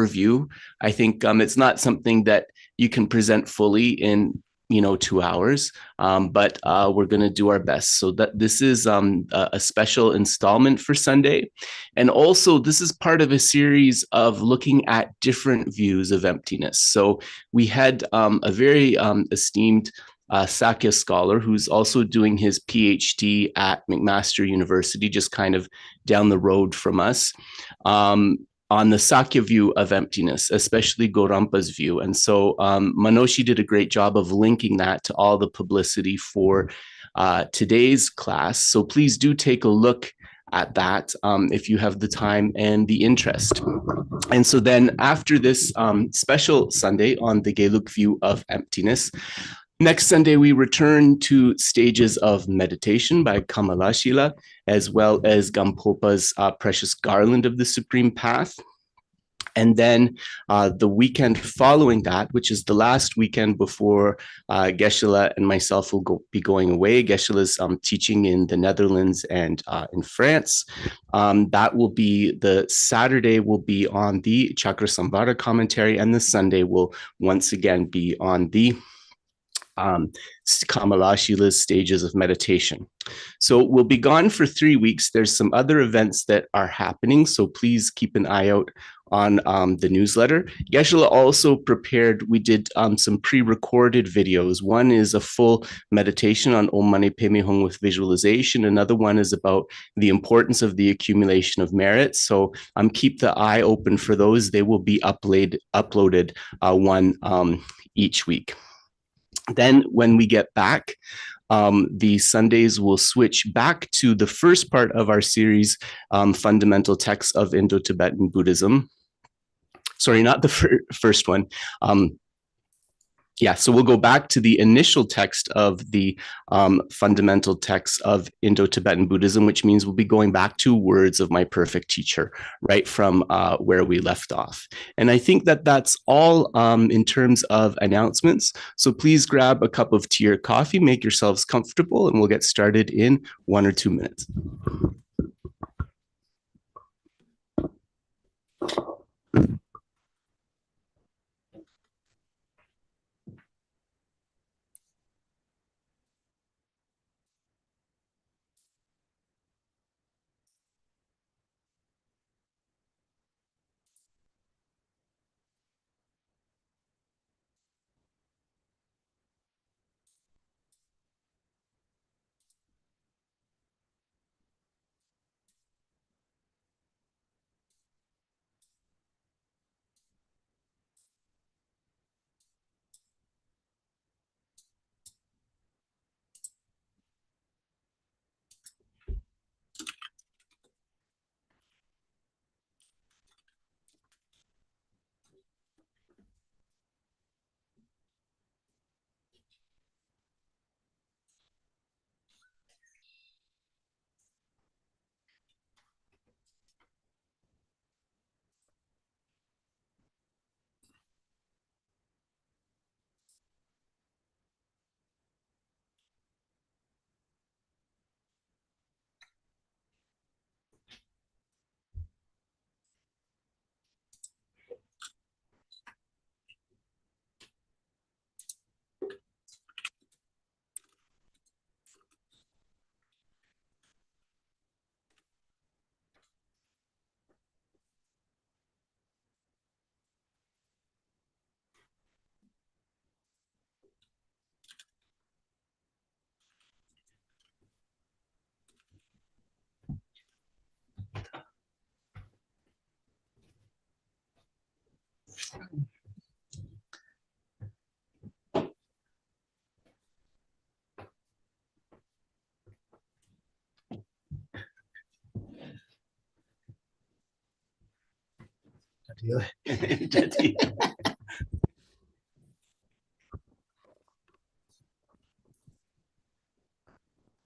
overview. I think it's not something that you can present fully in 2 hours, but we're going to do our best. So that this is a special installment for Sunday. And also this is part of a series of looking at different views of emptiness. So we had a very esteemed Sakya scholar who's also doing his PhD at McMaster University, just kind of down the road from us, on the Sakya view of emptiness, especially Gorampa's view. And so Manoshi did a great job of linking that to all the publicity for today's class. So please do take a look at that if you have the time and the interest. And so then after this special Sunday on the Gelug view of emptiness, next Sunday, we return to Stages of Meditation by Kamalashila, as well as Gampopa's Precious Garland of the Supreme Path. And then the weekend following that, which is the last weekend before Geshe and myself will be going away. Geshe-la's teaching in the Netherlands and in France. That will be the Saturday will be on the Chakrasamvara commentary, and the Sunday will once again be on the Kamalashila's Stages of Meditation. So we'll be gone for 3 weeks. There's some other events that are happening, so please keep an eye out on the newsletter. Geshe also prepared, we did some pre-recorded videos. One is a full meditation on Om Mani Padme Hum with visualization. Another one is about the importance of the accumulation of merit. So keep the eye open for those. They will be uploaded one each week. Then when we get back, the Sundays will switch back to the first part of our series, Fundamental Texts of Indo-Tibetan Buddhism. Sorry, not the first one. So we'll go back to the initial text of the fundamental texts of Indo-Tibetan Buddhism, which means we'll be going back to Words of My Perfect Teacher, right from where we left off. And I think that that's all in terms of announcements. So please grab a cup of tea or coffee, make yourselves comfortable, and we'll get started in 1 or 2 minutes.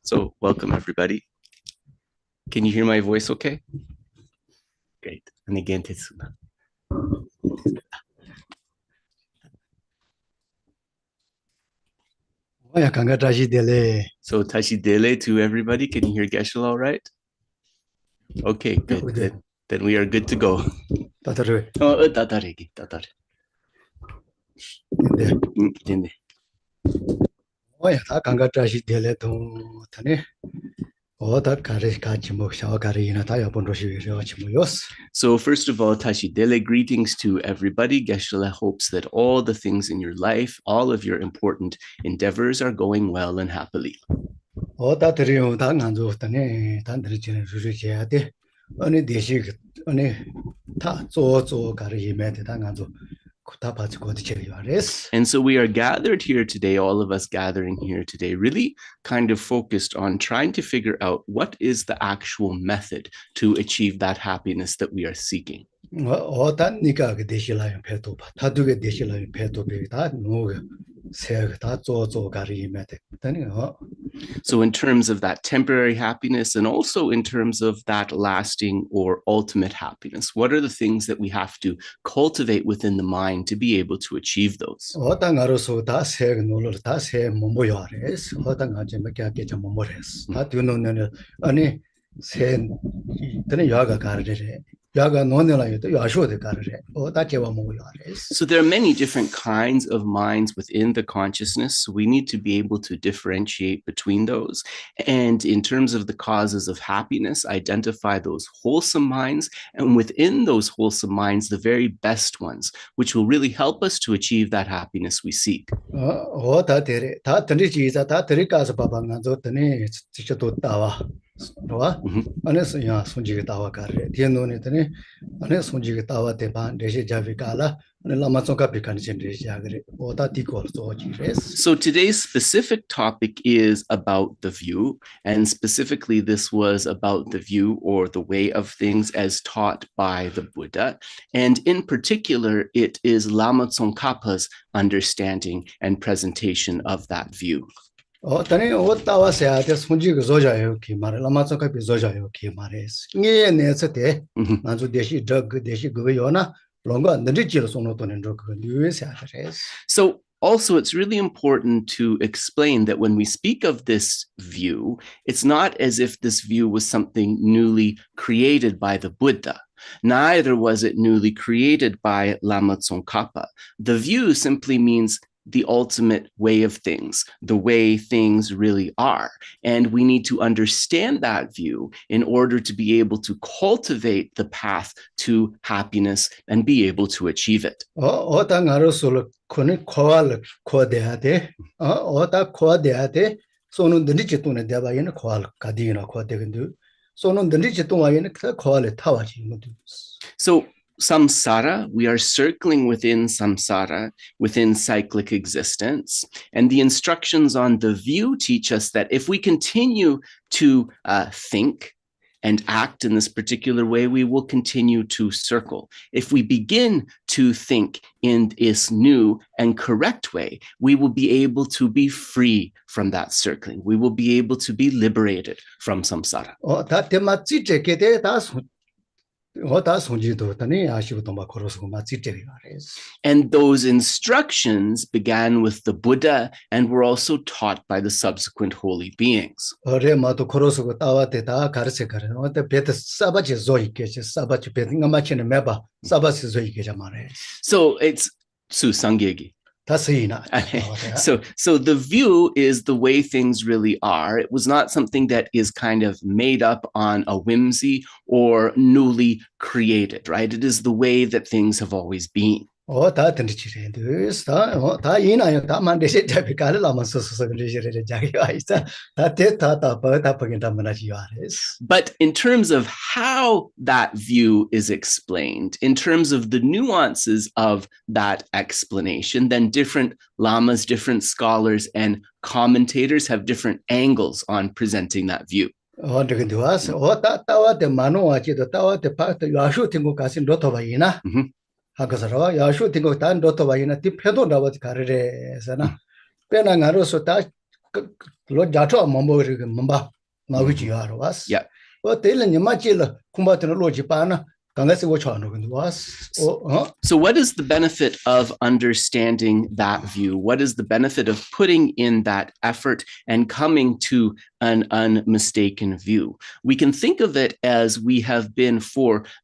So welcome everybody. Can you hear my voice okay? Great. And again, Tetsuna. So Tashi Dele to everybody. Can you hear Geshe all right? Okay, good. Then we are good to go. Tatare. Tataregi, tatare. Dinde. Oh, ta Kangatrashi dele to Tane. Oh, that Karish Kachimo, Shawakarina, Tayapondoshi, Chimoyos. So first of all, Tashi Dele, greetings to everybody. Geshe hopes that all the things in your life, all of your important endeavors are going well and happily. Oh, that Rio Tanganzo, Tane, Tandrichin, Rujiade, only Deshik, only Tazo, Kari met Tanganzo. And so we are gathered here today, all of us gathering here today, really kind of focused on trying to figure out what is the actual method to achieve that happiness that we are seeking. So in terms of that temporary happiness and also in terms of that lasting or ultimate happiness, what are the things that we have to cultivate within the mind to be able to achieve those? So there are many different kinds of minds within the consciousness. So we need to be able to differentiate between those. And in terms of the causes of happiness, identify those wholesome minds. And within those wholesome minds, the very best ones, which will really help us to achieve that happiness we seek. So today's specific topic is about the view, and specifically this was about the view or the way of things as taught by the Buddha. And in particular, it is Lama Tsongkhapa's understanding and presentation of that view. Tani otawa se te sunji go zoja yo ki mare Lama Tsongkhapa zoja yo ki mare nge ne sete nanzu deshi drug deshi go yo na longa ndri jil sono to nen drug liwe se res. So also, it's really important to explain that when we speak of this view, it's not as if this view was something newly created by the Buddha. Neither was it newly created by Lama Tsongkhapa. The view simply means the ultimate way of things, the way things really are. And we need to understand that view in order to be able to cultivate the path to happiness and be able to achieve it. So samsara, we are circling within samsara, within cyclic existence. And the instructions on the view teach us that if we continue to think and act in this particular way, we will continue to circle. If we begin to think in this new and correct way, we will be able to be free from that circling. We will be able to be liberated from samsara. And those instructions began with the Buddha and were also taught by the subsequent holy beings. So it's Susangyegi. So the view is the way things really are. It was not something that is kind of made up on a whimsy or newly created, right? It is the way that things have always been. But in terms of how that view is explained, in terms of the nuances of that explanation, then different lamas, different scholars, and commentators have different angles on presenting that view. Hakasara yashu tingo tan doto bayina ti pedo dawa karere sana pena ngaro so ta lo jato mambo ri mamba maguchi yaro was yeah o tele nyamachila kumbatino loji pana kangasi wo chano was so what is the benefit of understanding that view? What is the benefit of putting in that effort and coming to an unmistaken view. We can think of it as we have been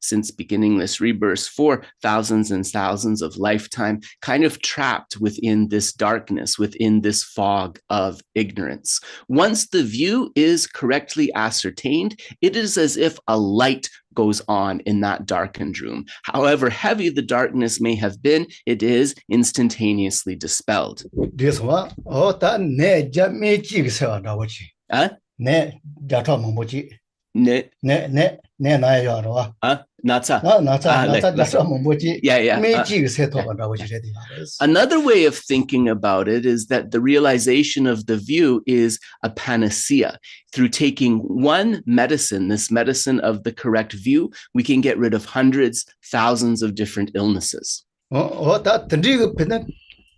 since beginning this rebirth, for thousands and thousands of lifetime, kind of trapped within this darkness, within this fog of ignorance. Once the view is correctly ascertained, it is as if a light goes on in that darkened room. However heavy the darkness may have been, it is instantaneously dispelled. This one, oh, that ne jamiji sa da wachi. Ne jata mamboji. Ne na ya ro. Natsa. Natsa jata mamboji. Yeah. Meji se to da wachi ready. Another way of thinking about it is that the realization of the view is a panacea. Through taking one medicine, this medicine of the correct view, we can get rid of hundreds, thousands of different illnesses. That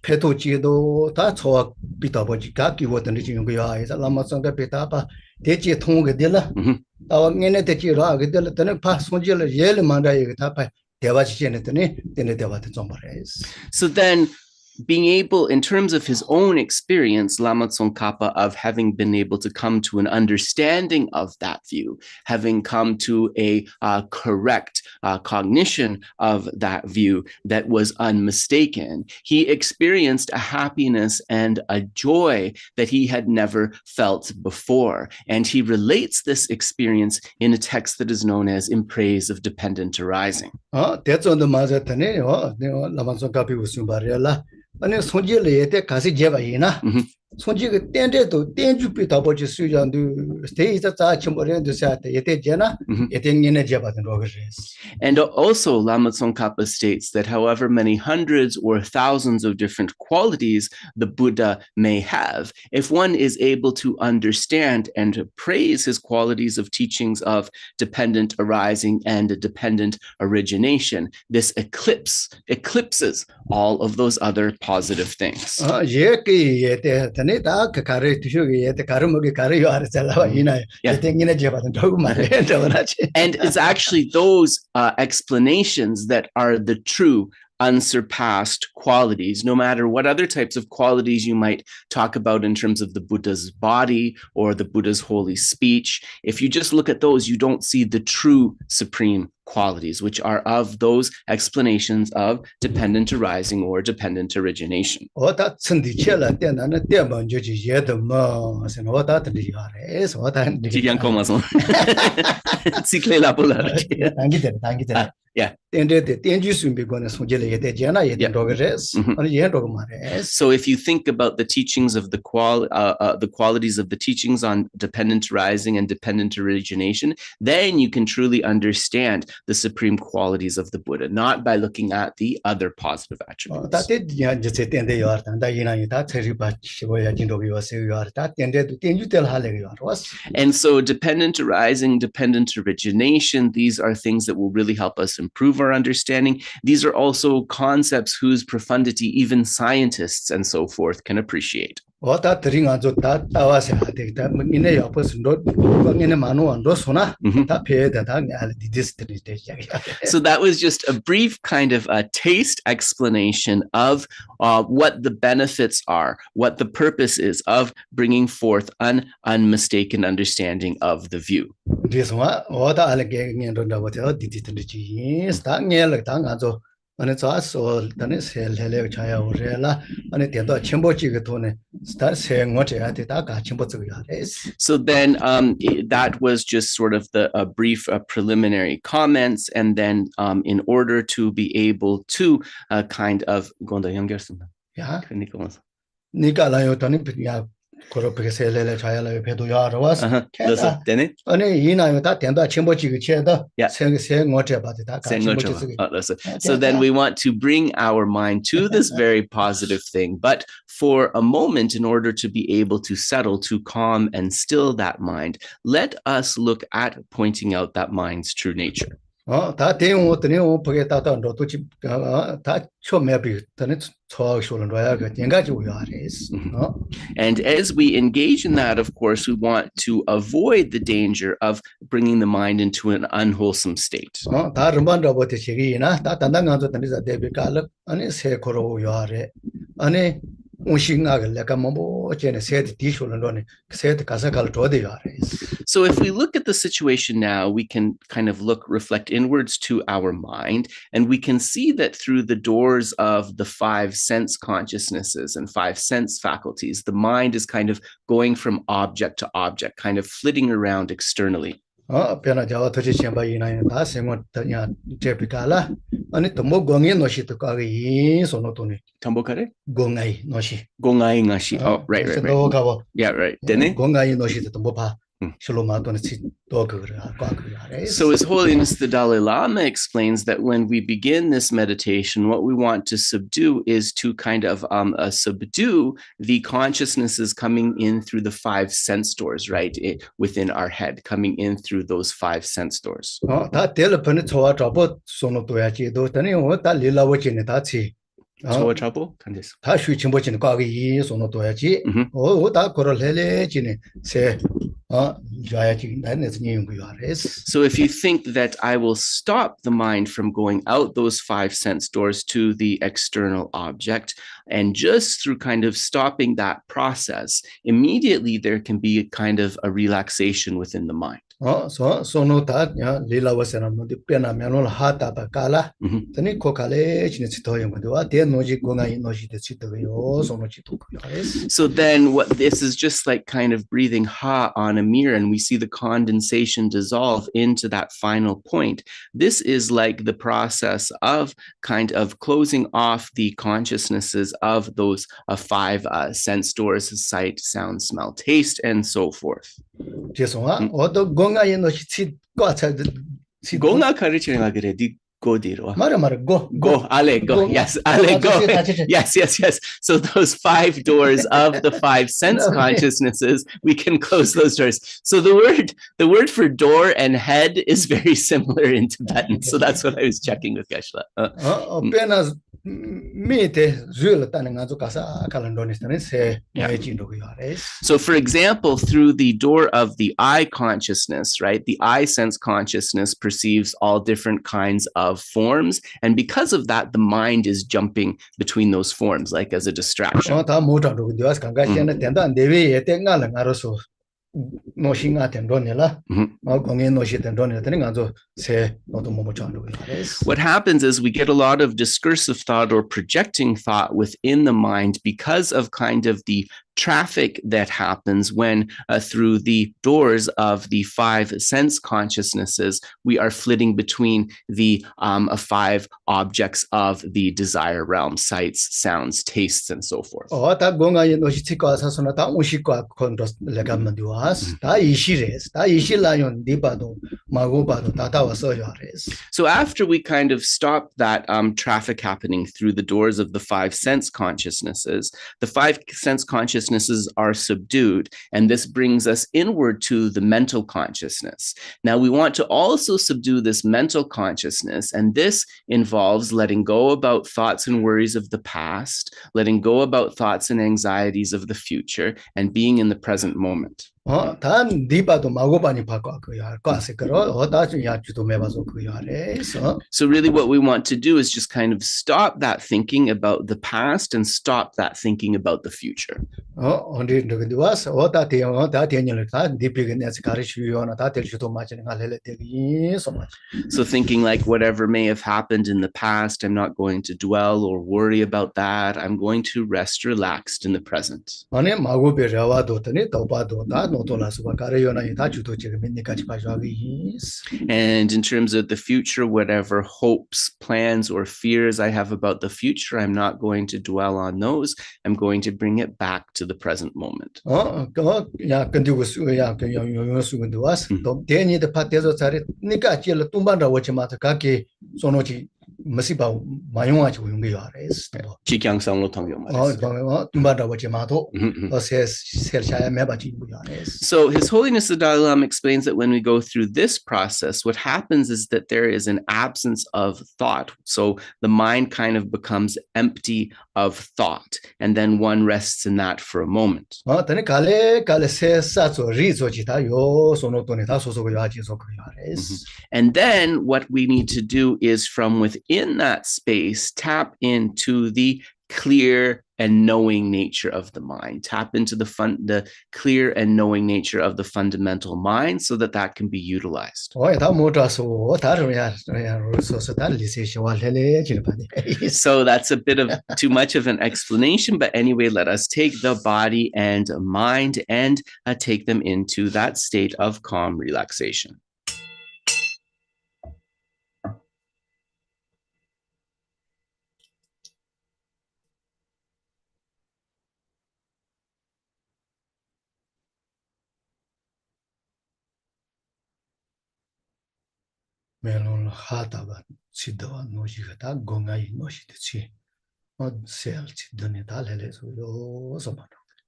Petojido, that's all Pitaboji, what the Nijinga is a Lama Tsongkhapa, Deji Tongadilla, our Nenetira, then pass one yellow Manda Tapa, Devachi, then the Devat. So then, being able, in terms of his own experience, Lama Tsongkhapa, of having been able to come to an understanding of that view, having come to a correct cognition of that view that was unmistaken, he experienced a happiness and a joy that he had never felt before. And he relates this experience in a text that is known as In Praise of Dependent Arising. That's on the Mazatane, Lama Tsongkhapa was Sumbarella. And Sonjile, Kasi Javaina. Sonjig tended to Tenju Pitaboji Sujan to stay at Chimboran to Sat, Yete Jena, eating in a Jabat and Rogages. And also, Lama Tsongkhapa states that however many hundreds or thousands of different qualities the Buddha may have, if one is able to understand and praise his qualities of teachings of dependent arising and dependent origination, this eclipses all of those other positive things. And it's actually those explanations that are the true unsurpassed qualities, no matter what other types of qualities you might talk about in terms of the Buddha's body or the Buddha's holy speech. If you just look at those, you don't see the true supreme qualities, which are of those explanations of dependent arising or dependent origination. Yeah. So if you think about the teachings of the qualities of the teachings on dependent arising and dependent origination, then you can truly understand the supreme qualities of the Buddha, not by looking at the other positive attributes. And so dependent arising, dependent origination, these are things that will really help us improve our understanding. These are also concepts whose profundity even scientists and so forth can appreciate. So that was just a brief kind of a taste explanation of what the benefits are, what the purpose is of bringing forth an unmistaken understanding of the view. This one, what I and it's also done is Hele Chaya Urela, and it did a Chimbochi start saying what you had to Chimbo. So then that was just sort of the brief preliminary comments. And then in order to be able to kind of go on the younger son. Yeah, Nicola. So that So then we want to bring our mind to this very positive thing, but for a moment, in order to be able to settle, to calm and still that mind, let us look at pointing out that mind's true nature. And as we engage in that, of course, we want to avoid the danger of bringing the mind into an unwholesome state. So if we look at the situation now, we can kind of reflect inwards to our mind, and we can see that through the doors of the five sense consciousnesses and five sense faculties, the mind is kind of going from object to object, kind of flitting around externally. pena jawa tochi chenpa ina ta sengo ya tepikala ani tomo gongi no shi to ka gi sono to ni Tambo kare? gongai no shi Oh, right. Yeah, right. Dene? gongai no shi to mo pa So His Holiness the Dalai Lama explains that when we begin this meditation, what we want to subdue is to kind of subdue the consciousnesses coming in through the five sense doors, right? Within our head, coming in through those five sense doors. So trouble? So if you think that I will stop the mind from going out those five sense doors to the external object, and just through kind of stopping that process, immediately there can be a kind of a relaxation within the mind. So no that ya lila wasana no pena menol hata bakala tani kokale chine chitoyo ngwa de noji gonga inoji de chitoyo so no chito. So then what this is just like kind of breathing ha on a mirror, and we see the condensation dissolve into that final point. This is like the process of kind of closing off the consciousnesses of those five sense doors: sight, sound, smell, taste, and so forth. Gonga karichiranga gre di go diro. Go ale go. Yes, ale go. Yes. So those five doors of the five sense consciousnesses, we can close those doors. So the word for door and head is very similar in Tibetan. So that's what I was checking with Geshe. So for example, through the door of the eye consciousness, right? The eye sense consciousness perceives all different kinds of forms, and because of that, the mind is jumping between those forms, like as a distraction. What happens is we get a lot of discursive thought or projecting thought within the mind because of kind of the traffic that happens when through the doors of the five sense consciousnesses, we are flitting between the five objects of the desire realm: sights, sounds, tastes, and so forth. So after we kind of stop that traffic happening through the doors of the five sense consciousnesses, the five sense consciousnesses are subdued, and this brings us inward to the mental consciousness. Now we want to also subdue this mental consciousness, and this involves letting go about thoughts and worries of the past, letting go about thoughts and anxieties of the future, and being in the present moment. So really what we want to do is just kind of stop that thinking about the past and stop that thinking about the future. So thinking like whatever may have happened in the past, I'm not going to dwell or worry about that. I'm going to rest relaxed in the present. And in terms of the future, whatever hopes, plans, or fears I have about the future, I'm not going to dwell on those. I'm going to bring it back to the present moment. So His Holiness the Dalai Lama explains that when we go through this process, what happens is that there is an absence of thought. So the mind kind of becomes empty of thought, and then one rests in that for a moment. And then what we need to do is from within that space, tap into the clear, and knowing nature of the mind. Tap into the clear and knowing nature of the fundamental mind so that that can be utilized. So that's a bit of too much of an explanation, but anyway, let us take the body and mind and take them into that state of calm relaxation.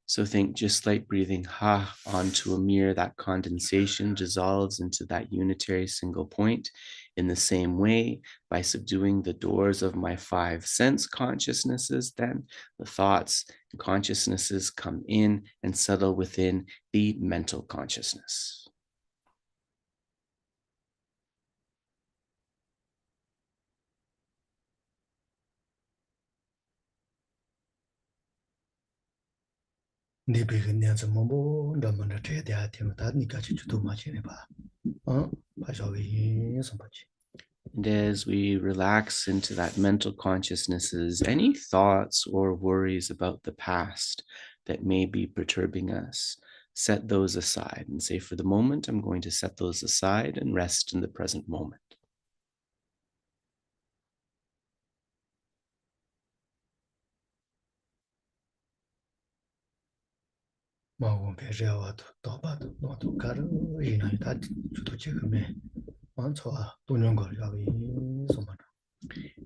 So think just like breathing ha onto a mirror, that condensation dissolves into that unitary single point. In the same way, by subduing the doors of my 5 sense consciousnesses, then the thoughts and consciousnesses come in and settle within the mental consciousness. And as we relax into that mental consciousnesses, any thoughts or worries about the past that may be perturbing us, set those aside and say, for the moment, I'm going to set those aside and rest in the present moment.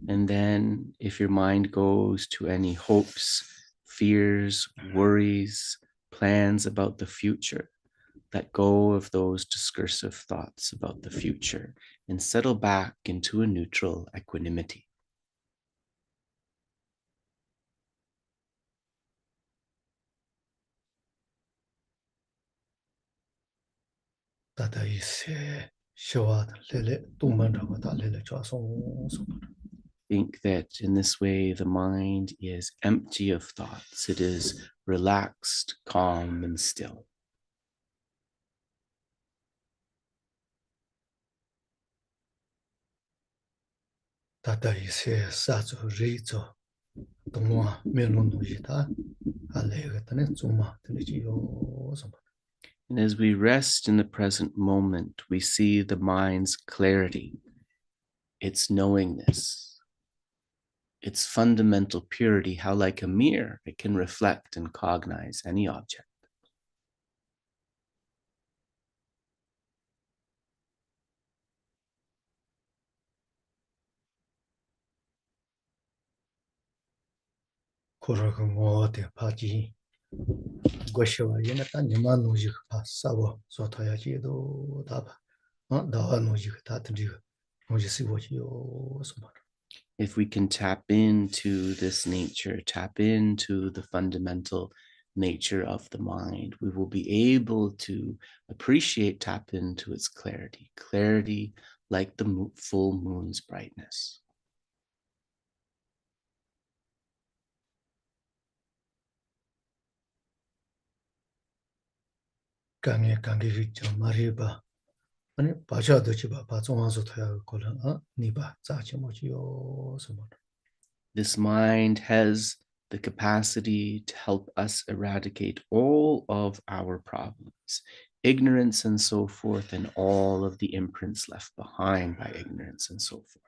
And then if your mind goes to any hopes, fears, worries, plans about the future, let go of those discursive thoughts about the future and settle back into a neutral equanimity. Think that in this way, the mind is empty of thoughts. It is relaxed, calm, and still. And as we rest in the present moment, we see the mind's clarity, its knowingness, its fundamental purity, how like a mirror, it can reflect and cognize any object. If we can tap into this nature, tap into the fundamental nature of the mind, we will be able to appreciate, tap into its clarity, clarity like the full moon's brightness. This mind has the capacity to help us eradicate all of our problems, ignorance and so forth, and all of the imprints left behind by ignorance and so forth.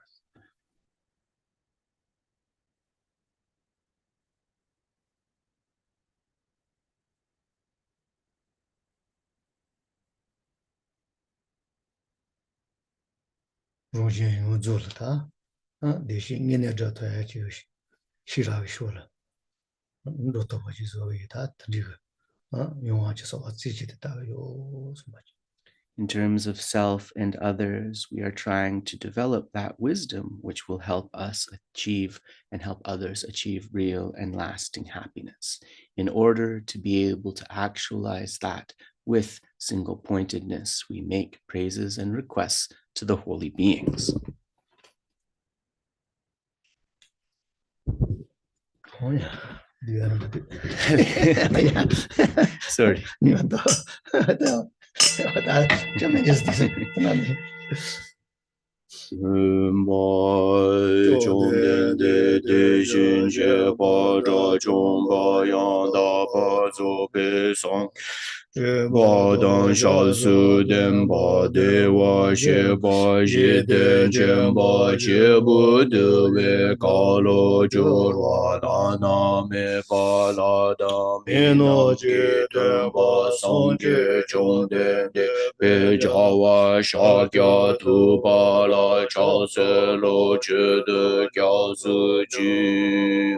In terms of self and others, we are trying to develop that wisdom which will help us achieve and help others achieve real and lasting happiness. In order to be able to actualize that with single pointedness, we make praises and requests to the holy beings. Oh, yeah. Sorry. Ba dan sha su den ba de wa she ba ji den chen ba che bu de we ka lo ju wa la na me pa la da me no ji den ba song ji chung den de pe ja wa sha kya tu ba la cha se lo che de kya su ji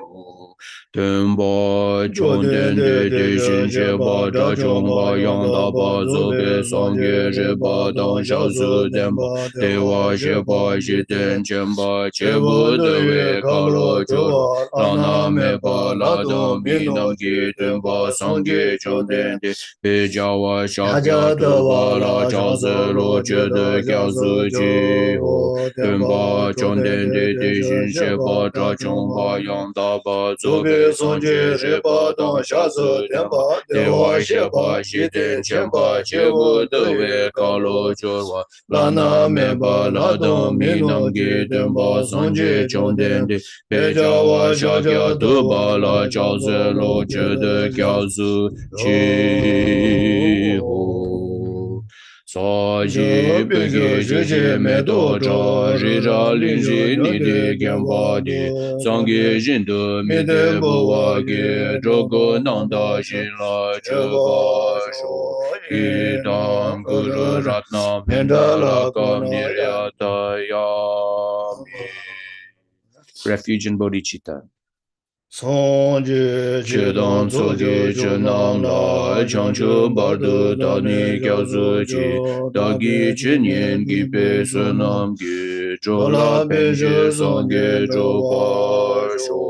Tenpa chon ten de shin she ba cha chong ba yang da ba zo be song ge she ba dang sha su den ba de wa she ba shi ten chen ba che bu de we ka lo cho la na me ba la dang mi nam gi ten ba song ge chon ten de pe ja wa sha kya tu ba la cha se lo che de kya su ji ho tenpa chon ten de shin she ba cha chong ba yang da ba zo be song je re pa dang sha su ten pa de wa she pa shi ten chen pa che bu de we ka lo cho wa la na me pa la dang mi nam gi ten pa song je chong ten de pe ja wa sha kya tu ba la cha se lo che de kya su chi ho sa ji pe ge je je me do cha ri ra lin ji ni de gyam ba de sang ge jin de me de bo wa ge zhou ge nang da xin la che ba shuo yi dang gu ru rat na men da la kam ni ria ta ya mi. Refuge and bodhicitta. Che dang tso ge che nam la chang che bar de da ni kya su chi da gi che nyen gi pe su nam gi zho la pen che sang ge zho pa sho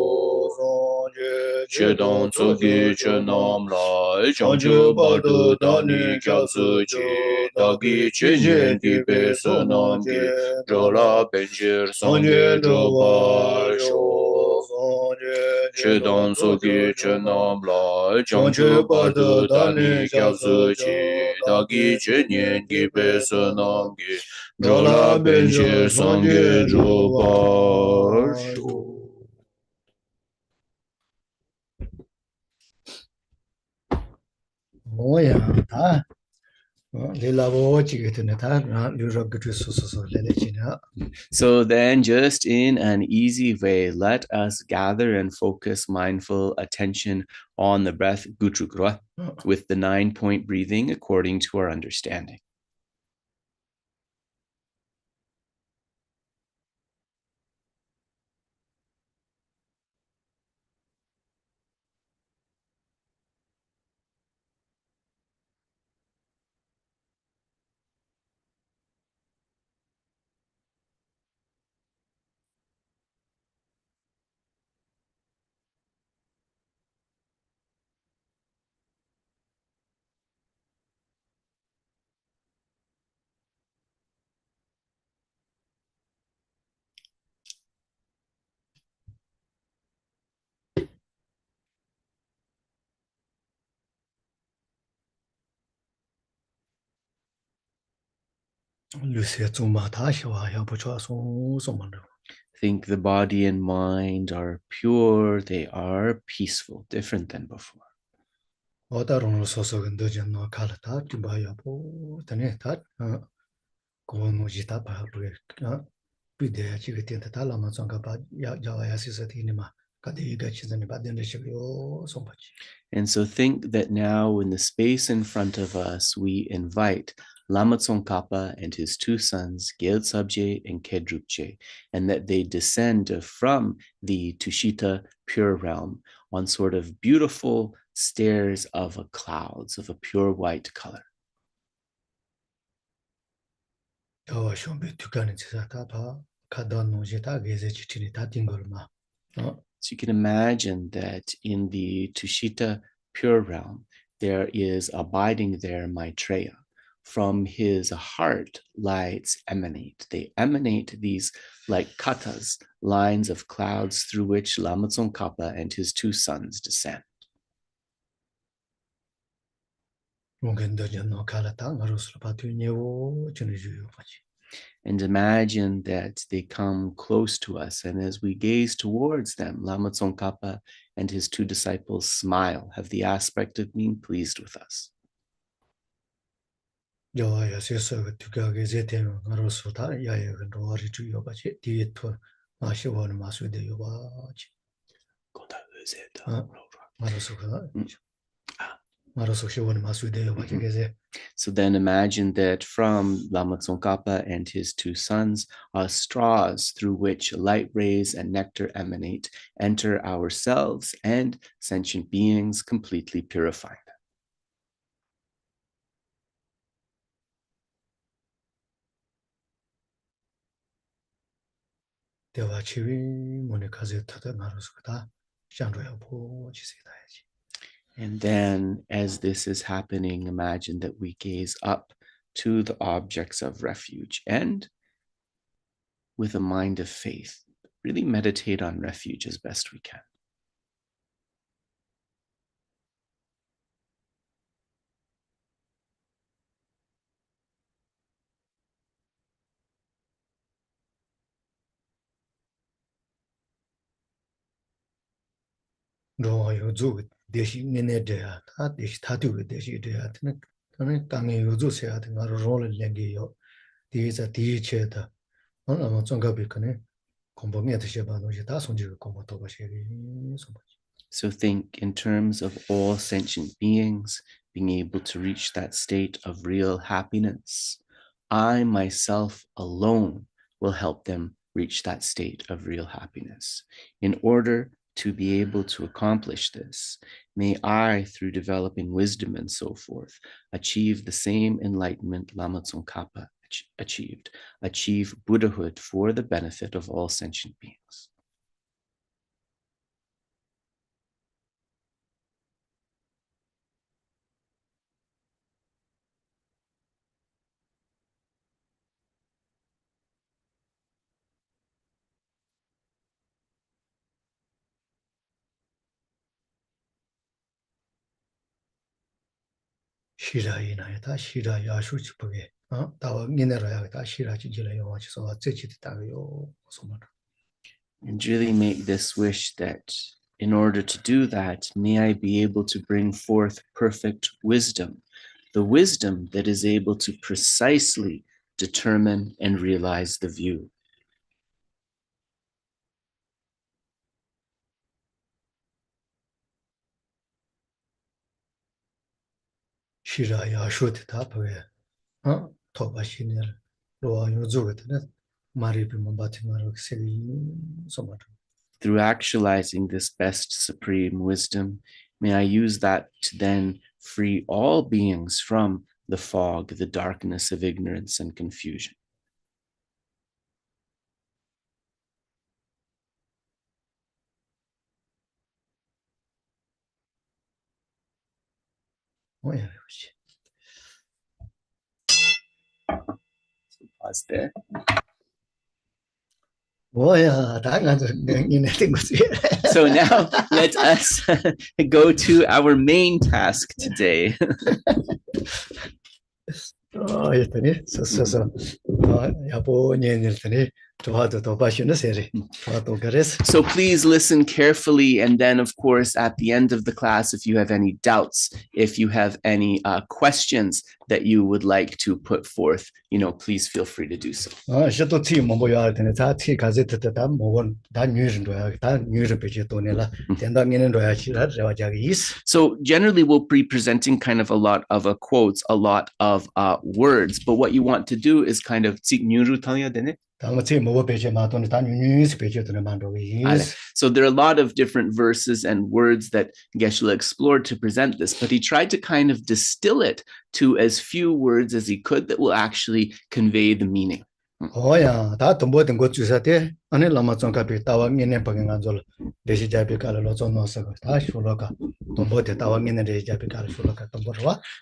che dang tso ge che nam la chang che bar de da ni kya su chi da gi che nyen gi pe su nam gi zho la pen che sang ge zho pa sho che dang so gi che nam la chang che pa de da ni kya su chi da gi che nyen gi pe se nam gi zho la ben che sang ge zho pa shu. Oh yeah, So then, just in an easy way, let us gather and focus mindful attention on the breath gutrukra with the 9-point breathing according to our understanding. Think the body and mind are pure, they are peaceful, different than before. And so think that now in the space in front of us, we invite Lama Tsongkhapa and his two sons, Gelug and Ngodrup, and that they descend from the Tushita pure realm on sort of beautiful stairs of clouds of a pure white color. So you can imagine that in the Tushita pure realm, there is abiding there Maitreya, from his heart lights emanate. They emanate these like katas, lines of clouds through which Lama Tsongkhapa and his two sons descend. And imagine that they come close to us, and as we gaze towards them, Lama Tsongkhapa and his two disciples smile, have the aspect of being pleased with us. So then imagine that from Lama Tsongkhapa and his two sons, straws through which light rays and nectar emanate, enter ourselves and sentient beings, completely purified. And then, as this is happening, imagine that we gaze up to the objects of refuge and, with a mind of faith, really meditate on refuge as best we can. So think in terms of all sentient beings being able to reach that state of real happiness. I myself alone will help them reach that state of real happiness. In order to be able to accomplish this, may I, through developing wisdom and so forth, achieve the same enlightenment Lama Tsongkhapa achieved, achieve Buddhahood for the benefit of all sentient beings. And really make this wish that in order to do that, may I be able to bring forth perfect wisdom, the wisdom that is able to precisely determine and realize the view. Through actualizing this best supreme wisdom, may I use that to then free all beings from the fog, the darkness of ignorance and confusion. So pause there. So now let us go to our main task today. So please listen carefully, and then of course at the end of the class, if you have any doubts, if you have any questions that you would like to put forth, please feel free to do so. So generally we'll be presenting kind of a lot of quotes, a lot of words, but what you want to do is kind of so there are a lot of different verses and words that Geshe explored to present this, but he tried to kind of distill it to as few words as he could that will actually convey the meaning.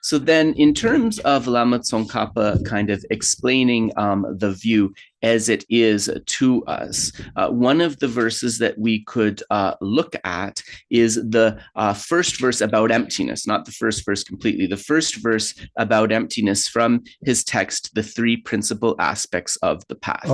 So then, in terms of Lama Tsongkhapa kind of explaining the view as it is to us, one of the verses that we could look at is the first verse about emptiness, not the first verse completely, the first verse about emptiness from his text, The Three Principal Aspects of the Path.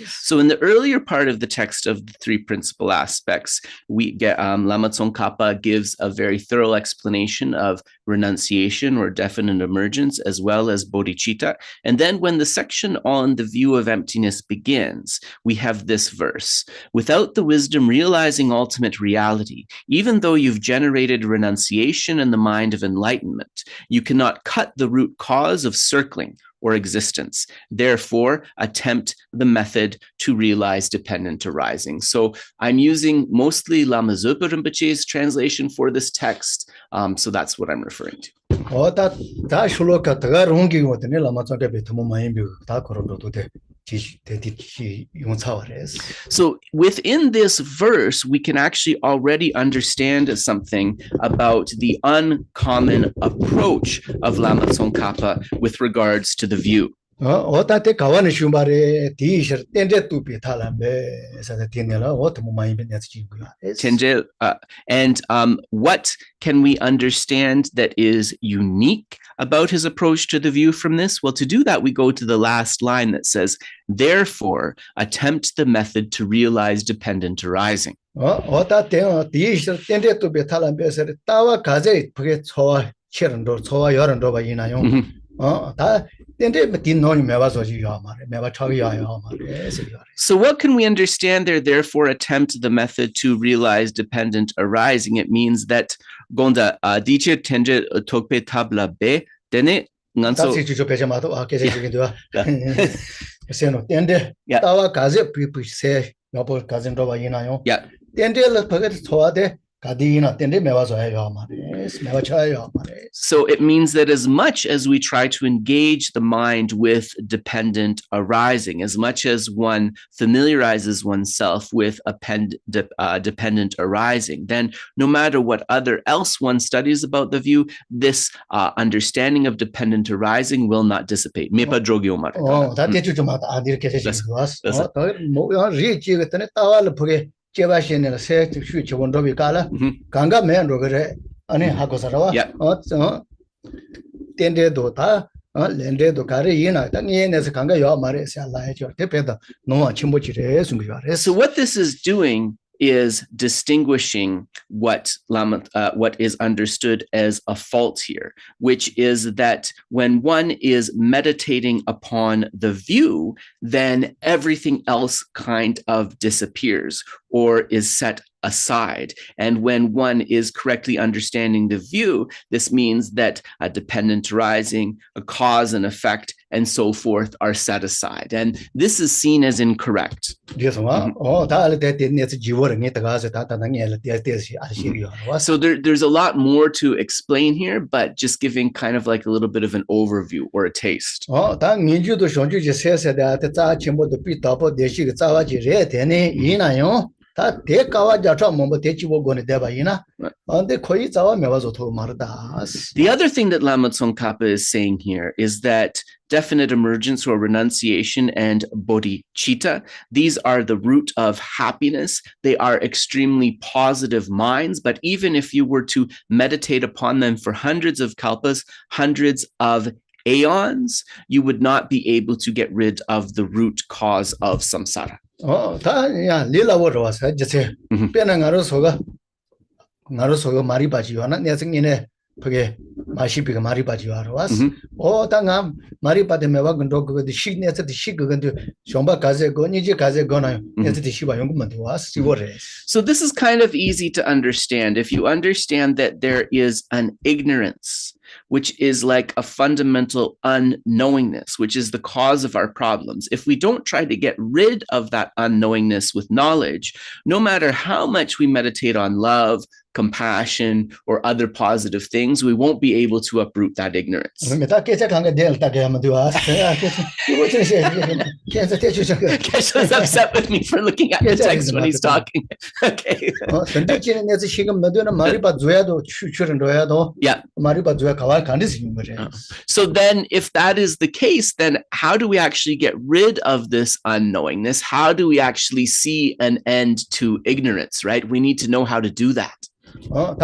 So in the earlier part of the text of the Three Principal Aspects, we get Lama Tsongkhapa gives a very thorough explanation of renunciation or definite emergence, as well as bodhicitta. And then when the section on the view of emptiness begins, we have this verse: without the wisdom realizing ultimate reality, even though you've generated renunciation in the mind of enlightenment, you cannot cut the root cause of circling or existence. Therefore, attempt the method to realize dependent arising. So I'm using mostly Lama Zopa Rinpoche's translation for this text. So that's what I'm referring to. So within this verse, we can actually already understand something about the uncommon approach of Lama Tsongkhapa with regards to the view. And what can we understand that is unique about his approach to the view from this? Well, to do that, we go to the last line that says, therefore, attempt the method to realize dependent arising. So what can we understand there? Therefore, attempt the method to realize dependent arising. It means that gonda diche tenje tokpe tabla be dene nganso So it means that as much as we try to engage the mind with dependent arising, as much as one familiarizes oneself with dependent arising, then no matter what other else one studies about the view, this understanding of dependent arising will not dissipate. So what this is doing is distinguishing what is understood as a fault here, which is that when one is meditating upon the view, then everything else kind of disappears or is set aside. And when one is correctly understanding the view, this means that a dependent arising, a cause and effect, and so forth are set aside. And this is seen as incorrect. So there's a lot more to explain here, but just giving kind of like a little bit of an overview or a taste. The other thing that Lama Tsongkhapa is saying here is that definite emergence or renunciation and bodhicitta, these are the root of happiness. They are extremely positive minds, but even if you were to meditate upon them for hundreds of kalpas, hundreds of aeons, you would not be able to get rid of the root cause of samsara. So this is kind of easy to understand if you understand that there is an ignorance, which is like a fundamental unknowingness, which is the cause of our problems. If we don't try to get rid of that unknowingness with knowledge, no matter how much we meditate on love, compassion, or other positive things, we won't be able to uproot that ignorance. Geshe is upset with me for looking at the text when he's talking. Okay. Yeah. So then, if that is the case, then how do we actually get rid of this unknowingness? How do we actually see an end to ignorance, right? We need to know how to do that. So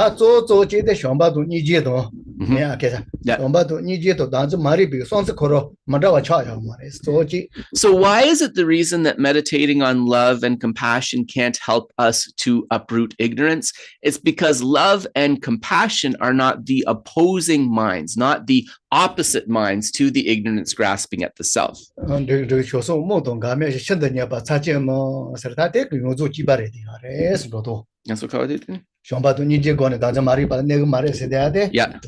why is it the reason that meditating on love and compassion can't help us to uproot ignorance? It's because love and compassion are not the opposing minds, not the opposite minds to the ignorance grasping at the self. That's what it is. Yeah.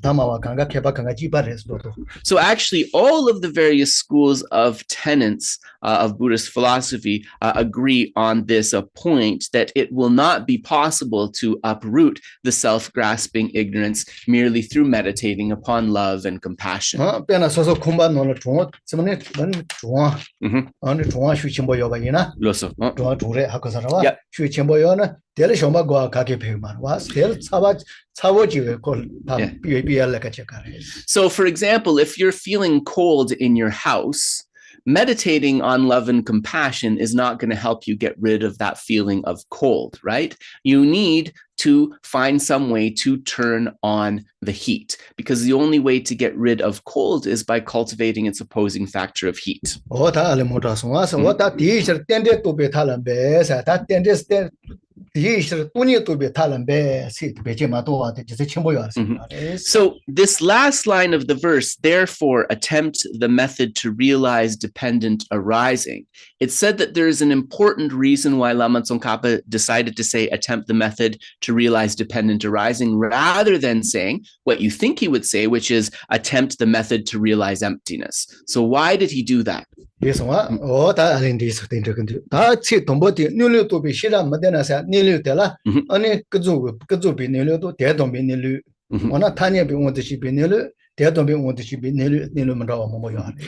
So actually, all of the various schools of tenets of Buddhist philosophy agree on this point, that it will not be possible to uproot the self-grasping ignorance merely through meditating upon love and compassion. So, for example, if you're feeling cold in your house, meditating on love and compassion is not going to help you get rid of that feeling of cold, right? You need to find some way to turn on the heat, because the only way to get rid of cold is by cultivating its opposing factor of heat. So this last line of the verse, therefore attempt the method to realize dependent arising. It said that there is an important reason why Lama Tsongkhapa decided to say attempt the method to realize dependent arising, rather than saying what you think he would say, which is attempt the method to realize emptiness. So why did he do that?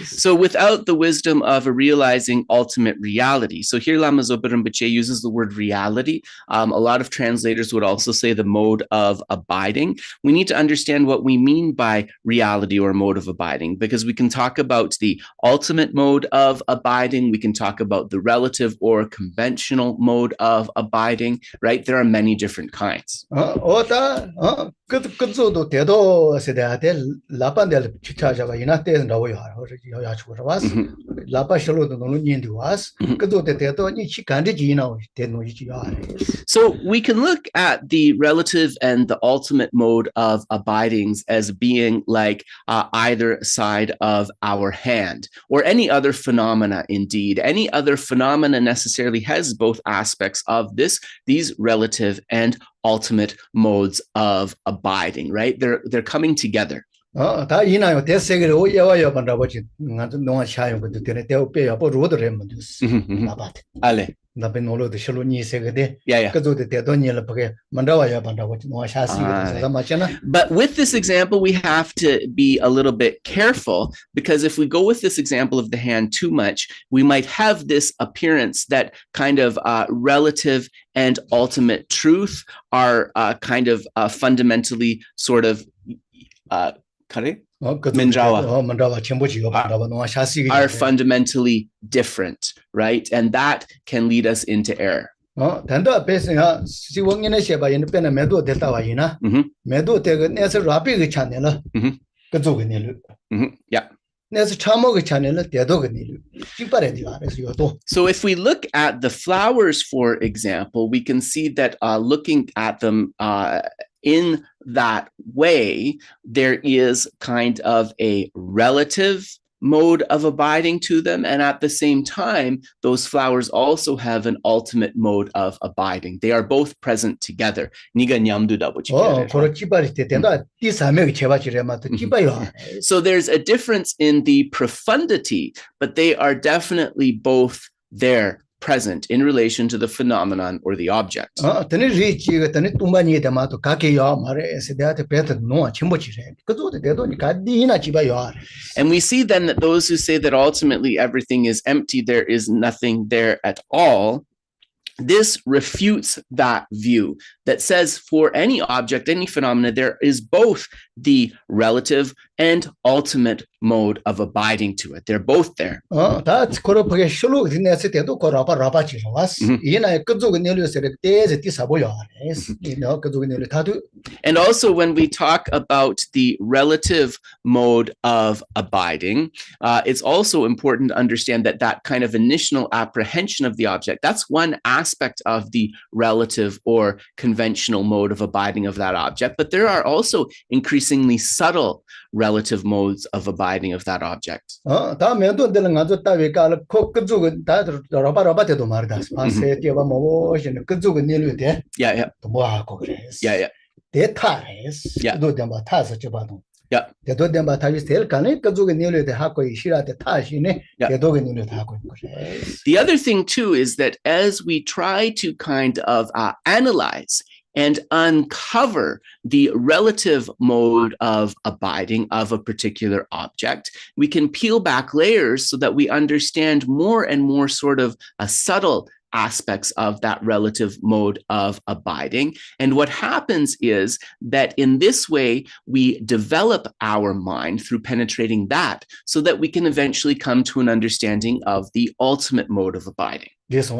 So without the wisdom of a realizing ultimate reality. So here Lama Zopa Rinpoche uses the word reality. A lot of translators would also say the mode of abiding. We need to understand what we mean by reality or mode of abiding, because we can talk about the ultimate mode of abiding. We can talk about the relative or conventional mode of abiding, right? There are many different kinds. So we can look at the relative and the ultimate mode of abidings as being like either side of our hand, or any other phenomena. Indeed, any other phenomena necessarily has both aspects of these relative and ultimate modes of abiding, right? They're coming together. So but with this example, we have to be a little bit careful, because if we go with this example of the hand too much, we might have this appearance that kind of relative and ultimate truth are kind of fundamentally sort of are fundamentally different, right? And that can lead us into error. Yeah. So if we look at the flowers, for example, we can see that looking at them in that way, there is kind of a relative mode of abiding to them, and at the same time, those flowers also have an ultimate mode of abiding. They are both present together. So there's a difference in the profundity, but they are definitely both there present in relation to the phenomenon or the object. tene richiga tene tumbani de mato kake yo mare se de better no chimbo chire kazo de do ni kadi na chiba yo. And we see then that those who say that ultimately everything is empty, there is nothing there at all, this refutes that view that says for any object, any phenomena, there is both the relative and ultimate mode of abiding to it. They're both there. That's correct. Shulu dinese te do korapa rapa chi was. Ina kazo gnelu se de ze ti sabo yo. You know kazo gnelu tadu. And also when we talk about the relative mode of abiding, it's also important to understand that that kind of initial apprehension of the object, that's one aspect of the relative or conventional mode of abiding of that object. But there are also increasingly subtle relative modes of abiding of that object. Da me do de nga zo ta we ka ko kazo da rapa rapa te do mar das. Pase ti ba mo shin kazo gnelu te. Yeah. To mo ha ko gres. Yeah. De ta es. Do de ba ta se ba do. Yeah. De do de ba ta is tel kan kazo gnelu te ha ko shira te ta shi ne. De do gnelu ta ko gres. The other thing too is that as we try to kind of analyze and uncover the relative mode of abiding of a particular object, we can peel back layers so that we understand more and more sort of subtle aspects of that relative mode of abiding. And what happens is that in this way, we develop our mind through penetrating that so that we can eventually come to an understanding of the ultimate mode of abiding. So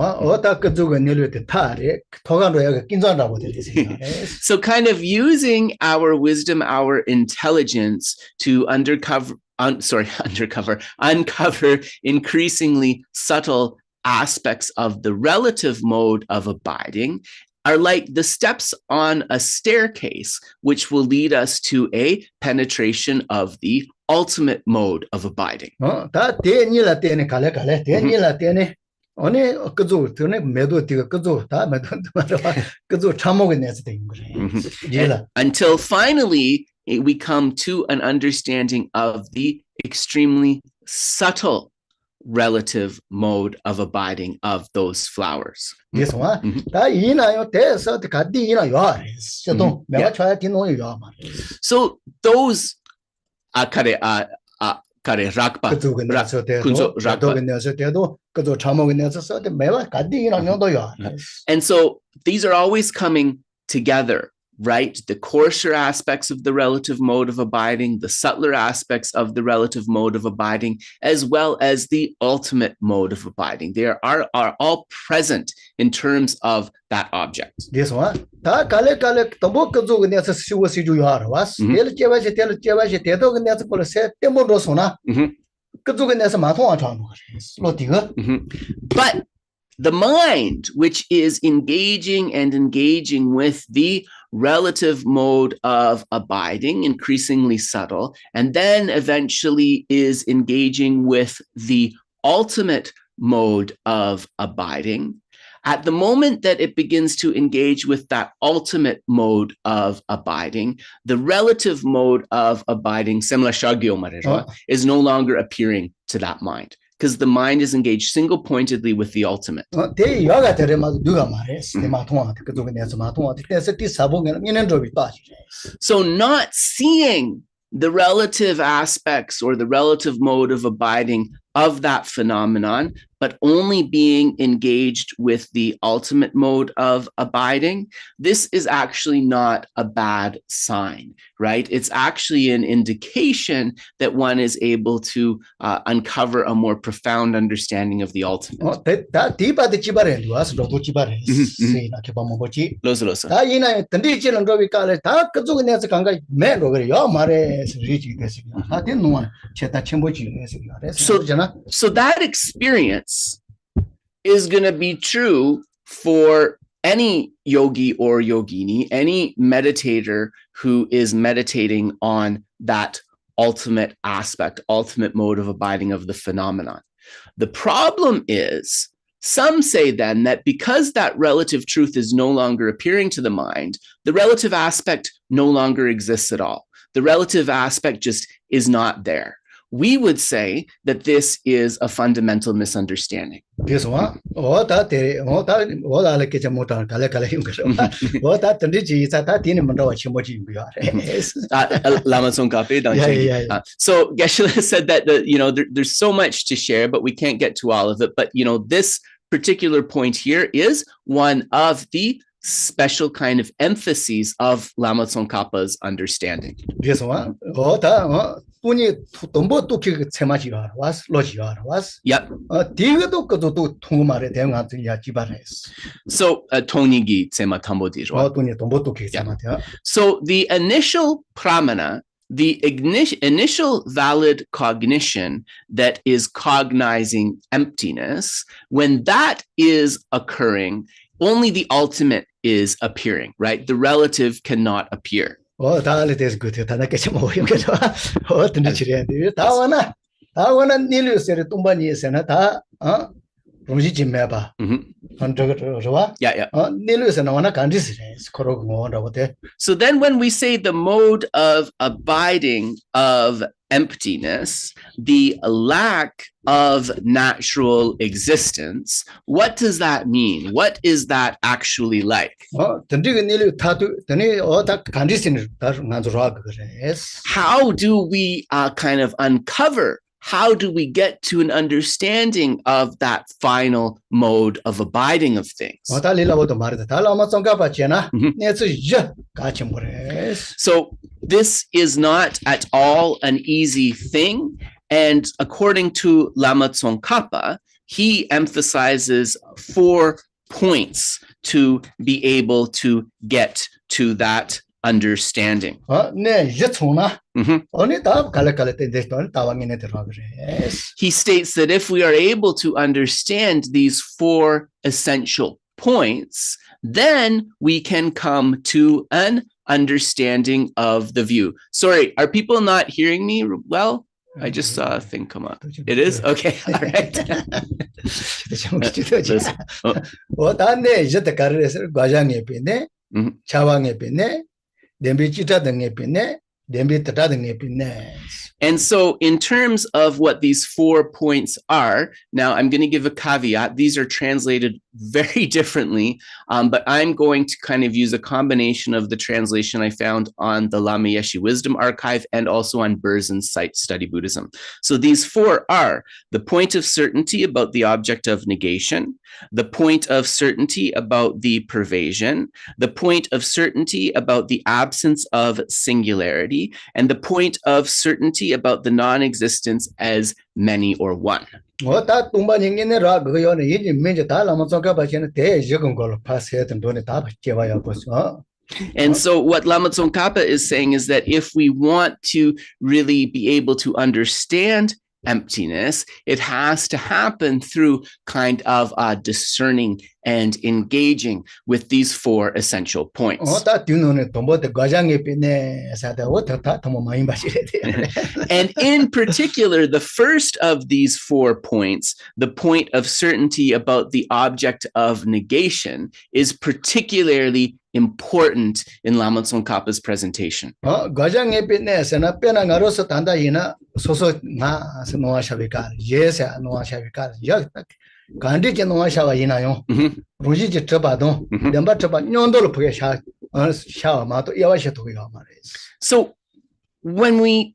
kind of using our wisdom, our intelligence to uncover increasingly subtle aspects of the relative mode of abiding are like the steps on a staircase, which will lead us to a penetration of the ultimate mode of abiding. Until finally we come to an understanding of the extremely subtle relative mode of abiding of those flowers. So those and so these are always coming together, right? The coarser aspects of the relative mode of abiding, the subtler aspects of the relative mode of abiding, as well as the ultimate mode of abiding. They are all present in terms of that object. But the mind, which is engaging with the relative mode of abiding, increasingly subtle, and then eventually is engaging with the ultimate mode of abiding, at the moment that it begins to engage with that ultimate mode of abiding, the relative mode of abiding, is no longer appearing to that mind, because the mind is engaged single-pointedly with the ultimate. So not seeing the relative aspects or the relative mode of abiding of that phenomenon, but only being engaged with the ultimate mode of abiding, this is actually not a bad sign, right? It's actually an indication that one is able to uncover a more profound understanding of the ultimate. So that experience is going to be true for any yogi or yogini, any meditator who is meditating on that ultimate aspect, ultimate mode of abiding of the phenomenon. The problem is, some say then that because that relative truth is no longer appearing to the mind, the relative aspect no longer exists at all. The relative aspect just is not there. we would say that this is a fundamental misunderstanding. This one, that Lama Tsongkhapa. So Geshe said that there's so much to share, but we can't get to all of it. But this particular point here is one of the special kind of emphases of Lama Tsongkhapa's understanding. This one, Yep. So Tonigi Tsema Tambo. So the initial pramana, the initial valid cognition that is cognizing emptiness, when that is occurring, only the ultimate is appearing, right? The relative cannot appear. That is good. So then when we say the mode of abiding of emptiness, the lack of natural existence, what does that mean? What is that actually like? How do we kind of uncover? How do we get to an understanding of that final mode of abiding of things? So this is not at all an easy thing. And according to Lama Tsongkhapa, he emphasizes 4 points to be able to get to that understanding. He states that if we are able to understand these 4 essential points, then we can come to an understanding of the view. Sorry, are people not hearing me well? I just saw a thing come up. It is? Okay, all right. And so in terms of what these 4 points are, now I'm going to give a caveat. These are translated very differently, but I'm going to kind of use a combination of the translation I found on the Lama Yeshe Wisdom Archive and also on Berzon's site, Study Buddhism. So these 4 are the point of certainty about the object of negation, the point of certainty about the pervasion, the point of certainty about the absence of singularity, and the point of certainty about the non-existence as many or one. And so what Lama Tsongkhapa is saying is that if we want to really be able to understand emptiness, it has to happen through kind of discerning and engaging with these 4 essential points. And in particular, the first of these 4 points, the point of certainty about the object of negation, is particularly important in Lama Tsongkhapa's presentation. So when we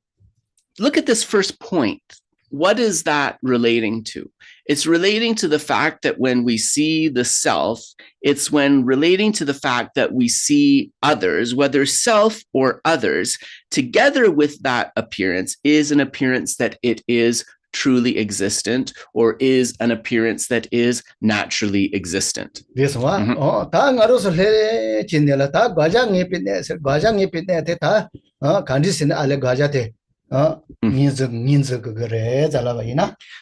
look at this first point, what is that relating to? It's relating to the fact that when we see the self, it's when relating to the fact that we see others, whether self or others, together with that appearance is an appearance that it is truly existent or is an appearance that is naturally existent. This one,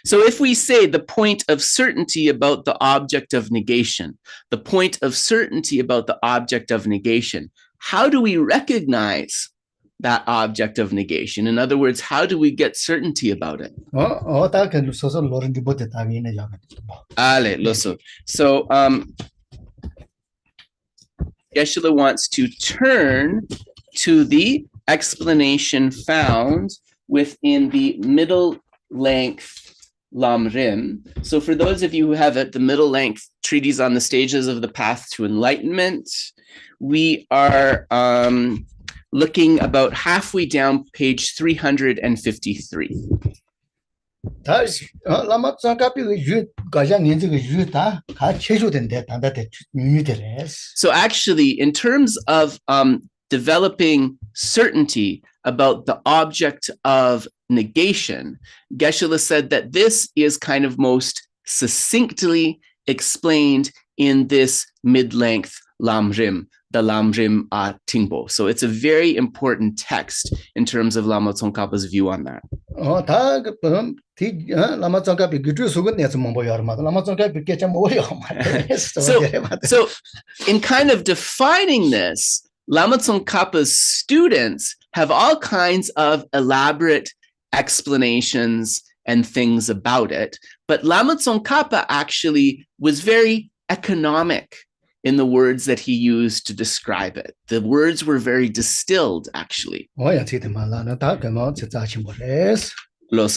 So if we say the point of certainty about the object of negation, the point of certainty about the object of negation, how do we recognize that object of negation? In other words, how do we get certainty about it? So Geshe wants to turn to the explanation found within the middle length Lam Rim. So for those of you who have it, the middle length treatise on the stages of the path to enlightenment, we are looking about halfway down page 353. 다 라마 tsongkhapa 유 가장 인지 유 다 체조된데 단다데 뉴뉴데레스. So actually, in terms of developing certainty about the object of negation, Geshe said that this is kind of most succinctly explained in this mid-length Lam Rim, the Lam Rim Tingbo. So it's a very important text in terms of Lama Tsongkhapa's view on that. 다 라마 tsongkhapa 기주 수근 내서 뭐 보여마. 라마 tsongkhapa 개참 뭐여마. So in kind of defining this, Lama Tsongkhapa's students have all kinds of elaborate explanations and things about it, but Lama Tsongkhapa actually was very economic in the words that he used to describe it. The words were very distilled, actually.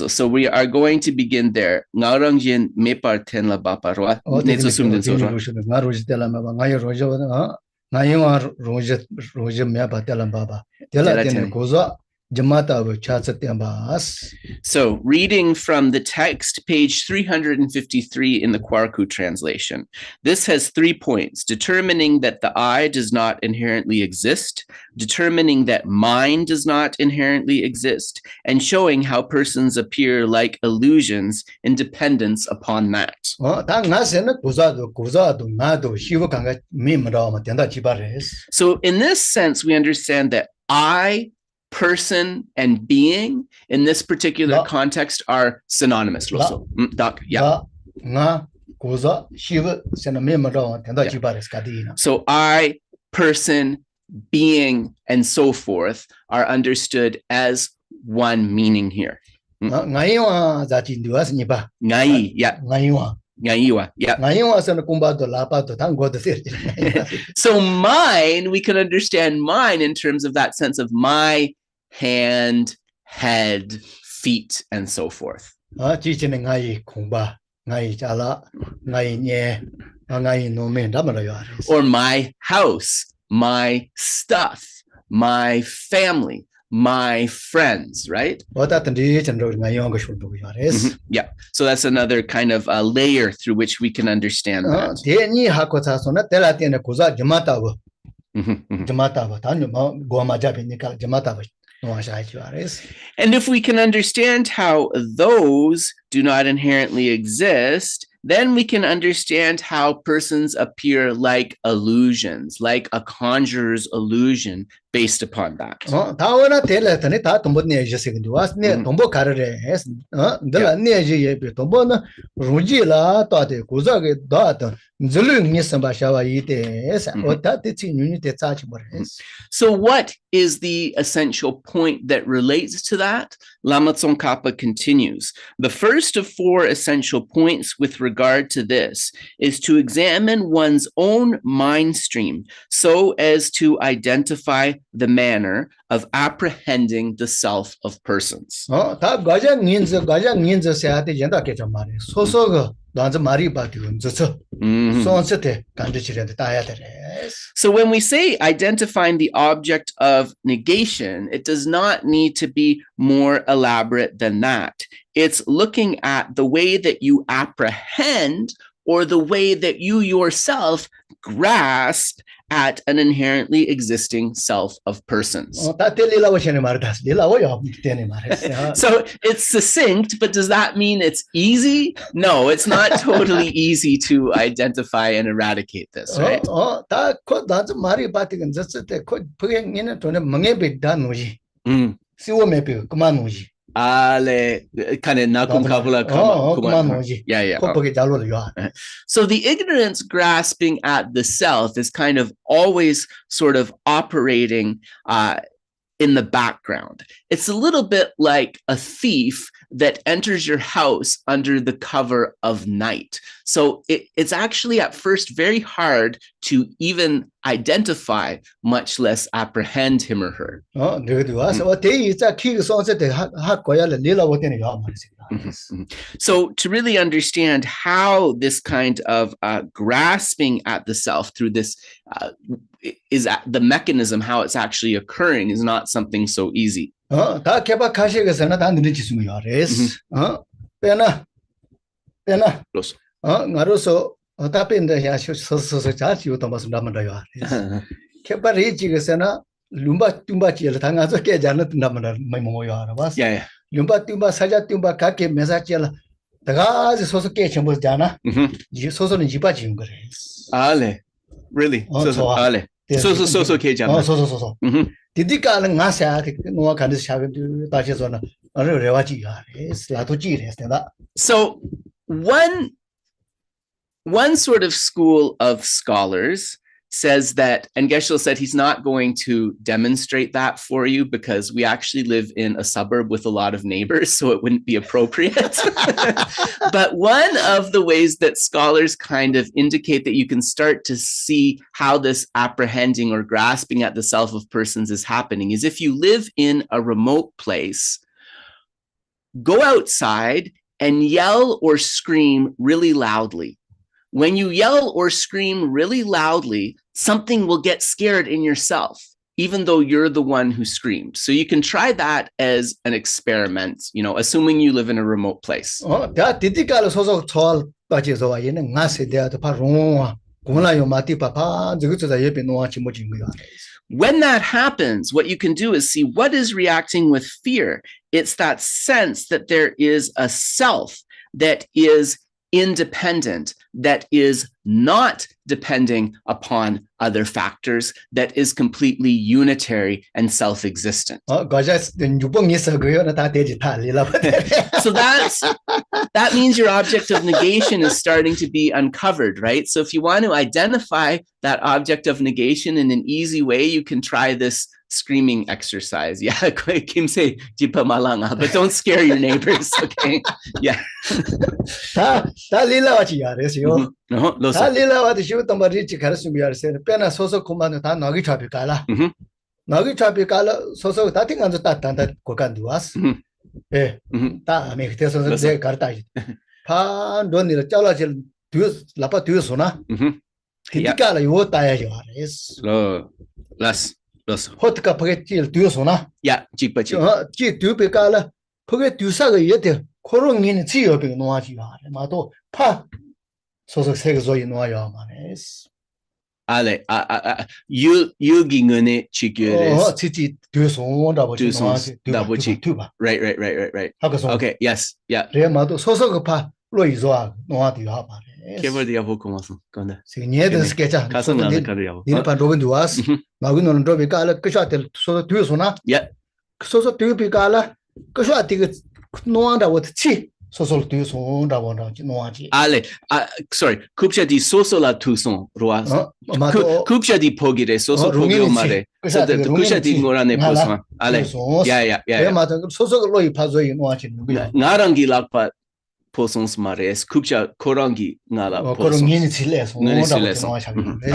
So we are going to begin there. Ngarangjin mepar tenla baparwa netsu sumden sorwa. So reading from the text, page 353 in the Kwarku translation. This has 3 points: determining that the I does not inherently exist, determining that mind does not inherently exist, and showing how persons appear like illusions in dependence upon that. So in this sense, we understand that I, person, and being in this particular context are synonymous. So I, person, being, and so forth are understood as one meaning here. Ngai, yeah. So mine, we can understand mine in terms of that sense of my hand, head, feet, and so forth. Or my house, my stuff, my family, my friends, right? Mm-hmm. Yeah. So that's another kind of a layer through which we can understand that. And if we can understand how those do not inherently exist, then we can understand how persons appear like illusions, like a conjurer's illusion based upon that. So what is the essential point that relates to that? Lama Tsongkhapa continues. The first of 4 essential points with regard to this is to examine one's own mind stream so as to identify the manner of apprehending the self of persons. So when we say identifying the object of negation, it does not need to be more elaborate than that. It's looking at the way that you apprehend or the way that you yourself grasp at an inherently existing self of persons. So it's succinct, but does that mean it's easy? No, it's not totally easy to identify and eradicate this, right? So the ignorance grasping at the self is kind of always sort of operating in the background. It's a little bit like a thief that enters your house under the cover of night. So it's actually at first very hard to even identify, much less apprehend him or her. So to really understand how this kind of grasping at the self through this is the mechanism, how it's actually occurring, is not something so easy. Lumba tumba saja tumba kake mesachela tagazi soso ke chembo jana soso ni jipa chingore ale really soso ale soso ke jana soso didika nga sa no kan sa ta che zona rewa ji ya la to ji re sta. So one sort of school of scholars says that, and Geshe said he's not going to demonstrate that for you because we actually live in a suburb with a lot of neighbors, so it wouldn't be appropriate. But one of the ways that scholars kind of indicate that you can start to see how this apprehending or grasping at the self of persons is happening is if you live in a remote place, go outside and yell or scream really loudly. When you yell or scream really loudly, something will get scared in yourself, even though you're the one who screamed. So you can try that as an experiment, you know, assuming you live in a remote place. When that happens, what you can do is see what is reacting with fear. It's that sense that there is a self that is independent, that is not depending upon other factors, that is completely unitary and self-existent. So that means your object of negation is starting to be uncovered, right? So if you want to identify that object of negation in an easy way, you can try this screaming exercise. Yeah, Kim say jipa malanga, but don't scare your neighbors, okay? Yeah. Hotka pagetil tuosona. Yeah, jipa ji dubekala page dusaga yete korongin ziyo be noaji yare mato pa soso segezo noya manes. Ale yugingune chigures. Titi duson double tuba. Right. Okay, yes, yeah. Remato soso pa loizo noadi yaba. Kever dia vokumasu konda. Signiede sketcha. Kasana da kariya. Ni pa roben duas. Naguno ndo bekala kashatel soso tuosona. Yeah. Soso tubekala kashatig noanda wat chi. Soso tuosona wona noaji. Ale sorry, kupcha di soso la tuson roas. Kupcha di pogire soso pogio mare. So the kupcha di ngorane posma. Ale. Yeah. Soso loi pazoi noaji. Narangi lakpa posons mares kupcha korangi ngala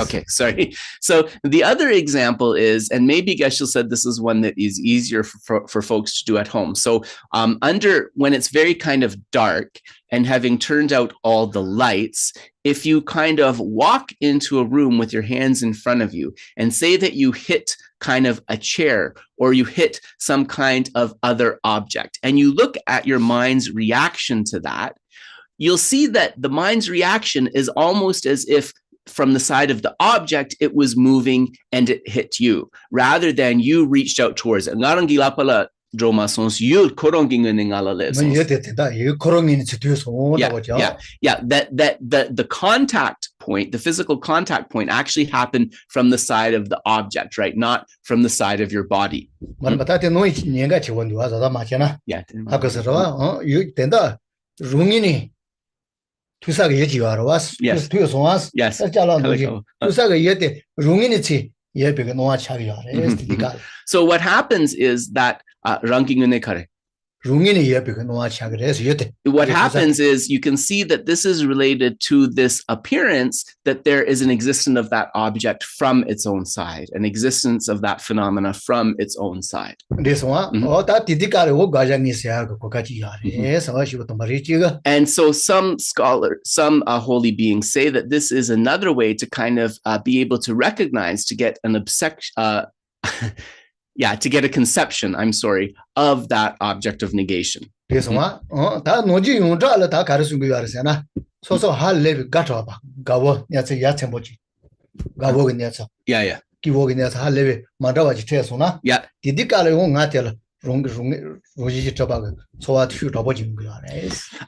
Okay, sorry. So the other example is, and maybe Geshe said this is one that is easier for folks to do at home. So when it's very kind of dark and having turned out all the lights, if you kind of walk into a room with your hands in front of you and say that you hit kind of a chair or you hit some kind of other object and you look at your mind's reaction to that, you'll see that the mind's reaction is almost as if from the side of the object, it was moving and it hit you rather than you reached out towards it. Yeah, the contact point, the physical contact point actually happened from the side of the object, right? Not from the side of your body. So what happens is that What happens is you can see that this is related to this appearance that there is an existence of that object from its own side, an existence of that phenomena from its own side. And so some scholars, some holy beings say that this is another way to kind of be able to recognize, to get an to get a conception, of that object of negation. Yeah, yeah.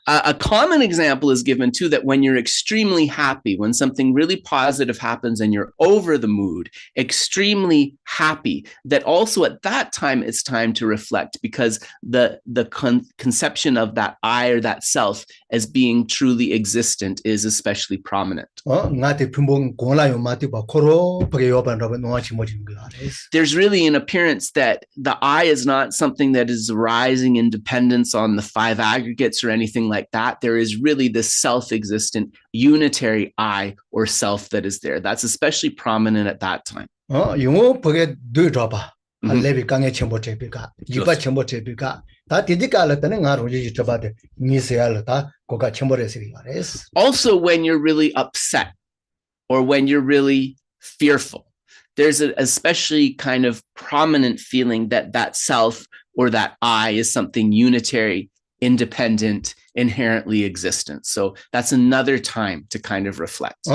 A common example is given too, that when you're extremely happy, when something really positive happens and you're over the mood, extremely happy, that also at that time it's time to reflect, because the conception of that I or that self as being truly existent is especially prominent. There's really an appearance that the I is not something that is arising in dependence on the five aggregates or anything like that. There is really this self-existent unitary I or self that is there. That's especially prominent at that time. Also, when you're really upset or when you're really fearful, there's an especially kind of prominent feeling that that self or that I is something unitary, independent, inherently existent. So that's another time to kind of reflect.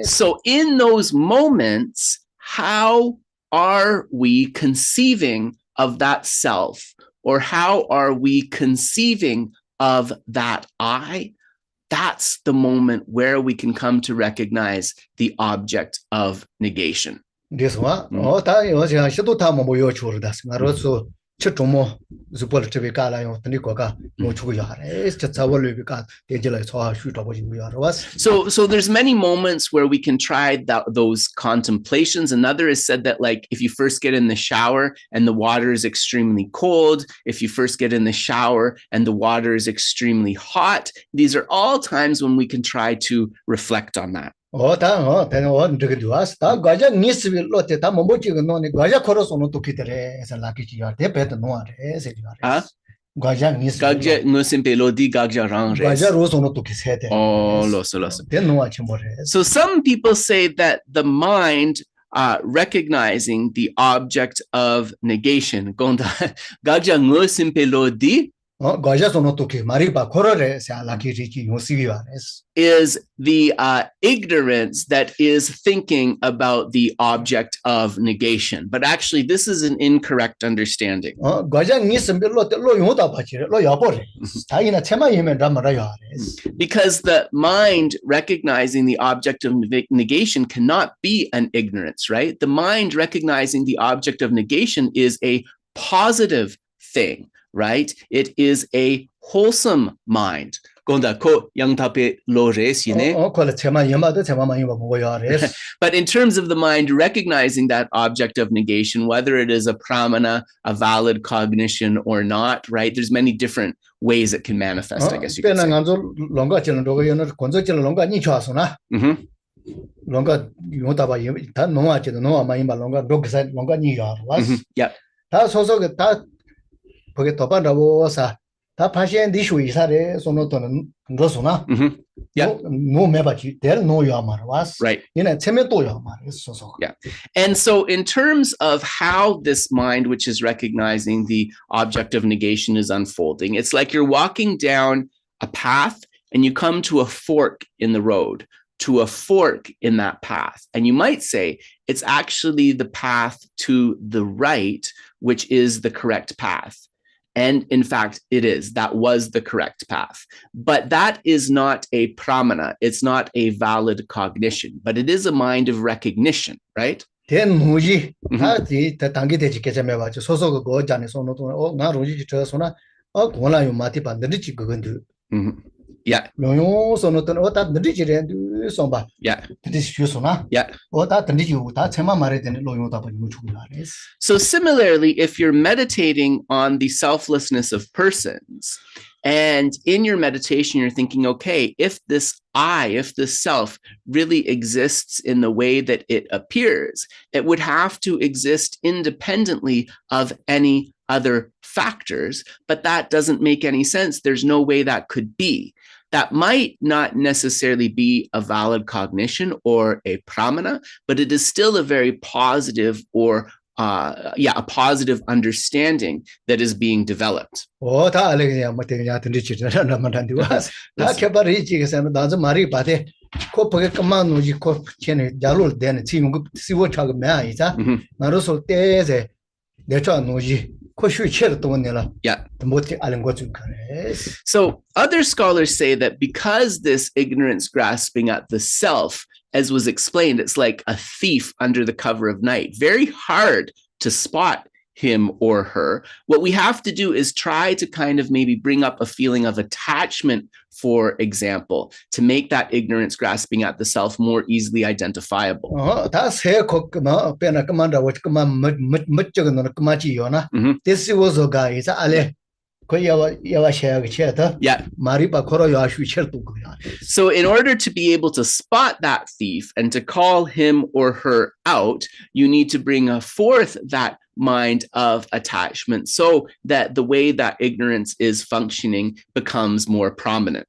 So in those moments, how are we conceiving of that self, or how are we conceiving of that I? That's the moment where we can come to recognize the object of negation. So there's many moments where we can try those contemplations. Another is said that, like, if you first get in the shower and the water is extremely cold, if you first get in the shower and the water is extremely hot, these are all times when we can try to reflect on that. So some people say that the mind recognizing the object of negation is the ignorance that is thinking about the object of negation. But actually, this is an incorrect understanding. Because the mind recognizing the object of negation cannot be an ignorance, right? The mind recognizing the object of negation is a positive thing, right? It is a wholesome mind. But in terms of the mind recognizing that object of negation, whether it is a pramana, a valid cognition or not, right? There's many different ways it can manifest, I guess you could say. Yeah. Yeah. Right. Yeah. And so in terms of how this mind, which is recognizing the object of negation, is unfolding, it's like you're walking down a path and you come to a fork in the road, to a fork in that path. And you might say it's actually the path to the right, which is the correct path. And in fact, it is. That was the correct path. But that is not a pramana. It's not a valid cognition, but it is a mind of recognition, right? Yeah. 용용 소노던 어다 느리지래 손바. Yeah. 느리시소나. Yeah. 어다 느리지고 다 제마 말해 되는 로용다 봐 유축이라레스. So similarly, if you're meditating on the selflessness of persons, and in your meditation, you're thinking, okay, if this I, if this self really exists in the way that it appears, it would have to exist independently of any other factors, but that doesn't make any sense. There's no way that could be. That might not necessarily be a valid cognition or a pramana, but it is still a very positive or a positive understanding that is being developed. 다 알레냐 뭐되냐 느리지라 나만단디와 다 개발이지게서는 나저 말이 바데 코프게 그만 노지 코 챤네 자룰 되는 지금 그 시워 차가 매이자 나로서 때제 내가 노지 코슈 쳇 동네라 Yeah. 뭐지 알은 거좀 그래. So other scholars say that because this ignorance grasping at the self, as was explained, it's like a thief under the cover of night. Very hard to spot him or her. What we have to do is try to kind of maybe bring up a feeling of attachment, for example, to make that ignorance grasping at the self more easily identifiable. 다세 코그마 페나 그만다 워 그만 멋쩍은 너 그마지요나. This was a guy is ale Yeah. So in order to be able to spot that thief and to call him or her out, you need to bring forth that mind of attachment so that the way that ignorance is functioning becomes more prominent.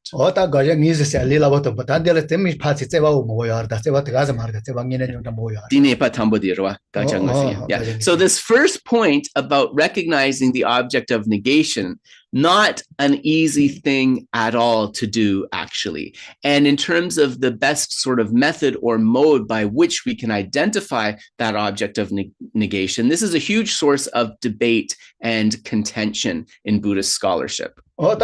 Yeah. So this first point about recognizing the object of negation, not an easy thing at all to do, actually. And in terms of the best sort of method or mode by which we can identify that object of negation, this is a huge source of debate and contention in Buddhist scholarship. And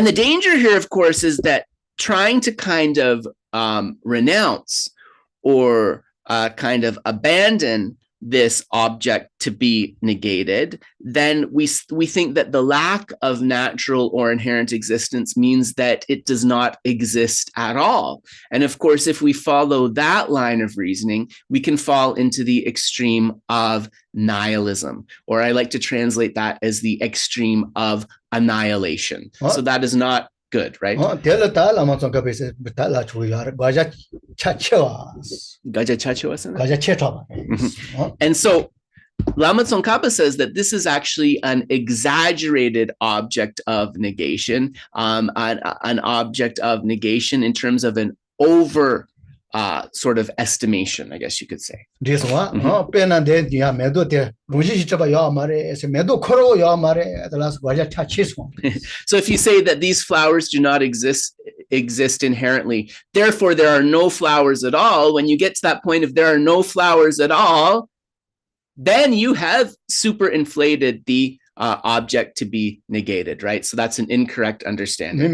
the danger here, of course, is that trying to kind of renounce or kind of abandon this object to be negated, then we think that the lack of natural or inherent existence means that it does not exist at all. And of course, if we follow that line of reasoning, we can fall into the extreme of nihilism, or I like to translate that as the extreme of annihilation. So that is not good, right? And so Lama Tsongkhapa says that this is actually an exaggerated object of negation, an object of negation in terms of an over sort of estimation, I guess you could say. So if you say that these flowers do not exist inherently, therefore there are no flowers at all, when you get to that point, if there are no flowers at all, then you have superinflated the object to be negated, right? So that's an incorrect understanding.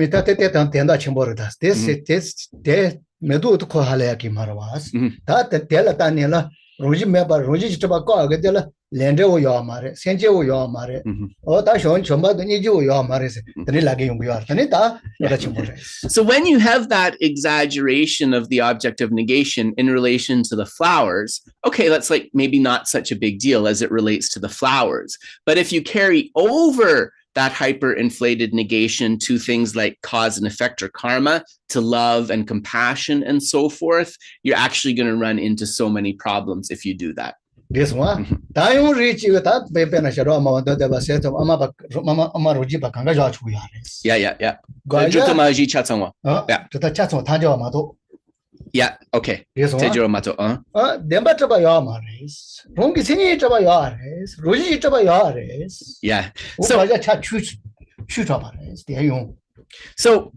So when you have that exaggeration of the object of negation in relation to the flowers, okay, that's like maybe not such a big deal as it relates to the flowers. But if you carry over that hyperinflated negation to things like cause and effect or karma, to love and compassion and so forth, you're actually going to run into so many problems if you do that. This one, Yeah, okay. Yeah. So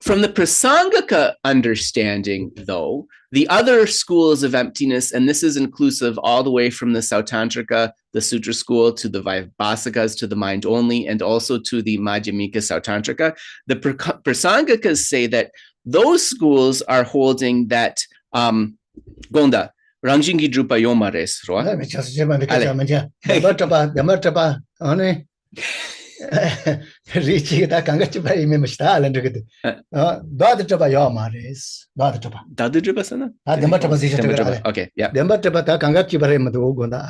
from the Prasaṅgika understanding, though, the other schools of emptiness, and this is inclusive all the way from the Sautantrika, the Sutra school, to the Vaibhasikas, to the mind only, and also to the Madhyamika Sautantrika, the Prasaṅgikas say that those schools are holding that Gonda, Rangjingi drupa yomares, roa. Richi da Kangachiba Imimstal and Rigged. Dada Jaba Yomaris, Dada Jaba. Dadu drupa sana? Okay, yeah. Dembataba Kangachiba Madugunda,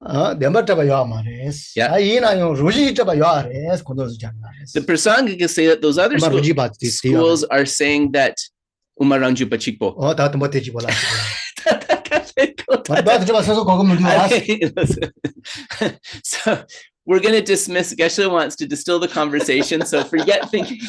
Dembataba Yomaris. Aina Ruji Jaba Yares, Kondos Janaris. The Prasaṅgika say that those other schools are saying that Umarangjupa Chikpo. Oh, Tatamotichibola. So we're going to dismiss. Geshe wants to distill the conversation. So forget thinking.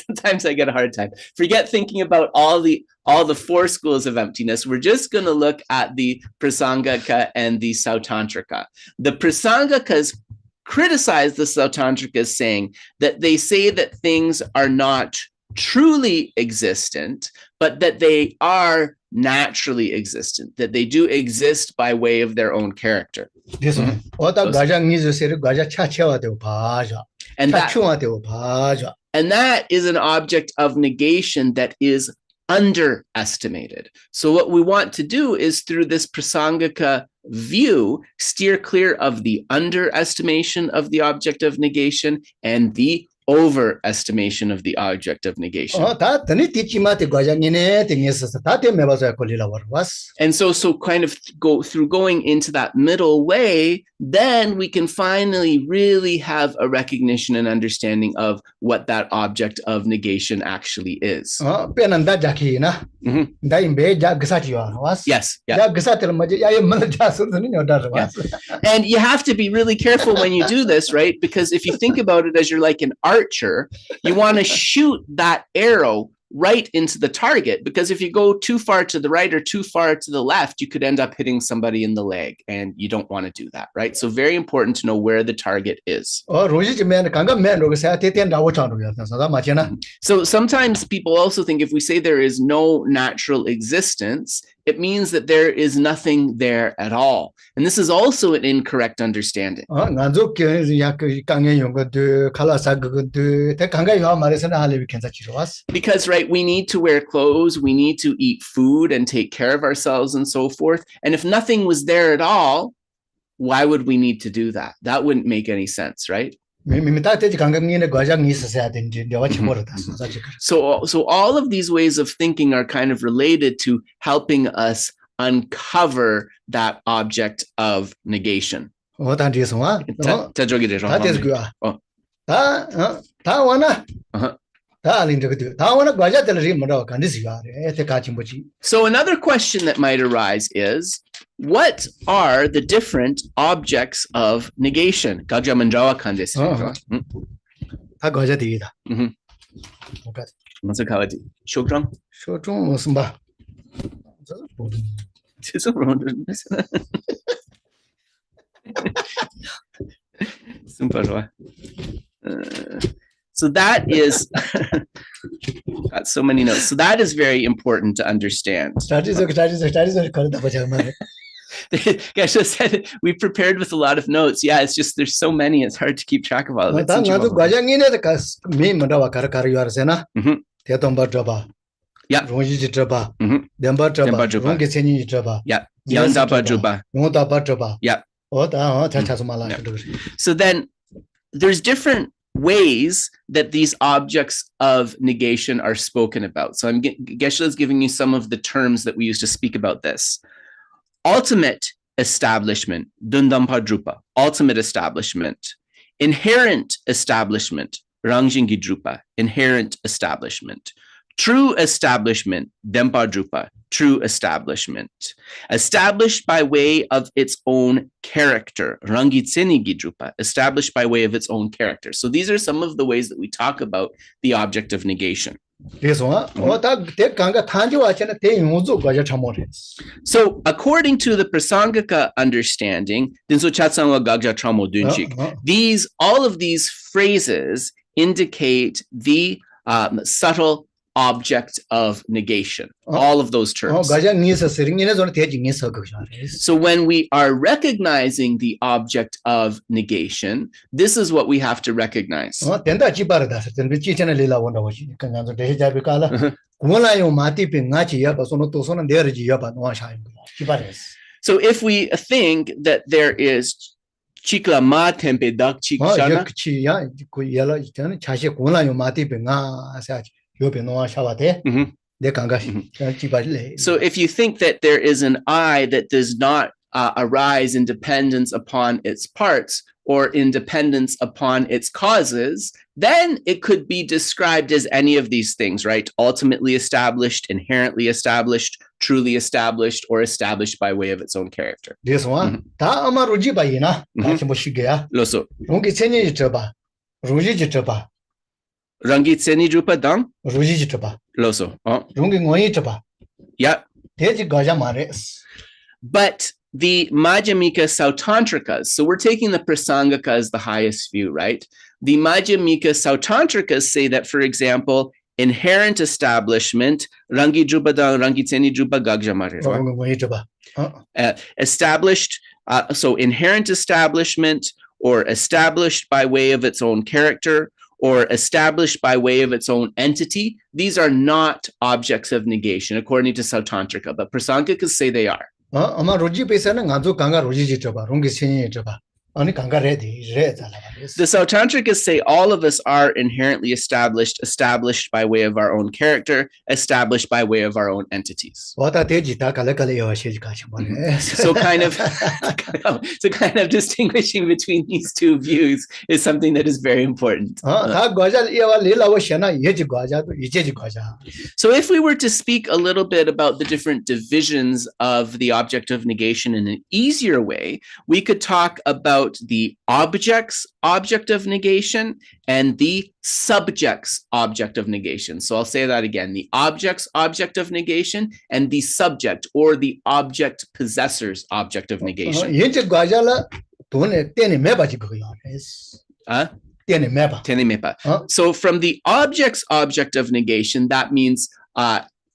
Sometimes I get a hard time. Forget thinking about all the 4 schools of emptiness. We're just going to look at the Prasaṅgika and the Sautantrika. The Prasaṅgikas criticize the Sautantrikas, saying that they say that things are not truly existent, but that they are naturally existent, that they do exist by way of their own character. And that is an object of negation that is underestimated. So what we want to do is, through this Prasaṅgika view, steer clear of the underestimation of the object of negation and the overestimation of the object of negation. And so kind of going into that middle way, then we can finally really have a recognition and understanding of what that object of negation actually is. Yes. Yeah. And you have to be really careful when you do this, right? Because if you think about it as you're like an archer, you want to shoot that arrow right into the target, because if you go too far to the right or too far to the left, you could end up hitting somebody in the leg, and you don't want to do that, right? So very important to know where the target is. So sometimes people also think if we say there is no natural existence, it means that there is nothing there at all. And this is also an incorrect understanding. Because, right, we need to wear clothes, we need to eat food and take care of ourselves and so forth. And if nothing was there at all, why would we need to do that? That wouldn't make any sense, right? So all of these ways of thinking are kind of related to helping us uncover that object of negation. So another question that might arise is, what are the different objects of negation? So that is, got so many notes. So that is very important to understand. Geshe said we prepared with a lot of notes. Yeah, it's just there's so many, it's hard to keep track of all of it. Yeah. So then there's different ways that these objects of negation are spoken about. So Geshe is giving you some of the terms that we use to speak about this. Ultimate establishment, Dundampadrupa, ultimate establishment. Inherent establishment, Rangjingidrupa, inherent establishment. True establishment, Dempadrupa, true establishment. Established by way of its own character, Rangitsenigidrupa, established by way of its own character. So these are some of the ways that we talk about the object of negation. So according to the Prasaṅgika understanding, all of these phrases indicate the subtle object of negation. All of those terms. So when we are recognizing the object of negation, this is what we have to recognize. So if we think that there is chikla ma tempe dak chikshana, so if you think that there is an I that does not arise in dependence upon its parts or in dependence upon its causes, then it could be described as any of these things, right? Ultimately established, inherently established, truly established, or established by way of its own character. This one, Loso. Rangi tseni drupa dang? Loso. Yeah. But the Madhyamika Sautantrikas, so we're taking the Prasaṅgika as the highest view, right? The Madhyamika Sautantrikas say that, for example, inherent establishment, rangi drupa dang, rangi tseni drupa gagjamare. Established, so inherent establishment, or established by way of its own character, or established by way of its own entity, these are not objects of negation, according to Sautantrika, but Prasaṅgikas say they are. The Sautantrikas say all of us are inherently established, established by way of our own character, established by way of our own entities. So kind of distinguishing between these two views is something that is very important. So if we were to speak a little bit about the different divisions of the object of negation in an easier way, we could talk about the object's object of negation and the subject's object of negation. So I'll say that again, the object's object of negation and the subject or the object possessor's object of negation. So from the object's object of negation, that means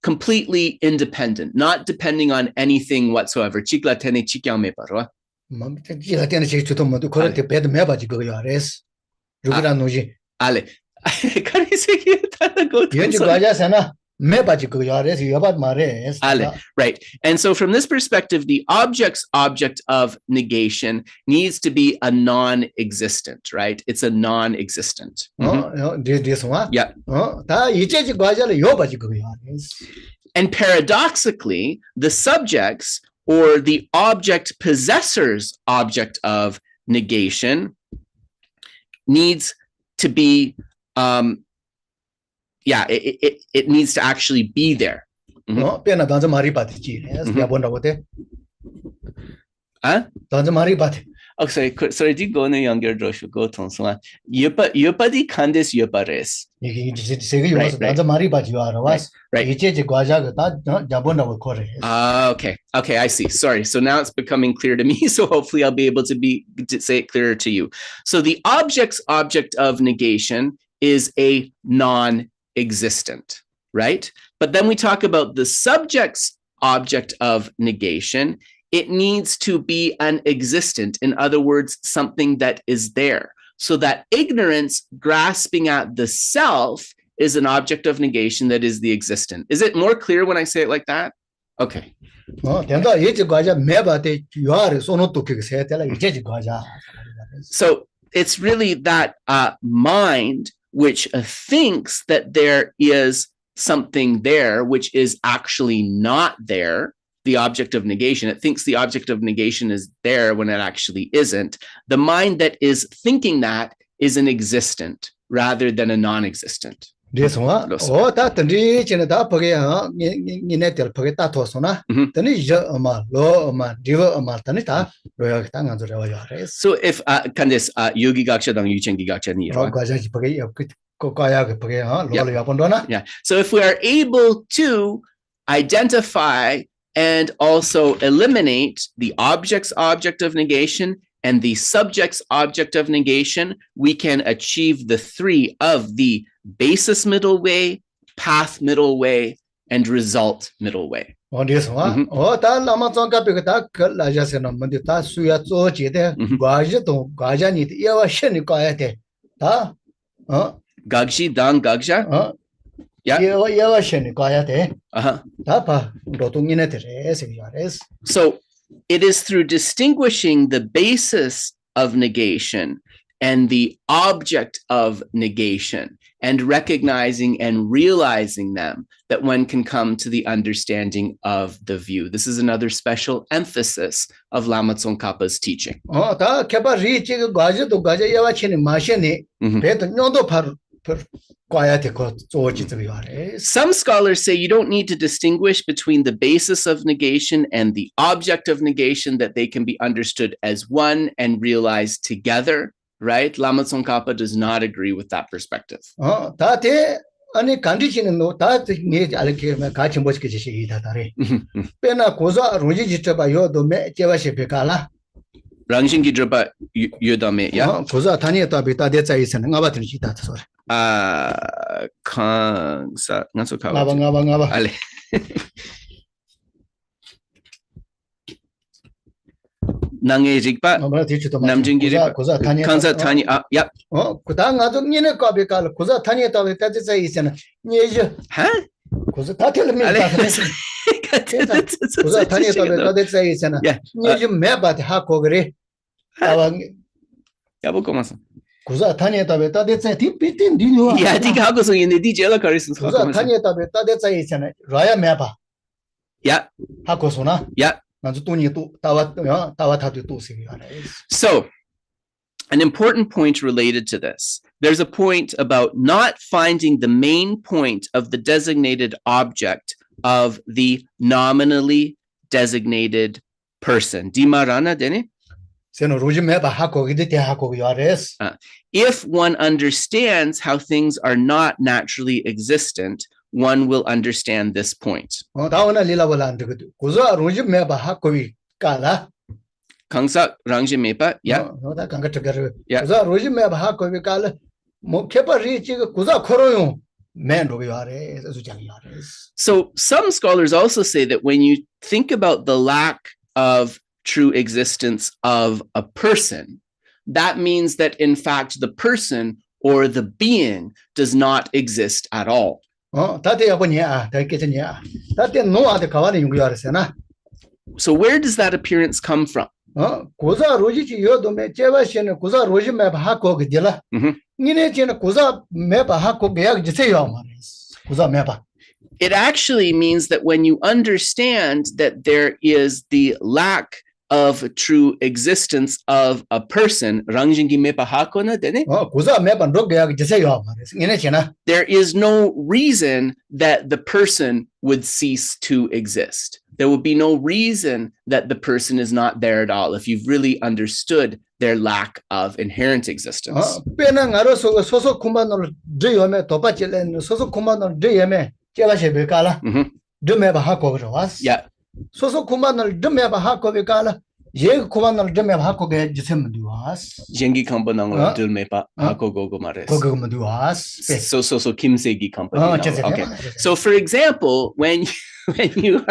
completely independent, not depending on anything whatsoever. Chikla tene chikyang me parwa. Ale. Right. And so from this perspective, the object's object of negation needs to be a non-existent, right? It's a non-existent. Yeah. And paradoxically, the subject's or the object possessor's object of negation needs to be, it needs to actually be there. Okay, so I did go in the younger Joshua go to Sonam. Yupadi kandis yupares. Okay, I see. Sorry. So now it's becoming clear to me. So hopefully I'll be able to say it clearer to you. So the object's object of negation is a non-existent, right? But then we talk about the subject's object of negation. It needs to be an existent, in other words, something that is there. So that ignorance grasping at the self is an object of negation that is the existent. Is it more clear when I say it like that? Okay. So it's really that mind which thinks that there is something there, which is actually not there. The object of negation. It thinks the object of negation is there when it actually isn't. The mind that is thinking that is an existent rather than a non-existent. So if Candice, yogi gaksha dang yuchen gaksha ni. Yeah. So if we are able to identify and also eliminate the object's object of negation and the subject's object of negation, we can achieve the three of the basis middle way, path middle way, and result middle way. On this one, that Lama Tsongkhapa that Lajasan Mandita Suya Zoji there, Gajato, Gajanit, Yawa Shenikoyate. Gagshi dan Gagja? Yeah. Yawa Shenikoyate. Tapa, Rotunginetes. So it is through distinguishing the basis of negation and the object of negation and recognizing and realizing them that one can come to the understanding of the view. This is another special emphasis of Lama Tsongkhapa's teaching. Some scholars say you don't need to distinguish between the basis of negation and the object of negation, that they can be understood as one and realized together. Right? Lama Tsongkhapa does not agree with that perspective. Ani condition no that need alike me ka chimbo ke jishi ida tare pena koza roji jitaba yo do me jewa she bekala rangjin gi droba yo do me ya koza thani ta beta de chai sen ngaba tin chi ta sore kan sa ngaso ka ngaba ale Nange jigpa namjing gi koza thani kansa thani ya kuda nga do nyene ka bekala koza thani ta beta de chai sen nyeje ha koza ta tel me ta koza thani ta beta de chai sen nyeje me ba ha ko gre awang ya bo komas koza thani ta beta de chai ti pitin di no ya ti ga go so yin di jela karis koza thani ta beta de chai sen raya me ba ya ha ko sona ya So, an important point related to this. There's a point about not finding the main point of the designated object of the nominally designated person. Dimarana dene? If one understands how things are not naturally existent, one will understand this point. Kangsa rangje mepa, yeah. So some scholars also say that when you think about the lack of true existence of a person, that means that in fact the person or the being does not exist at all. So where does that appearance come from? It actually means that when you understand that there is the lack of true existence of a person, there is no reason that the person would cease to exist. There would be no reason that the person is not there at all if you've really understood their lack of inherent existence. Yeah. Ye kumanal deme hako ge jisem duas jengi kampanang dulme pa hako gogo mares so kimsegi company. Okay, so for example, when you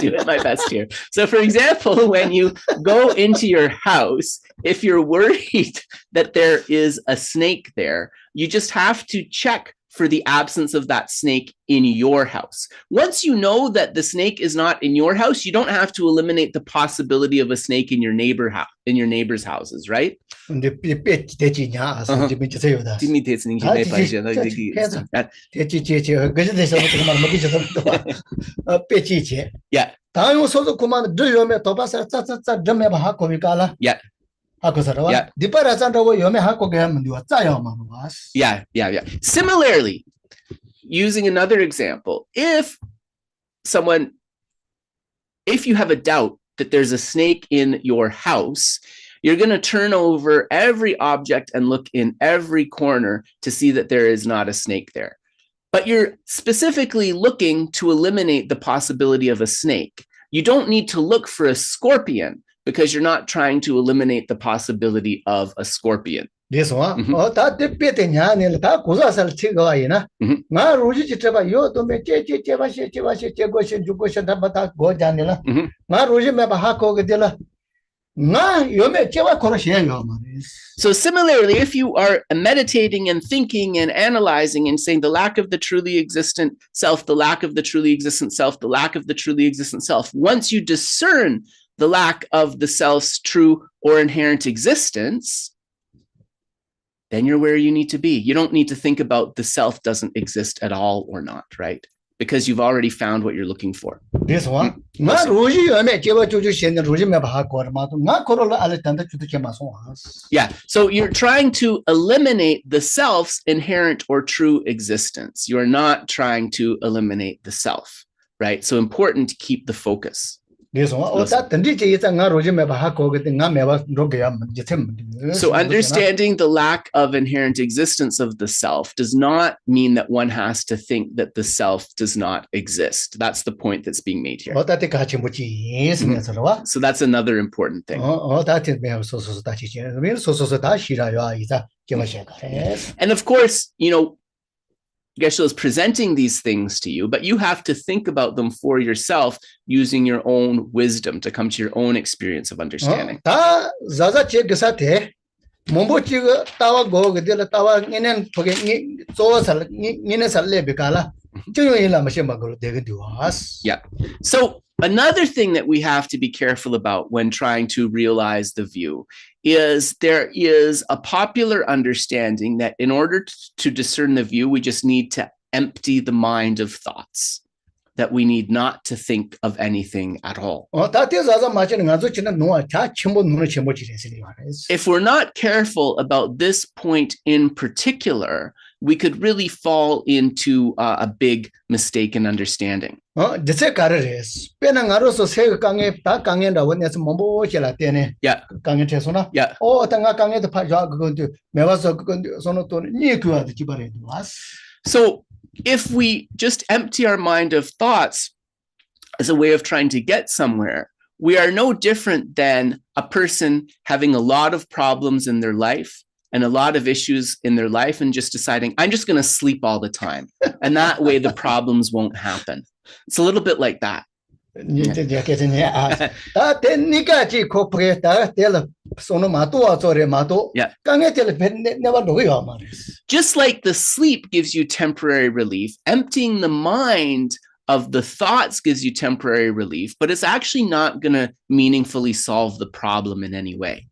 doing my best here. So for example, when you go into your house, if you're worried that there is a snake there, you just have to check for the absence of that snake in your house. Once you know that the snake is not in your house, you don't have to eliminate the possibility of a snake in your neighbor's houses, right? Yeah. Yeah. Similarly, using another example, if you have a doubt that there's a snake in your house, you're going to turn over every object and look in every corner to see that there is not a snake there. But you're specifically looking to eliminate the possibility of a snake. You don't need to look for a scorpion because you're not trying to eliminate the possibility of a scorpion. This one, that the Petenya, that goes as a Tigoina. Now, Ruji, you to make go Janilla. Now, Ruji Mabahako Gedilla. Now, you may So similarly, if you are meditating and thinking and analyzing and saying the lack of the truly existent self, the lack of the truly existent self, the lack of the truly existent self, once you discern the lack of the self's true or inherent existence, then you're where you need to be. You don't need to think about the self doesn't exist at all or not, right? Because you've already found what you're looking for. This one, yeah. So you're trying to eliminate the self's inherent or true existence. You're not trying to eliminate the self, right? So important to keep the focus. So understanding the lack of inherent existence of the self does not mean that one has to think that the self does not exist. That's the point that's being made here. So that's another important thing. And of course, Geshe is presenting these things to you, but you have to think about them for yourself using your own wisdom to come to your own experience of understanding. Yeah. So another thing that we have to be careful about when trying to realize the view is there is a popular understanding that in order to discern the view, we just need to empty the mind of thoughts, that we need not to think of anything at all. If we're not careful about this point in particular, we could really fall into a big mistaken understanding. Yeah. Yeah. So if we just empty our mind of thoughts as a way of trying to get somewhere, we are no different than a person having a lot of problems in their life and a lot of issues in their life and just deciding, I'm just going to sleep all the time. And that way the problems won't happen. It's a little bit like that. Yeah. Just like the sleep gives you temporary relief, emptying the mind of the thoughts gives you temporary relief, but it's actually not going to meaningfully solve the problem in any way.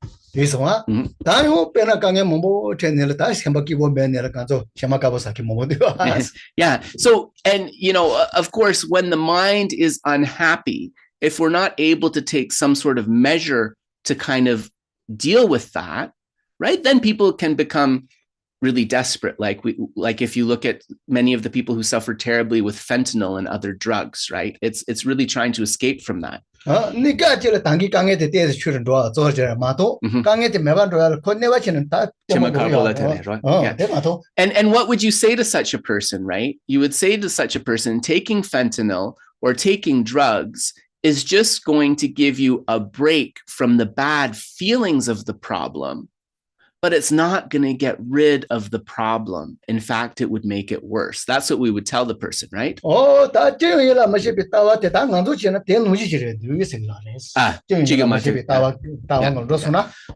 Yeah. So, and of course, when the mind is unhappy, if we're not able to take some sort of measure to kind of deal with that, right, then people can become really desperate. Like if you look at many of the people who suffer terribly with fentanyl and other drugs, right? It's really trying to escape from that. And what would you say to such a person, right? You would say to such a person, taking fentanyl or taking drugs is just going to give you a break from the bad feelings of the problem, but it's not going to get rid of the problem. In fact, it would make it worse. That's what we would tell the person, right?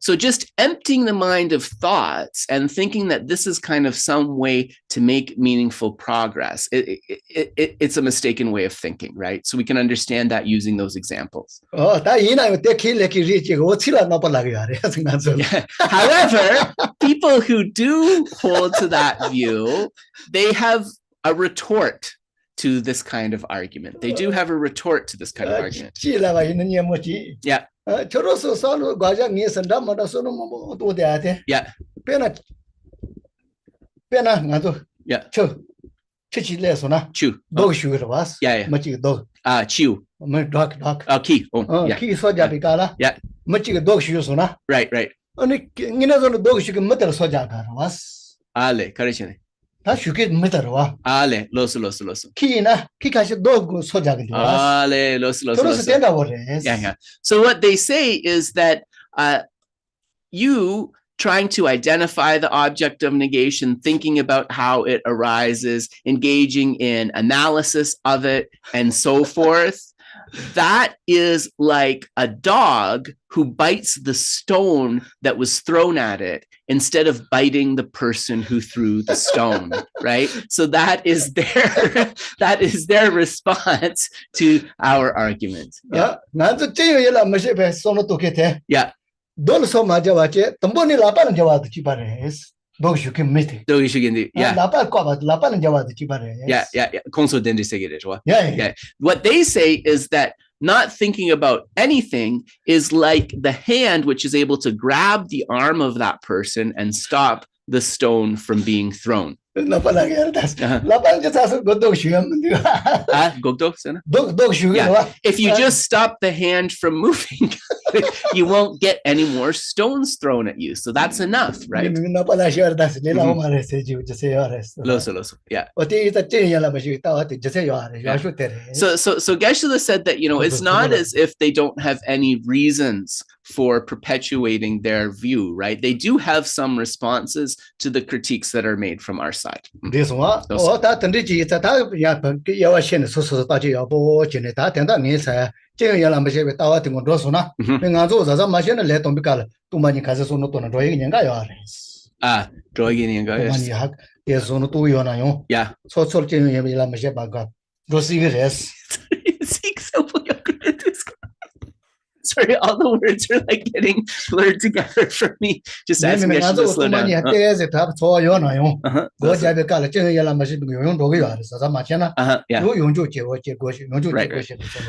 So just emptying the mind of thoughts and thinking that this is kind of some way to make meaningful progress, it's a mistaken way of thinking, right? So we can understand that using those examples. However, people who do hold to that view, they have a retort to this kind of argument. They do have a retort to this kind of argument. Yeah. Yeah. Chew. Yeah. Chew. Key. Oh, yeah. Yeah. Right. Ale, correction. 다 쉽게 못하러와. Ale, loso. 키나 키까지 너 소작이 와. Ale, loso. 그래서 된다 그래. Yeah. So what they say is that you trying to identify the object of negation, thinking about how it arises, engaging in analysis of it, and so forth. That is like a dog who bites the stone that was thrown at it instead of biting the person who threw the stone, right? So that is their response to our argument. Yeah. 나도 제일이라 뭐시베 손을 도케테. Yeah. 돌서 맞아와체 덤보니 라빠는 잡아도 지바레스. 너 쉽게 못해. Yeah. 라빠 거봐 라빠는 잡아도 지바레스. Yeah. 공소 된지세계래 좋아. Yeah. What they say is that not thinking about anything is like the hand which is able to grab the arm of that person and stop the stone from being thrown. If you just stop the hand from moving, you won't get any more stones thrown at you. So that's enough, right? Yeah. So Geshe said that, it's not as if they don't have any reasons for perpetuating their view, right? They do have some responses to the critiques that are made from our side. Sorry, all the words are like getting blurred together for me. Just asking Geshe to slow down. Right.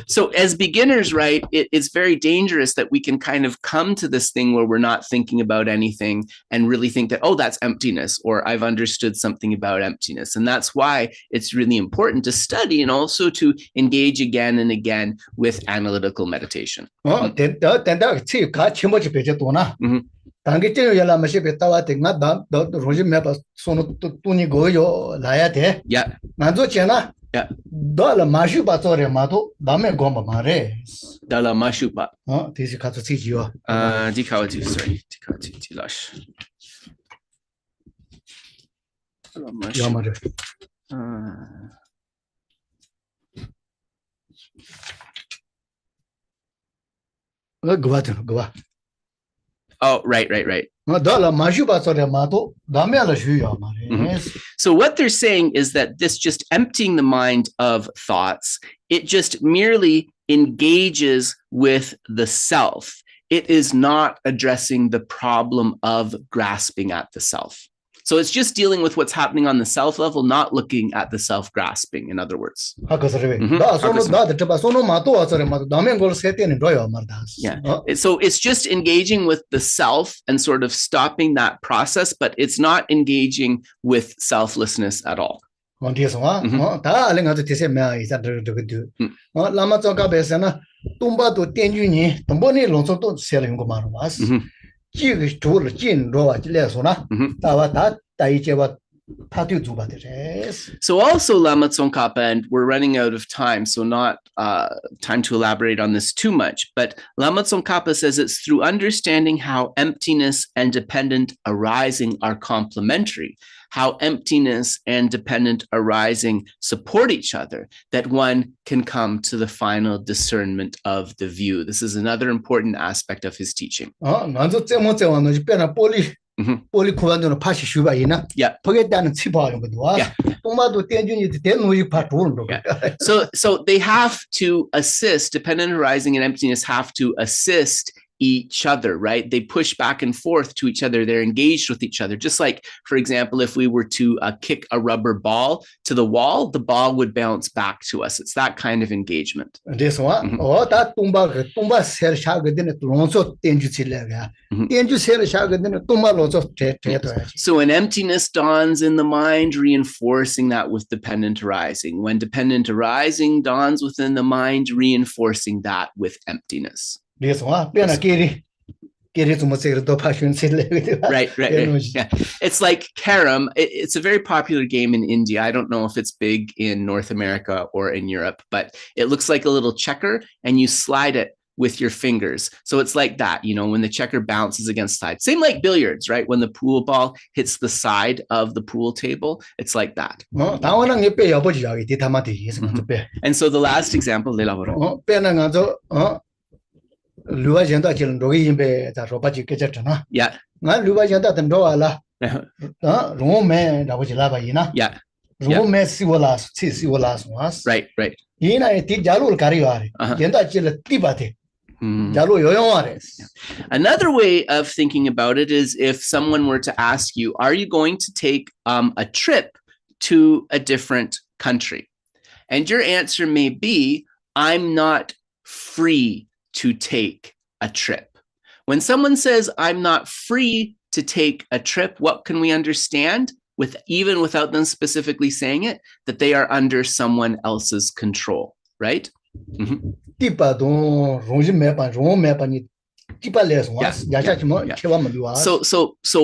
So as beginners, right, it's very dangerous that we can kind of come to this thing where we're not thinking about anything and really think that, oh, that's emptiness, or I've understood something about emptiness. And that's why it's really important to study and also to engage again and again with analytical meditation. Yeah. Dala mashupa tsore mato dame gomba mare. Dala mashupa. Tisi katsu tsijiwa. Dikawatu, sorry. Dikawatu tilash. Dala mashupa. Oh, right. So what they're saying is that this just emptying the mind of thoughts, it just merely engages with the self. It is not addressing the problem of grasping at the self. So it's just dealing with what's happening on the self level, not looking at the self-grasping, in other words. Yeah. So it's just engaging with the self and sort of stopping that process, but it's not engaging with selflessness at all. Lama Tsongkhapa tumba to tenjuni tomboni lonso to selling gomaras. So also Lama Tsongkhapa, and we're running out of time, so not time to elaborate on this too much, but Lama Tsongkhapa says it's through understanding how emptiness and dependent arising are complementary, how emptiness and dependent arising support each other, that one can come to the final discernment of the view. This is another important aspect of his teaching. Yeah. So they have to assist, dependent arising and emptiness have to assist each other, right? They push back and forth to each other. They're engaged with each other. Just like, for example, if we were to kick a rubber ball to the wall, the ball would bounce back to us. It's that kind of engagement. So when emptiness dawns in the mind, reinforcing that with dependent arising. When dependent arising dawns within the mind, reinforcing that with emptiness. Right. Yeah. It's like carom. It's a very popular game in India. I don't know if it's big in North America or in Europe, but it looks like a little checker and you slide it with your fingers. So it's like that, when the checker bounces against side. Same like billiards, right? When the pool ball hits the side of the pool table, it's like that. And so the last example, yeah. Right. Another way of thinking about it is if someone were to ask you, are you going to take a trip to a different country? And your answer may be, I'm not free to take a trip. When someone says, I'm not free to take a trip, what can we understand? Even without them specifically saying it, that they are under someone else's control, right? So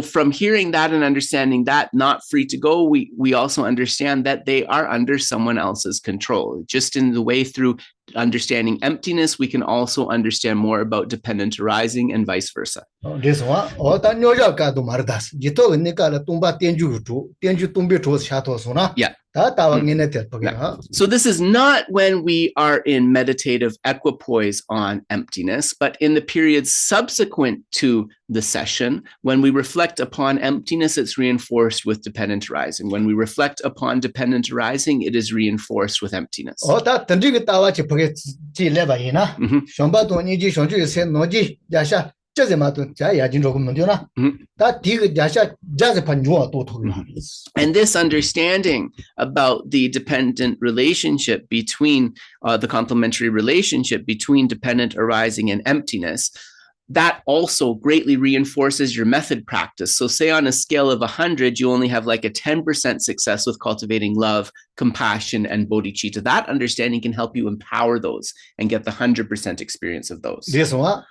from hearing that and understanding that, not free to go, we also understand that they are under someone else's control. Just in the way through understanding emptiness, we can also understand more about dependent arising and vice versa. Yeah. So this is not when we are in meditative equipoise on emptiness, but in the periods subsequent to the session. When we reflect upon emptiness, it's reinforced with dependent arising. When we reflect upon dependent arising, it is reinforced with emptiness. And this understanding about the dependent relationship between the complementary relationship between dependent arising and emptiness, that also greatly reinforces your method practice. So say on a scale of 100, you only have like a 10% success with cultivating love, compassion, and bodhicitta. That understanding can help you empower those and get the 100% experience of those. Yeah. So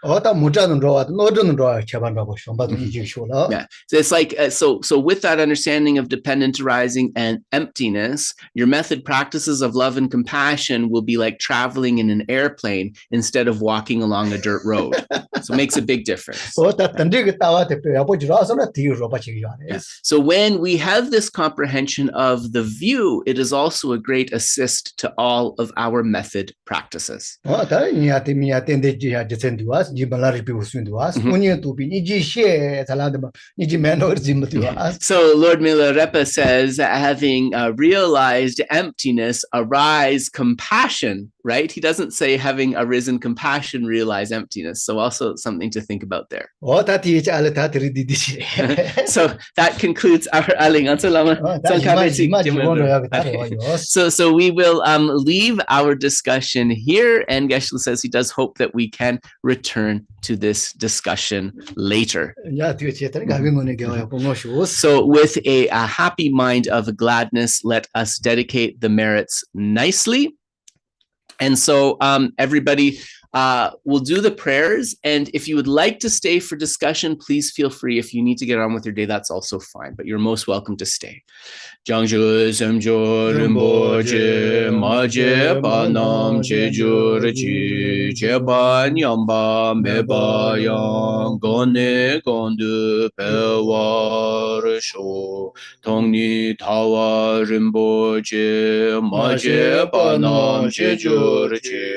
it's like, so with that understanding of dependent arising and emptiness, your method practices of love and compassion will be like traveling in an airplane instead of walking along a dirt road. So it makes a big difference. Yeah. So when we have this comprehension of the view, it is also a great assist to all of our method practices. So Lord Milarepa says, having realized emptiness, arise compassion, right? He doesn't say having arisen compassion, realize emptiness. So also something to think about there. So that concludes our Lama Tsongkhapa. So we will leave our discussion here, and Geshe says he does hope that we can return to this discussion later. So with a happy mind of gladness, let us dedicate the merits nicely. And so everybody will do the prayers. And if you would like to stay for discussion, please feel free. If you need to get on with your day, that's also fine, but you're most welcome to stay. Jangju semjo rimboje maje panam jeju rechi jeba nyamba meba yang gone gondu pewar sho tongni tawa rimboje maje panam jeju rechi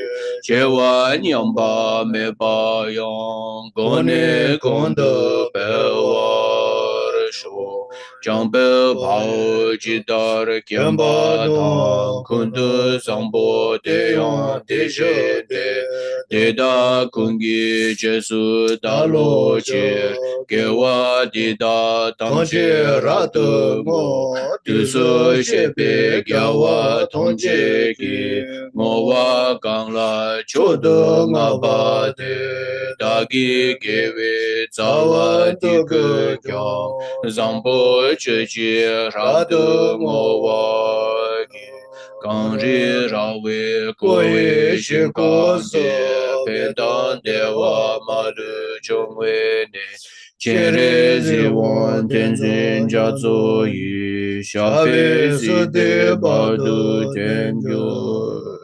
jeba nyamba meba yang gone gondu pewar sho Jambe Bao Jidar Kyamba Tang Kundu Sambo Deyon Deje De Deda Kungi Jesu Dalo Che Gewa Dida Tamche Ratu Mo Dusu Shepe Gyawa Tongche Ki Ngowa Gangla Chodo Ngaba De Dagi Gewe Zawa Dike Kyang Zambo Chechi Radu Ngowa Kanri rawe kowe shinkanse Pendan dewa maru chongwe ne Chere ziwon tenzin jatso yi Shafe si de badu tengyo.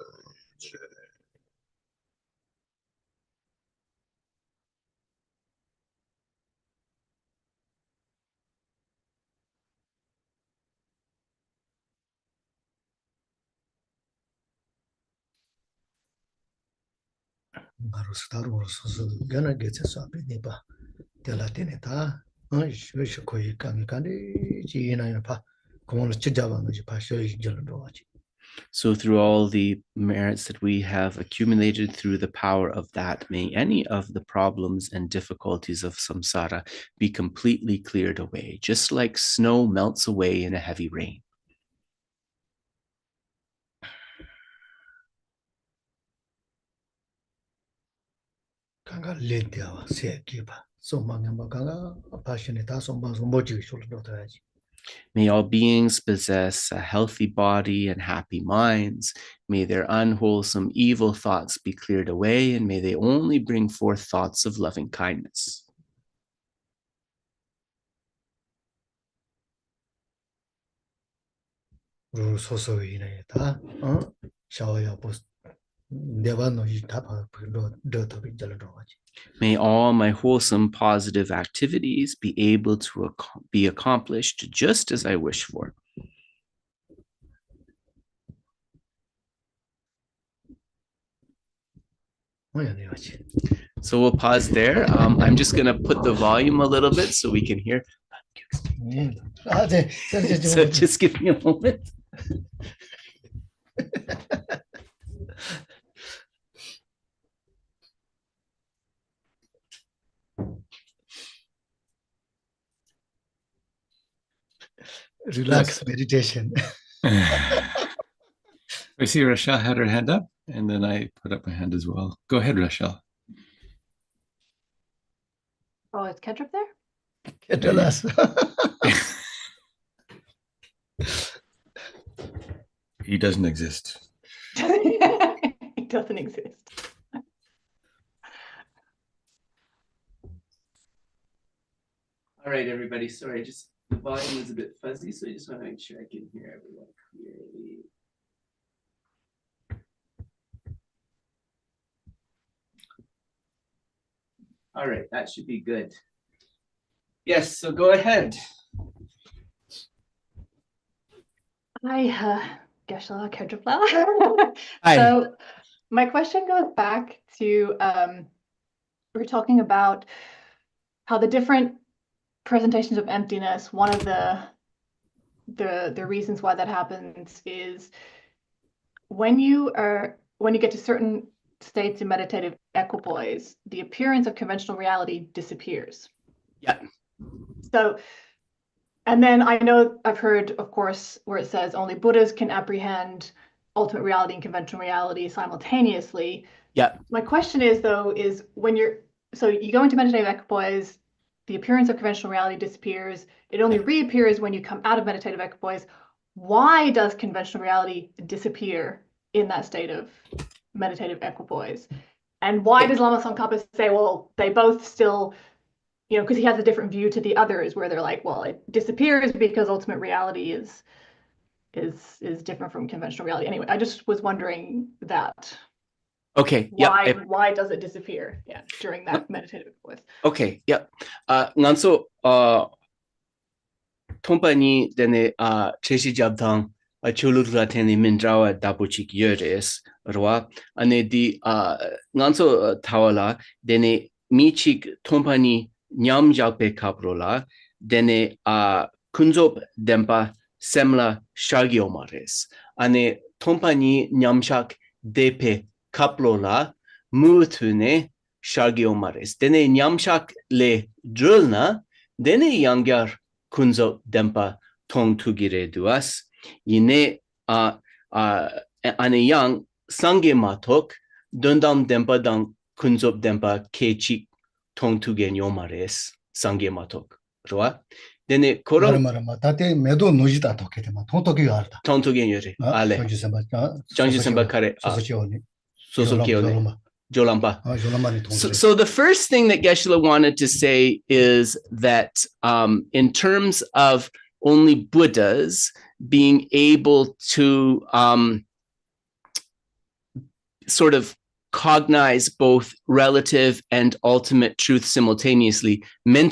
So through all the merits that we have accumulated through the power of that, may any of the problems and difficulties of samsara be completely cleared away, just like snow melts away in a heavy rain. May all beings possess a healthy body and happy minds. May their unwholesome evil thoughts be cleared away, and may they only bring forth thoughts of loving kindness. May all my wholesome positive activities be able to be accomplished just as I wish for. So we'll pause there. I'm just going to put the volume a little bit so we can hear. So just give me a moment. Relax meditation. I see Rachel had her hand up, and then I put up my hand as well. Go ahead, Rachel. Oh, is Candrakīrti there? He doesn't exist. He doesn't exist. All right, everybody. Sorry, just the volume is a bit fuzzy, so I just want to make sure I can hear everyone clearly. All right, that should be good. Yes, so go ahead. Hi, Geshe, Candrakīrti. So my question goes back to we're talking about how the different presentations of emptiness, one of the reasons why that happens is when you get to certain states in meditative equipoise, the appearance of conventional reality disappears. Yeah. So, and then I know I've heard, of course, where it says only Buddhas can apprehend ultimate reality and conventional reality simultaneously. Yeah. My question is, though, is when you go into meditative equipoise, the appearance of conventional reality disappears. It only reappears when you come out of meditative equipoise. Why does conventional reality disappear in that state of meditative equipoise? And why does Lama Tsongkhapa say, well, they both still, because he has a different view to the others, where they're like, well, it disappears because ultimate reality is different from conventional reality. Anyway, I just was wondering that. Okay. Why does it disappear? Yeah, during that meditative equipoise. Okay. Yeah. Nganso Tompani dene Cheshi Jabdang Chulura Teni Mindrawa Dapuchik Yeres Rwa ane di Nganso Tawala dene Michik Tompani Nyam Jakpe Kaprola dene Kunzop Dempa Semla Shagiomares ane Tompani Nyamshak Depe Kaplola Mutune Shagiomares dene Nyamshak Le Drulna dene Yangyar Kunzo Dempa Tong Tugire Duas Yine Ane Yang Sange Matok Dundam Dempa Dang Kunzo Dempa Kechik Tong Tugen Yomares Sange Matok Roa Dene koro 말마 다테 메도 노지다 도케데마 통토기 알다. tontogen yore. Ale. Janji senpa kare. 소소치오니. Sosokione. Jolampa. 조람만이 통토. So the first thing that Geshe wanted to say is that in terms of only Buddhas being able to sort of cognize both relative and ultimate truth simultaneously. In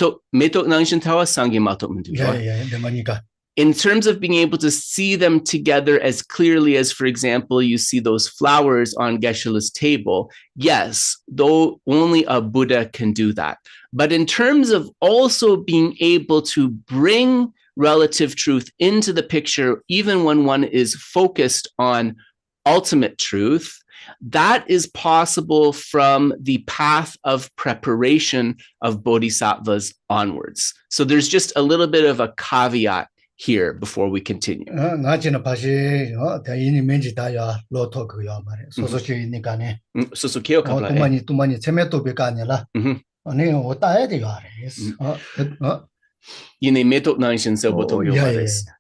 terms of being able to see them together as clearly as, for example, you see those flowers on Geshe-la's table, yes, though only a Buddha can do that. But in terms of also being able to bring relative truth into the picture, even when one is focused on ultimate truth, that is possible from the path of preparation of bodhisattvas onwards. So there's just a little bit of a caveat here before we continue.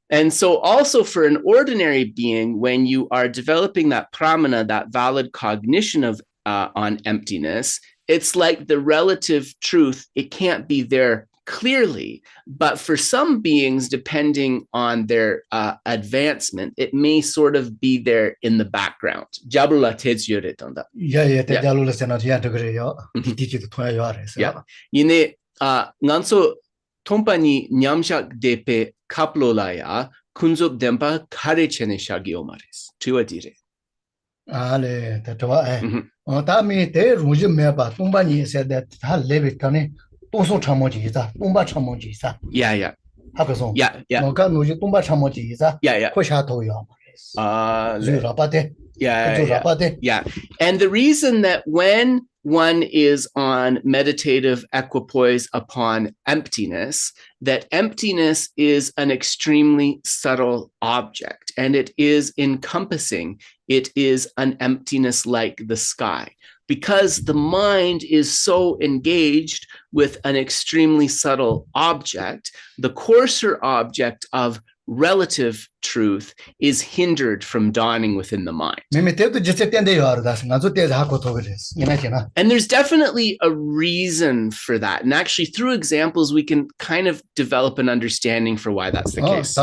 And so also for an ordinary being, when you are developing that pramana, that valid cognition of on emptiness, it's like the relative truth, it can't be there clearly, but for some beings, depending on their advancement, it may sort of be there in the background. Nganso Tompani Nyamshak Depe Kaplolaya Kunzup Dempa Kare Chene Shagi Omares. Tuadire. Ale, Tatawa. Tami, there, Rujimeba, Tumbani said that Levitane, Toso Chamojiza, Tumba Chamojiza. Yeah. Hakason. Yeah. Noka Nuji Tumba Chamojiza. Yeah. Koshato Yamares. Zurapate. Yeah. And the reason that when one is on meditative equipoise upon emptiness, that emptiness is an extremely subtle object, and it is encompassing. It is an emptiness like the sky, because the mind is so engaged with an extremely subtle object. The coarser object of relative truth is hindered from dawning within the mind. And there's definitely a reason for that. And actually, through examples, we can kind of develop an understanding for why that's the case.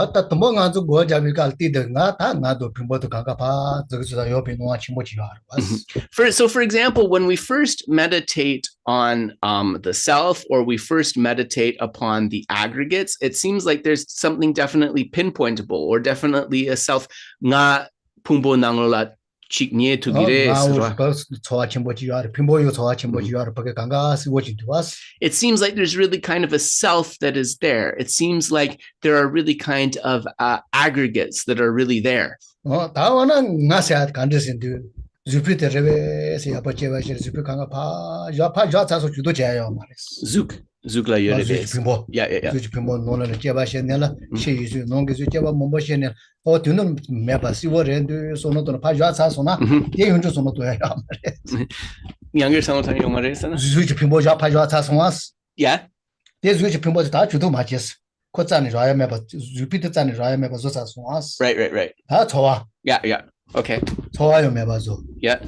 For example, when we first meditate on the self, or we first meditate upon the aggregates, it seems like there's something definitely pinpointable, or definitely a self nga pumbo nanglola chiknie tugire. It seems like there's really kind of a self that is there. It seems like there are really kind of aggregates that are really there. Zuk la yore bes. Yeah. Younger son of Yomares. Yeah. Right. Yeah. Okay. Yeah.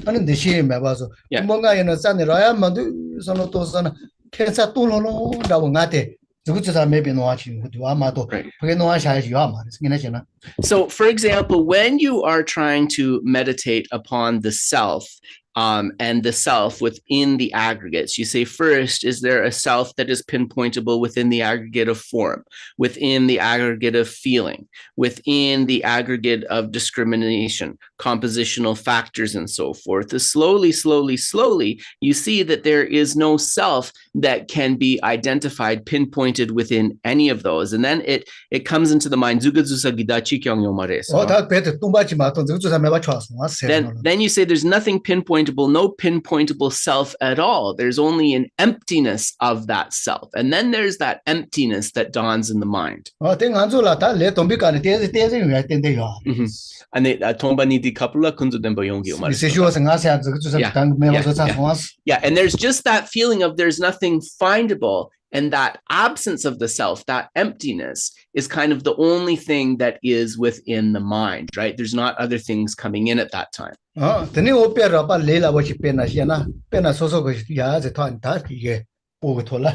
So, for example, when you are trying to meditate upon the self, and the self within the aggregates, you say, first, is there a self that is pinpointable within the aggregate of form, within the aggregate of feeling, within the aggregate of discrimination, compositional factors, and so forth? Slowly, you see that there is no self that can be identified, pinpointed within any of those. And then it comes into the mind. Then you say there's nothing pinpointable, no pinpointable self at all. There's only an emptiness of that self. And then there's that emptiness that dawns in the mind. Yeah, and there's just that feeling of there's nothing findable. And that absence of the self, that emptiness, is kind of the only thing that is within the mind, right? There's not other things coming in at that time. 드니 오페라 바 레라 워치 페나 시나 페나 소소고 야제 탄다 이게 보고 돌라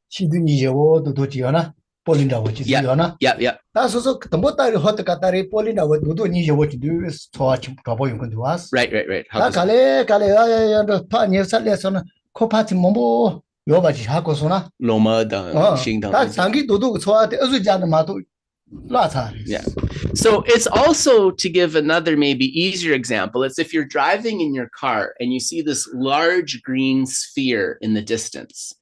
시드니 예워도 도지요나 폴린다 워치 지요나 Yeah. 나 소소 덤보다리 호트 가다리 폴린다 워도 니 예워치 뉴스 토아치 가보용 건데 와스 Right. 나 갈래 야야야 파니 살레서나 코파티 뭐뭐 요바지 하고서나 Loma da Xing 다 장기 도도 소아데 어주자는 마도 Yeah. So it's also, to give another maybe easier example, it's if you're driving in your car and you see this large green sphere in the distance.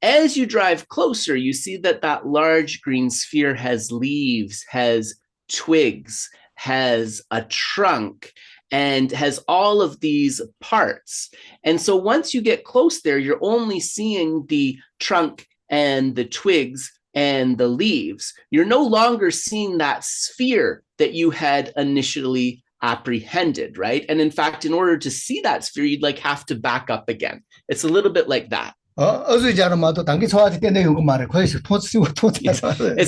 As you drive closer, you see that that large green sphere has leaves, has twigs, has a trunk, and has all of these parts. And so once you get close there, you're only seeing the trunk and the twigs and the leaves. You're no longer seeing that sphere that you had initially apprehended, right? And in fact, in order to see that sphere, you'd like have to back up again. It's a little bit like that. It's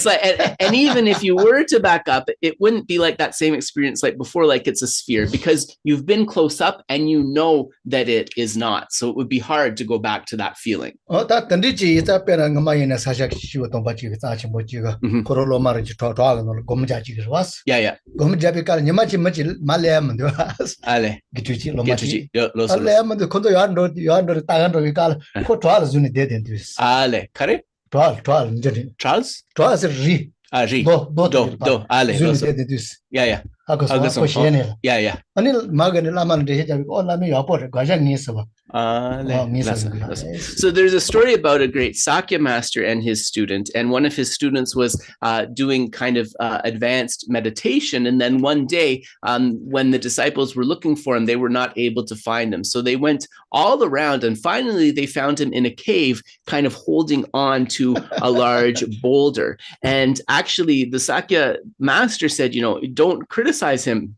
like, and even if you were to back up, it wouldn't be like that same experience like before, like it's a sphere, because you've been close up and you know that it is not. So it would be hard to go back to that feeling. Yeah. Ale, care? Charles? ri. Ri. Do. Ale. Yeah. Yeah. Anil magani laman de jabi ko lami yapor gaja ngisaba. So there's a story about a great Sakya master and his student, and one of his students was doing kind of advanced meditation, and then one day when the disciples were looking for him, they were not able to find him. So they went all around, and finally they found him in a cave, kind of holding on to a large boulder. And actually the Sakya master said, don't criticize him.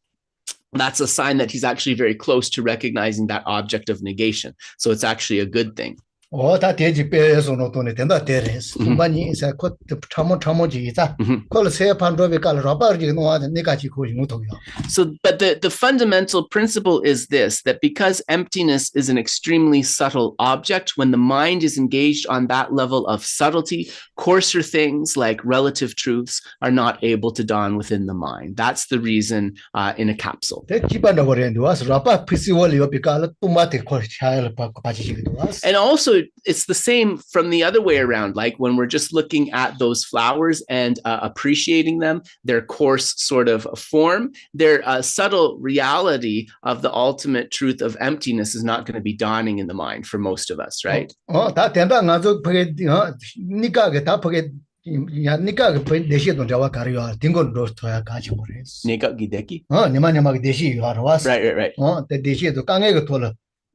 That's a sign that he's actually very close to recognizing that object of negation. So it's actually a good thing. So, but the fundamental principle is this, that because emptiness is an extremely subtle object, when the mind is engaged on that level of subtlety, coarser things like relative truths are not able to dawn within the mind. That's the reason in a capsule. And also, it's the same from the other way around. Like when we're just looking at those flowers and appreciating them, their coarse sort of form, their subtle reality of the ultimate truth of emptiness is not going to be dawning in the mind for most of us, right?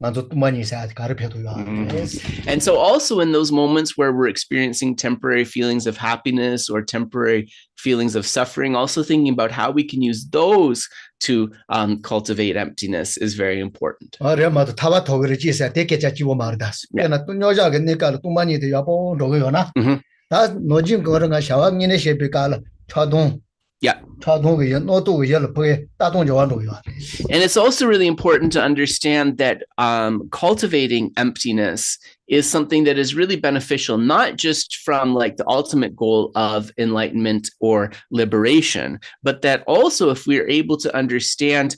Right. And so also in those moments where we're experiencing temporary feelings of happiness or temporary feelings of suffering, also thinking about how we can use those to cultivate emptiness is very important. Yeah. And it's also really important to understand that cultivating emptiness is something that is really beneficial, not just from like the ultimate goal of enlightenment or liberation, but that also if we're able to understand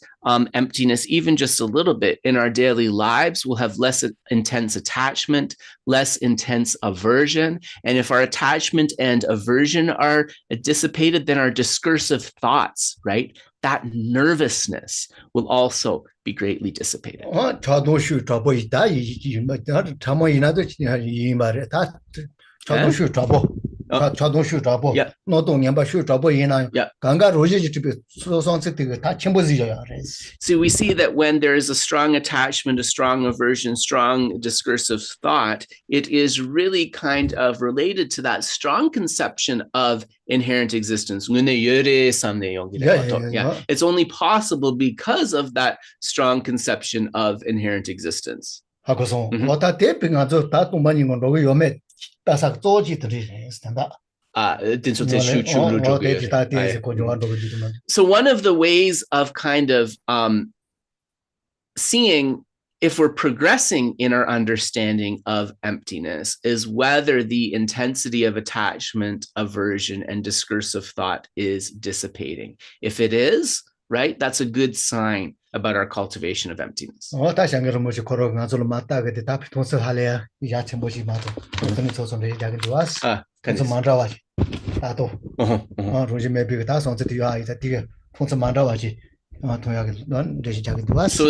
emptiness even just a little bit in our daily lives, we'll have less intense attachment, less intense aversion. And if our attachment and aversion are dissipated, then our discursive thoughts, right, that nervousness will also be greatly dissipated. So we see that when there is a strong attachment, a strong aversion, strong discursive thought, it is really kind of related to that strong conception of inherent existence. It's only possible because of that strong conception of inherent existence. 하고서 왔다 대빙아 다 동반인 건 로그 요매 다삭 조지들이 있단다. So one of the ways of kind of seeing if we're progressing in our understanding of emptiness is whether the intensity of attachment, aversion, and discursive thought is dissipating. If it is, right, that's a good sign about our cultivation of emptiness. So His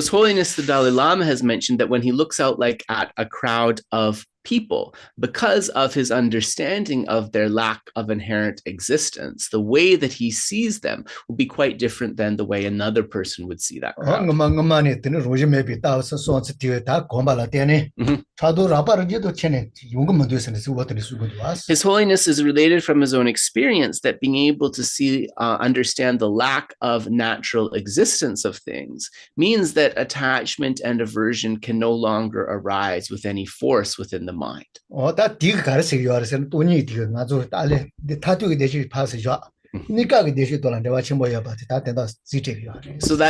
Holiness the Dalai Lama has mentioned that when he looks out like at a crowd of people, because of his understanding of their lack of inherent existence, the way that he sees them will be quite different than the way another person would see that crowd. His Holiness is related from his own experience that being able to see, understand the lack of natural existence of things means that attachment and aversion can no longer arise with any force within the mind. So that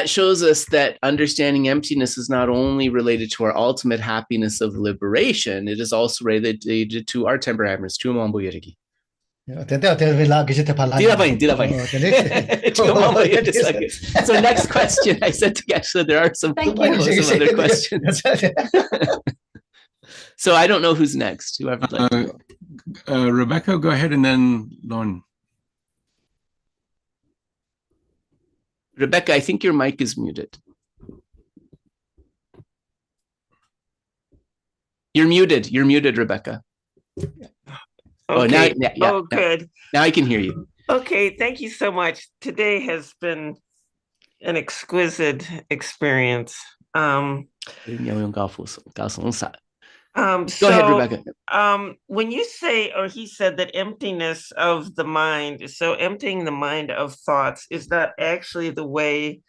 shows us that understanding emptiness is not only related to our ultimate happiness of liberation, it is also related to our temperaments. So next question, I said to Geshe, there are some other questions. So I don't know who's next. Whoever would like to go. Rebecca, go ahead, and then Lon. Rebecca, I think your mic is muted. You're muted. You're muted, Rebecca. Okay. Good. Now I can hear you. Okay, thank you so much. Today has been an exquisite experience. Go So, ahead, Rebecca. When you say, or he said that emptiness of the mind, so emptying the mind of thoughts is not actually the way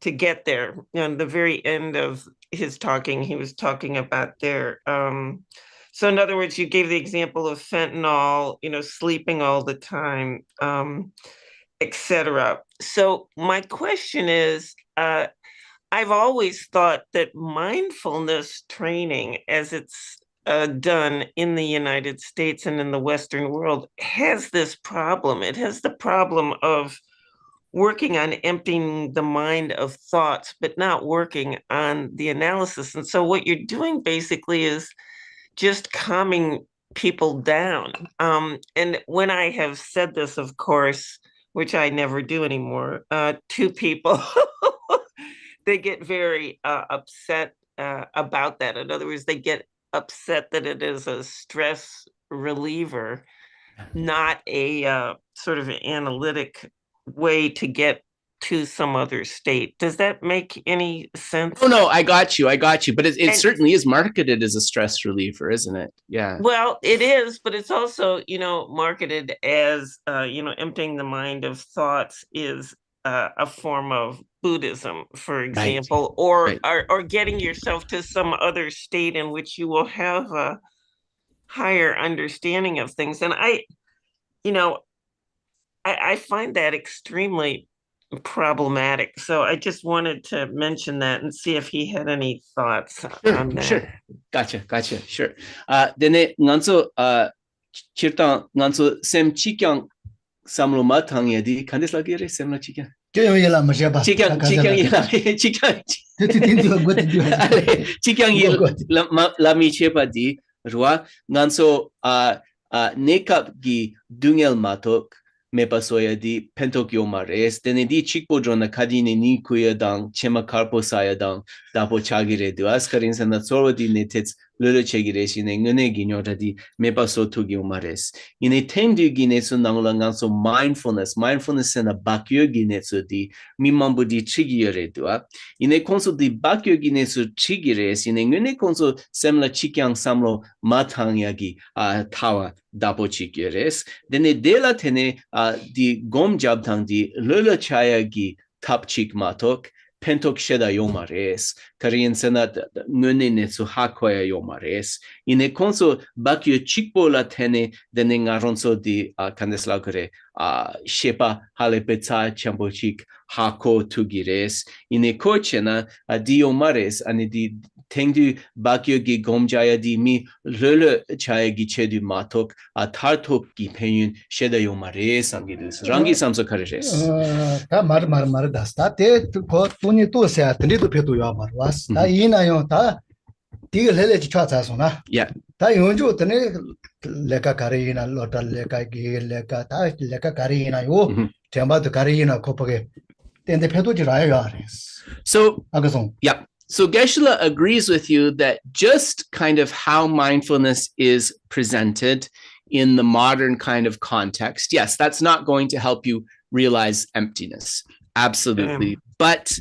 to get there. And the very end of his talking, he was talking about there. So in other words, you gave the example of fentanyl, sleeping all the time, etc. So my question is, I've always thought that mindfulness training, as it's done in the United States and in the Western world, has this problem. It has the problem of working on emptying the mind of thoughts, but not working on the analysis. And so what you're doing basically is just calming people down. And when I have said this, of course, which I never do anymore, to people, they get very upset about that. In other words, they get upset that it is a stress reliever, not a sort of analytic way to get to some other state. Does that make any sense? Oh, no, I got you. But it certainly is marketed as a stress reliever, isn't it? Yeah. Well, it is, but it's also, marketed as, emptying the mind of thoughts is a form of Buddhism, for example, or getting yourself to some other state in which you will have a higher understanding of things. And I find that extremely problematic. So I just wanted to mention that and see if he had any thoughts on that. Sure. Gotcha. Sure. Then nganso chirtang nganso sem chikyang samlo matang yadi kandis lagi re semla chikyang. Chikyang lami chepa di ruwa nganso nekap gi dungel matok mepa soya di pentokyo mares dene di chikpo drona kadine ni kuya dang chema karpo saya dang dapo chagire duas karin sana sorwa di netets lulu chegire shine ngune ginyota di mepa so tugi mares ine temdu ginesu nangula so mindfulness na bakyo ginesu di mimambu di chigire dua ine konso di bakyo ginesu chigire shine ngune konso semla chikyang samlo matang yagi tawa dapo chigires dene dela tene di gom jabtang di lulu chaya gi tap chik matok pentok sheda yomares, Korean sena ngune netsu hakoya yomares. Ine konso bakyo chikpo la tene dene ngaronso di kandesla kore shepa halepetsa chambochik hako tugires. Ine kochena di yomares ane di tengdu bakyo gi gomjaya di mi rele chaya gi chedu matok tartop gi penyun sheda yomares angidus. Rangi samso kares. 다 말 다스다 그 돈이 또 세야 드리도 배도 요 말was 다 이나요 다 디가 렐레지 촤자소나 Yeah. 다 용주 드네 레카 가리나 로타 레카 기 레카 다 레카 가리나요 템바도 가리나 코퍼게 텐데 배도지 라요 아레스 So 아그송 yeah. So Geshe agrees with you that just kind of how mindfulness is presented in the modern kind of context, yes, that's not going to help you realize emptiness. Absolutely. But,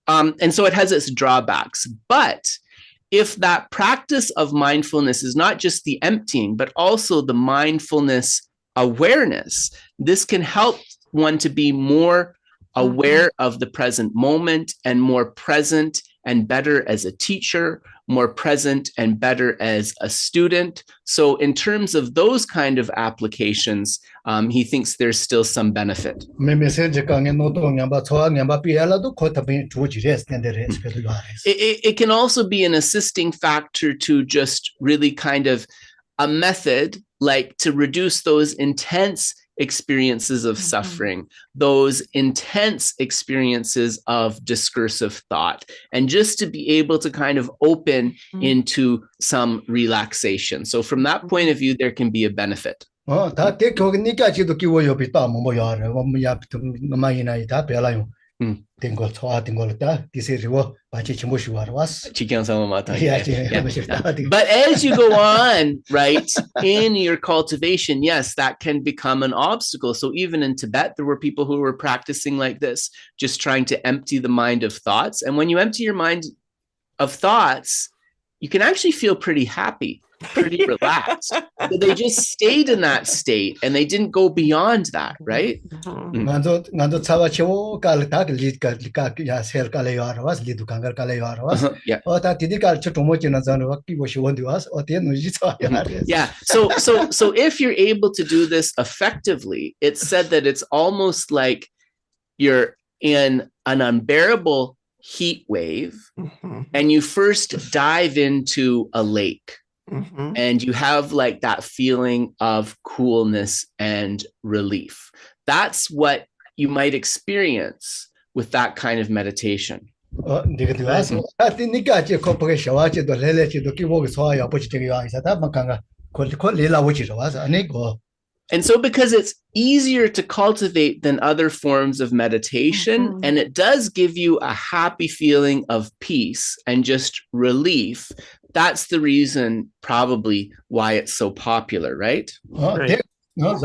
and so it has its drawbacks. But if that practice of mindfulness is not just the emptying, but also the mindfulness awareness, this can help one to be more aware of the present moment and more present and better as a teacher, more present and better as a student. So in terms of those kind of applications, he thinks there's still some benefit. It can also be an assisting factor to just really kind of a method, like to reduce those intense experiences of suffering, those intense experiences of discursive thought, and just to be able to kind of open into some relaxation. So from that point of view, there can be a benefit. But as you go on, right, in your cultivation, yes, that can become an obstacle. So even in Tibet, there were people who were practicing like this, just trying to empty the mind of thoughts. And when you empty your mind of thoughts, you can actually feel pretty happy, pretty relaxed. So they just stayed in that state and they didn't go beyond that, right? Yeah. So if you're able to do this effectively, it's said that it's almost like you're in an unbearable heat wave and you first dive into a lake. And you have like that feeling of coolness and relief. That's what you might experience with that kind of meditation. And so because it's easier to cultivate than other forms of meditation, and it does give you a happy feeling of peace and just relief, that's the reason probably why it's so popular, right? Right. Yeah. Oh,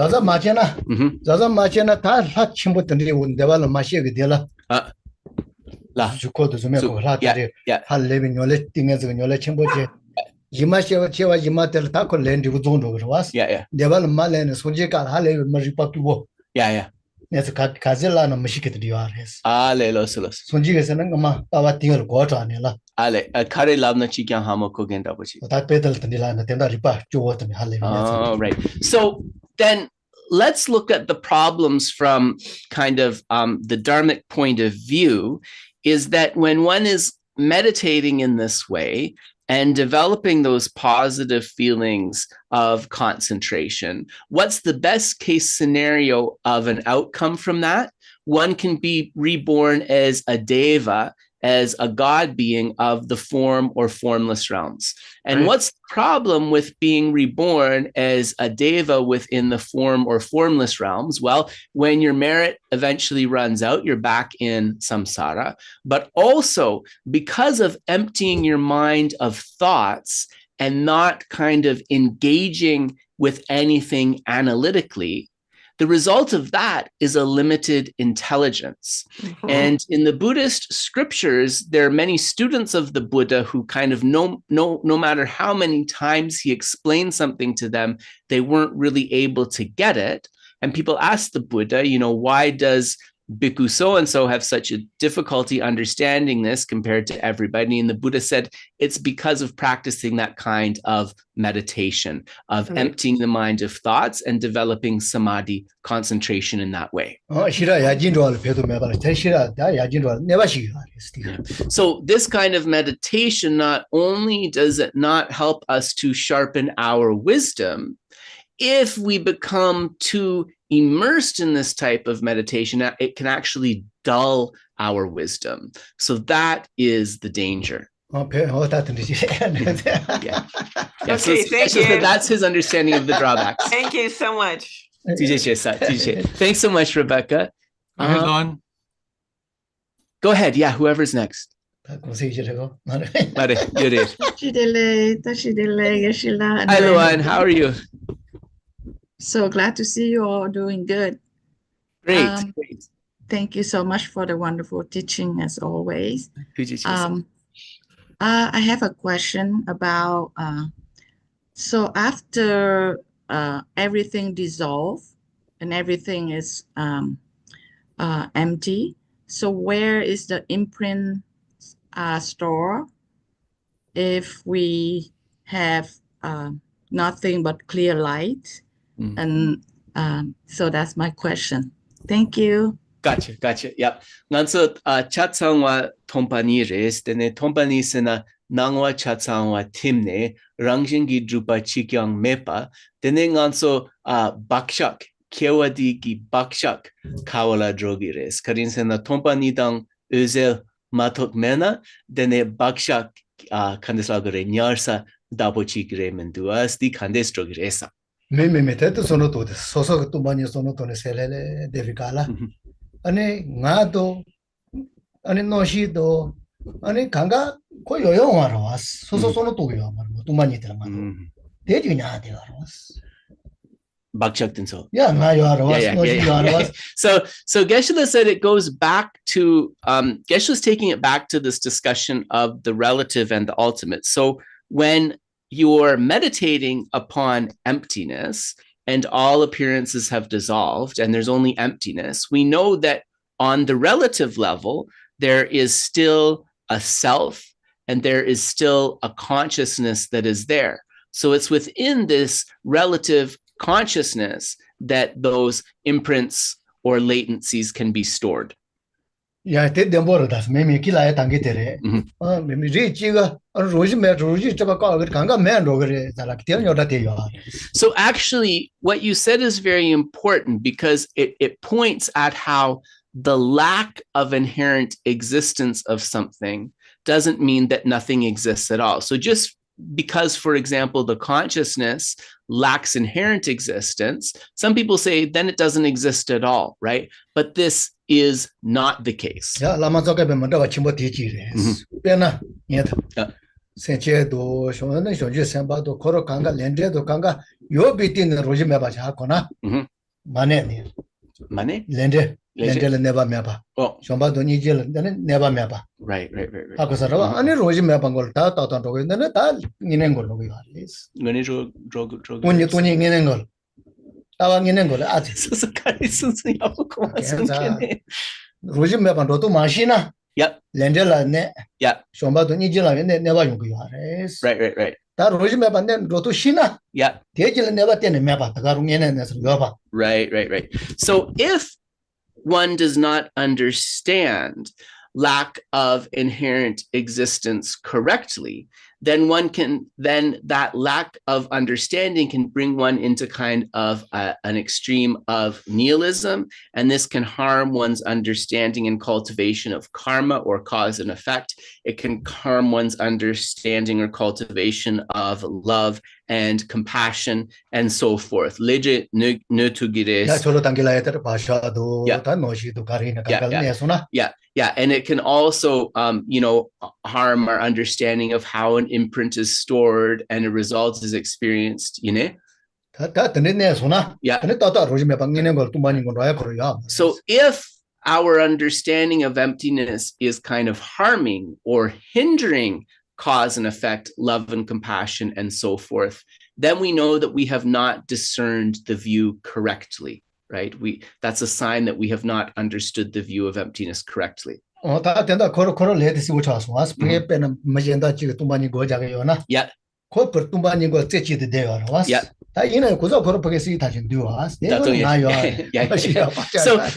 right. So then let's look at the problems from kind of the dharmic point of view, is that when one is meditating in this way and developing those positive feelings of concentration, what's the best case scenario of an outcome from that? One can be reborn as a deva, as a god being of the form or formless realms. And what's the problem with being reborn as a deva within the form or formless realms? Well, when your merit eventually runs out, you're back in samsara. But also because of emptying your mind of thoughts and not kind of engaging with anything analytically, the result of that is a limited intelligence. And in the Buddhist scriptures, there are many students of the Buddha who kind of no matter how many times he explained something to them, they weren't really able to get it. And people ask the Buddha, why does Bhikkhu so-and-so have such a difficulty understanding this compared to everybody. And the Buddha said it's because of practicing that kind of meditation, of emptying the mind of thoughts and developing samadhi, concentration in that way. So this kind of meditation, not only does it not help us to sharpen our wisdom, if we become too immersed in this type of meditation, it can actually dull our wisdom. So that is the danger. Okay, So thank you. That's his understanding of the drawbacks. Thank you so much. Thanks so much, Rebecca. Go ahead, Lon. Go ahead. Yeah, whoever's next. Hi, Luan. How are you? So glad to see you all doing good. Great. Thank you so much for the wonderful teaching as always. I have a question about, so after everything dissolves and everything is empty, so where is the imprint store if we have nothing but clear light? And so that's my question. Thank you. Gotcha. Yep. Nganso chatsangwa tompani res dene tompani sena nangwa chatsangwa timne rangjingi drupa chikyang mepa dene nganso bakshak kewadi gi bakshak kawala drogi res karin sena tompani dang özel matok mena dene bakshak kandeslagore nyarsa dapochigre menduas di kandes drogi resa. Me teto sono tutte soso tu bagno sono tone selele devikala ane ngado ane noshito ane kanga ko yoyo maros soso sono tu yo maro tu bagno te maro deju nya de maros bakshak so yeah na yo maros so Geshe said it goes back to Geshe is taking it back to this discussion of the relative and the ultimate. So when you're meditating upon emptiness and all appearances have dissolved and there's only emptiness, we know that on the relative level, there is still a self and there is still a consciousness that is there. So it's within this relative consciousness that those imprints or latencies can be stored. Yeah, te demboro das memi kila tangi tere. Memi richiga roji chaba ka kanga men rogere dala kitian yoda te yo. So actually what you said is very important because it points at how the lack of inherent existence of something doesn't mean that nothing exists at all. So just because, for example, the consciousness lacks inherent existence, some people say then it doesn't exist at all, right? But this is not the case. Yeah, Lama Tsongkhapa mandawa chimbo teji res. Pena nyeta. Senche do shone shonje semba do koro kanga lende do kanga yo bitin roji meba cha kona. Mane ni. Mane? Lende le neba meba. Oh. Shomba do ni jel neba meba. Right. Akosara ani roji meba ngol ta tan ro ne ta nginen gol go yalis. Ngene drog. Tuni nginen gol. Tawa nginen gol ati. So kari sunsu yapo ko masun roji meba do to mashina. Yep. Lende la ne. Yeah. Shomba do ni jel la neba yung go yalis. Right. Ta roji meba ne do to shina. Yeah. Tejil neba tene meba ta garu ngene ne yoba. Right. So if one does not understand lack of inherent existence correctly, then that lack of understanding can bring one into kind of an extreme of nihilism, and this can harm one's understanding and cultivation of karma or cause and effect. It can harm one's understanding or cultivation of love and compassion and so forth. Leje nutugires. Yeah, and it can also, harm our understanding of how an imprint is stored and a result is experienced. Yeah. So if our understanding of emptiness is kind of harming or hindering cause and effect, love and compassion, and so forth, then we know that we have not discerned the view correctly. right? That's a sign that we have not understood the view of emptiness correctly. 다 된다 코로 레드시 우차서 와스 페페는 마젠다 지가 tum바니 고자가요나. Yeah. 코퍼 tum바니 고 제치데 되어 와스. Yeah. 다 이는 고자 코로 버게시 다진 되어 와스.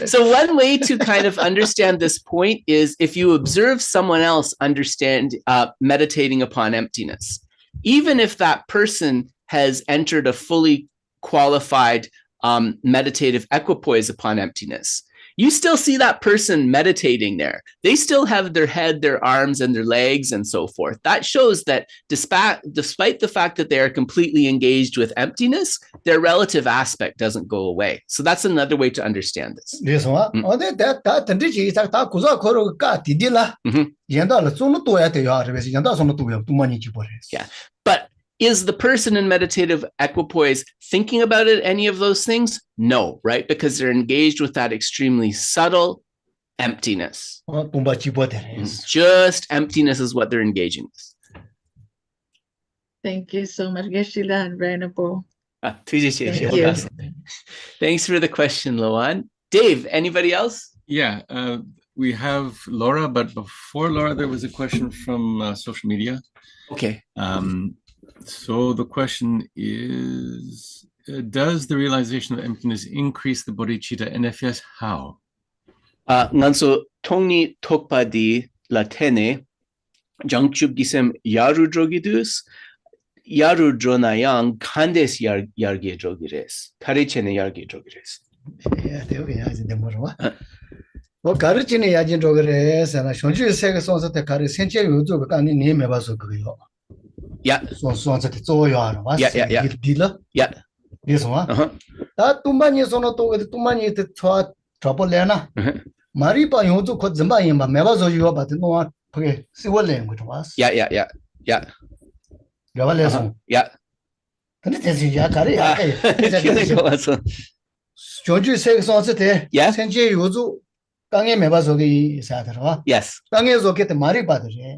So one way to kind of understand this point is if you observe someone else meditating upon emptiness, even if that person has entered a fully qualified meditative equipoise upon emptiness, you still see that person meditating there. They still have their head, their arms, and their legs, and so forth. That shows that despite the fact that they are completely engaged with emptiness, their relative aspect doesn't go away. So that's another way to understand this. Yeah. But is the person in meditative equipoise thinking about any of those things? No, right? Because they're engaged with that extremely subtle emptiness. Just emptiness is what they're engaging with. Thank you so much, Geshe and Venerable. Thanks for the question, Loan. Dave, anybody else? Yeah, we have Laura, but before Laura, there was a question from social media. Okay. So the question is, does the realization of emptiness increase the bodhicitta? And if yes, how? Nanso tongni tokpadi latene jangchub gisem yaru drogidus yaru dronayang kandes yargi drogires karichene yargi drogires. 가르치는 야진 drogires and shonju sega sonsa te kare senche yuzu ka ni ne me baso kyo. Yeah. Sonsa te zoyo was. Yeah. Dila. Yeah. This one. Da tumbani sono to tumbani te twa trouble lena. Maripa yuzu ko zamba yimba me baso yo ba no wa pge siwo language was. Yeah. Revelation. Yeah. 근데 대신 야 가래 야. shonju sega sonsa te senche yuzu 강에 매바속이 사더라. Yes. 강에 속에 말이 받으래.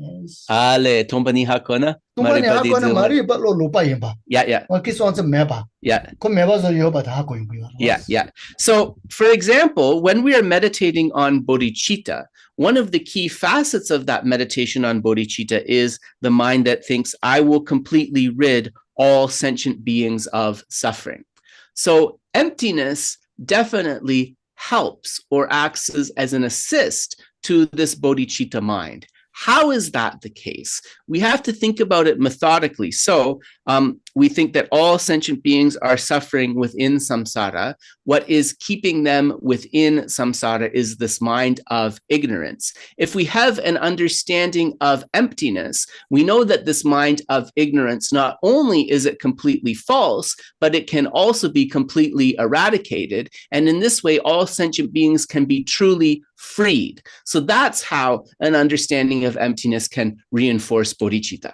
Ale tombani hakona. tombani hakona 말이 받로 루파임바. Yeah. 기소한테 매바. Yeah. 그 매바서 요바 다 하고 있고요. Yeah. So, for example, when we are meditating on bodhicitta, one of the key facets of that meditation on bodhicitta is the mind that thinks, I will completely rid all sentient beings of suffering. So, emptiness definitely helps or acts as an assist to this bodhicitta mind. How is that the case? We have to think about it methodically. So we think that all sentient beings are suffering within samsara. What is keeping them within samsara is this mind of ignorance. If we have an understanding of emptiness, we know that this mind of ignorance, not only is it completely false, but it can also be completely eradicated. And in this way, all sentient beings can be truly freed. So that's how an understanding of emptiness can reinforce bodhicitta.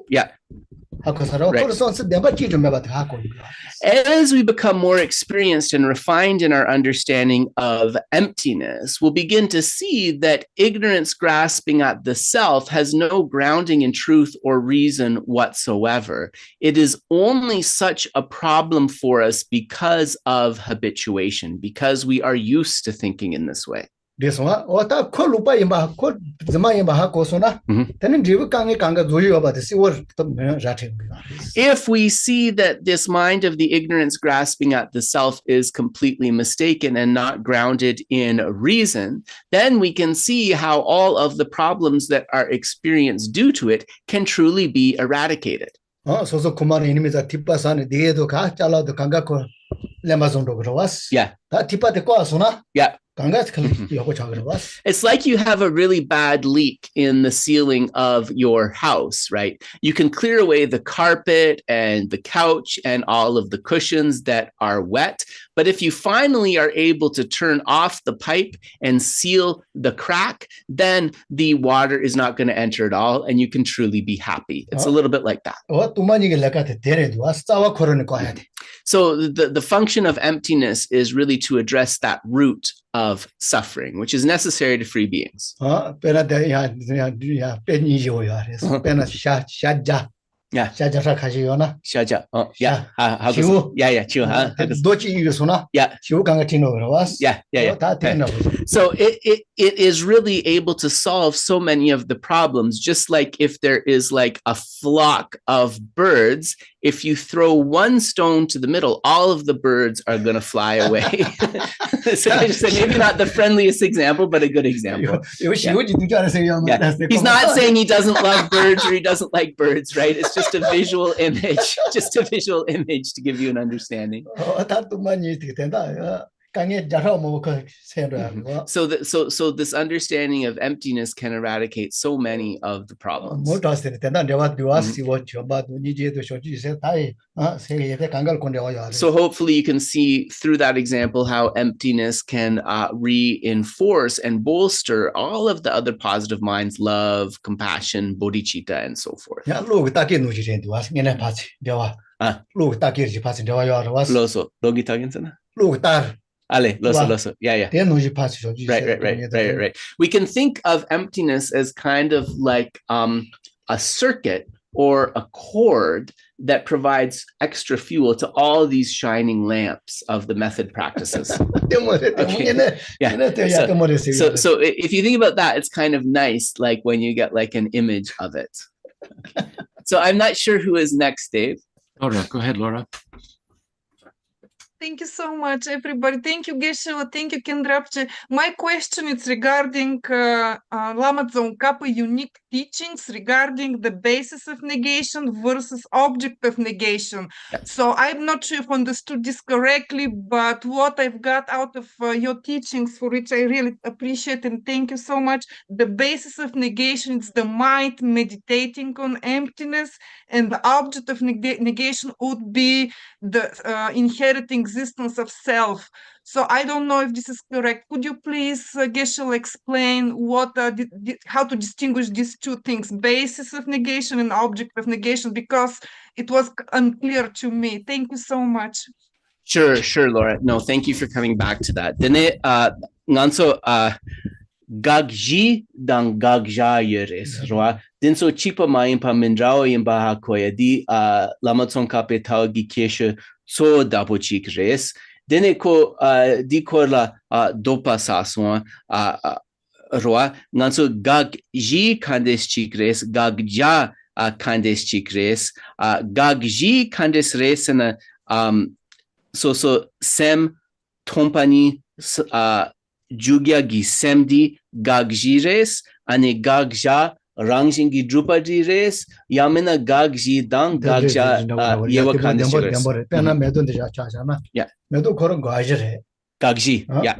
Yeah. As we become more experienced and refined in our understanding of emptiness, we'll begin to see that ignorance grasping at the self has no grounding in truth or reason whatsoever. It is only such a problem for us because of habituation, because we are used to thinking in this way. If we see that this mind of the ignorance grasping at the self is completely mistaken and not grounded in reason, then we can see how all of the problems that are experienced due to it can truly be eradicated. Yeah. It's like you have a really bad leak in the ceiling of your house, right? You can clear away the carpet and the couch and all of the cushions that are wet. But if you finally are able to turn off the pipe and seal the crack, then the water is not going to enter at all and you can truly be happy. It's a little bit like that. So the function of emptiness is really to address that root of suffering, which is necessary to free beings. pena de ya peni yo ya pena sha Yeah. shaja kashi yo na Shaja. Oh, yeah. Chiu. Yeah. Chiu. dochi yu so na Yeah. chiu kanga tino was Yeah. ta So it is really able to solve so many of the problems, just like if there is like a flock of birds, if you throw one stone to the middle, all of the birds are going to fly away. So maybe not the friendliest example, but a good example. He's not saying he doesn't love birds or he doesn't like birds, right? It's just a visual image, to give you an understanding. So this understanding of emptiness can eradicate so many of the problems. So hopefully you can see through that example how emptiness can reinforce and bolster all of the other positive minds, love, compassion, bodhicitta, and so forth. Ale, loso. Yeah. Right. We can think of emptiness as kind of like a circuit or a cord that provides extra fuel to all these shining lamps of the method practices. Okay. Yeah. So if you think about that, it's kind of nice, like when you get like an image of it. So I'm not sure who is next, Dave. Laura, go ahead, Laura. Thank you so much, everybody. Thank you, Geshe. Thank you, Candrakīrti. My question is regarding Lama Tsongkhapa unique teachings regarding the basis of negation versus object of negation. Yes. So I'm not sure if I understood this correctly, but what I've got out of your teachings, for which I really appreciate and thank you so much, the basis of negation is the mind meditating on emptiness, and the object of negation would be the inherent existence of self. So I don't know if this is correct. Could you please, Geshe, explain what how to distinguish these two things, basis of negation and object of negation, because it was unclear to me. Thank you so much. Sure, Laura. No, thank you for coming back to that. Dene nganso gagji dang gagja yeres roa. Dinso chipa maimpa mindrao yimba ha koya di Lama Tsongkhapa taugi keshe so dapochik res. Dene ko di korla dopa saswa roa. Nganso gagji kandes chikres, gagja kandes chikres, gagji kandes resena so sem tompani jugya gi semdi gagjires ane gagja rangjingi drupadi res yamena gagji dang gagja yewa kandeshires. pena medon de cha na Yeah. medo koron gajare Gagji. Yeah.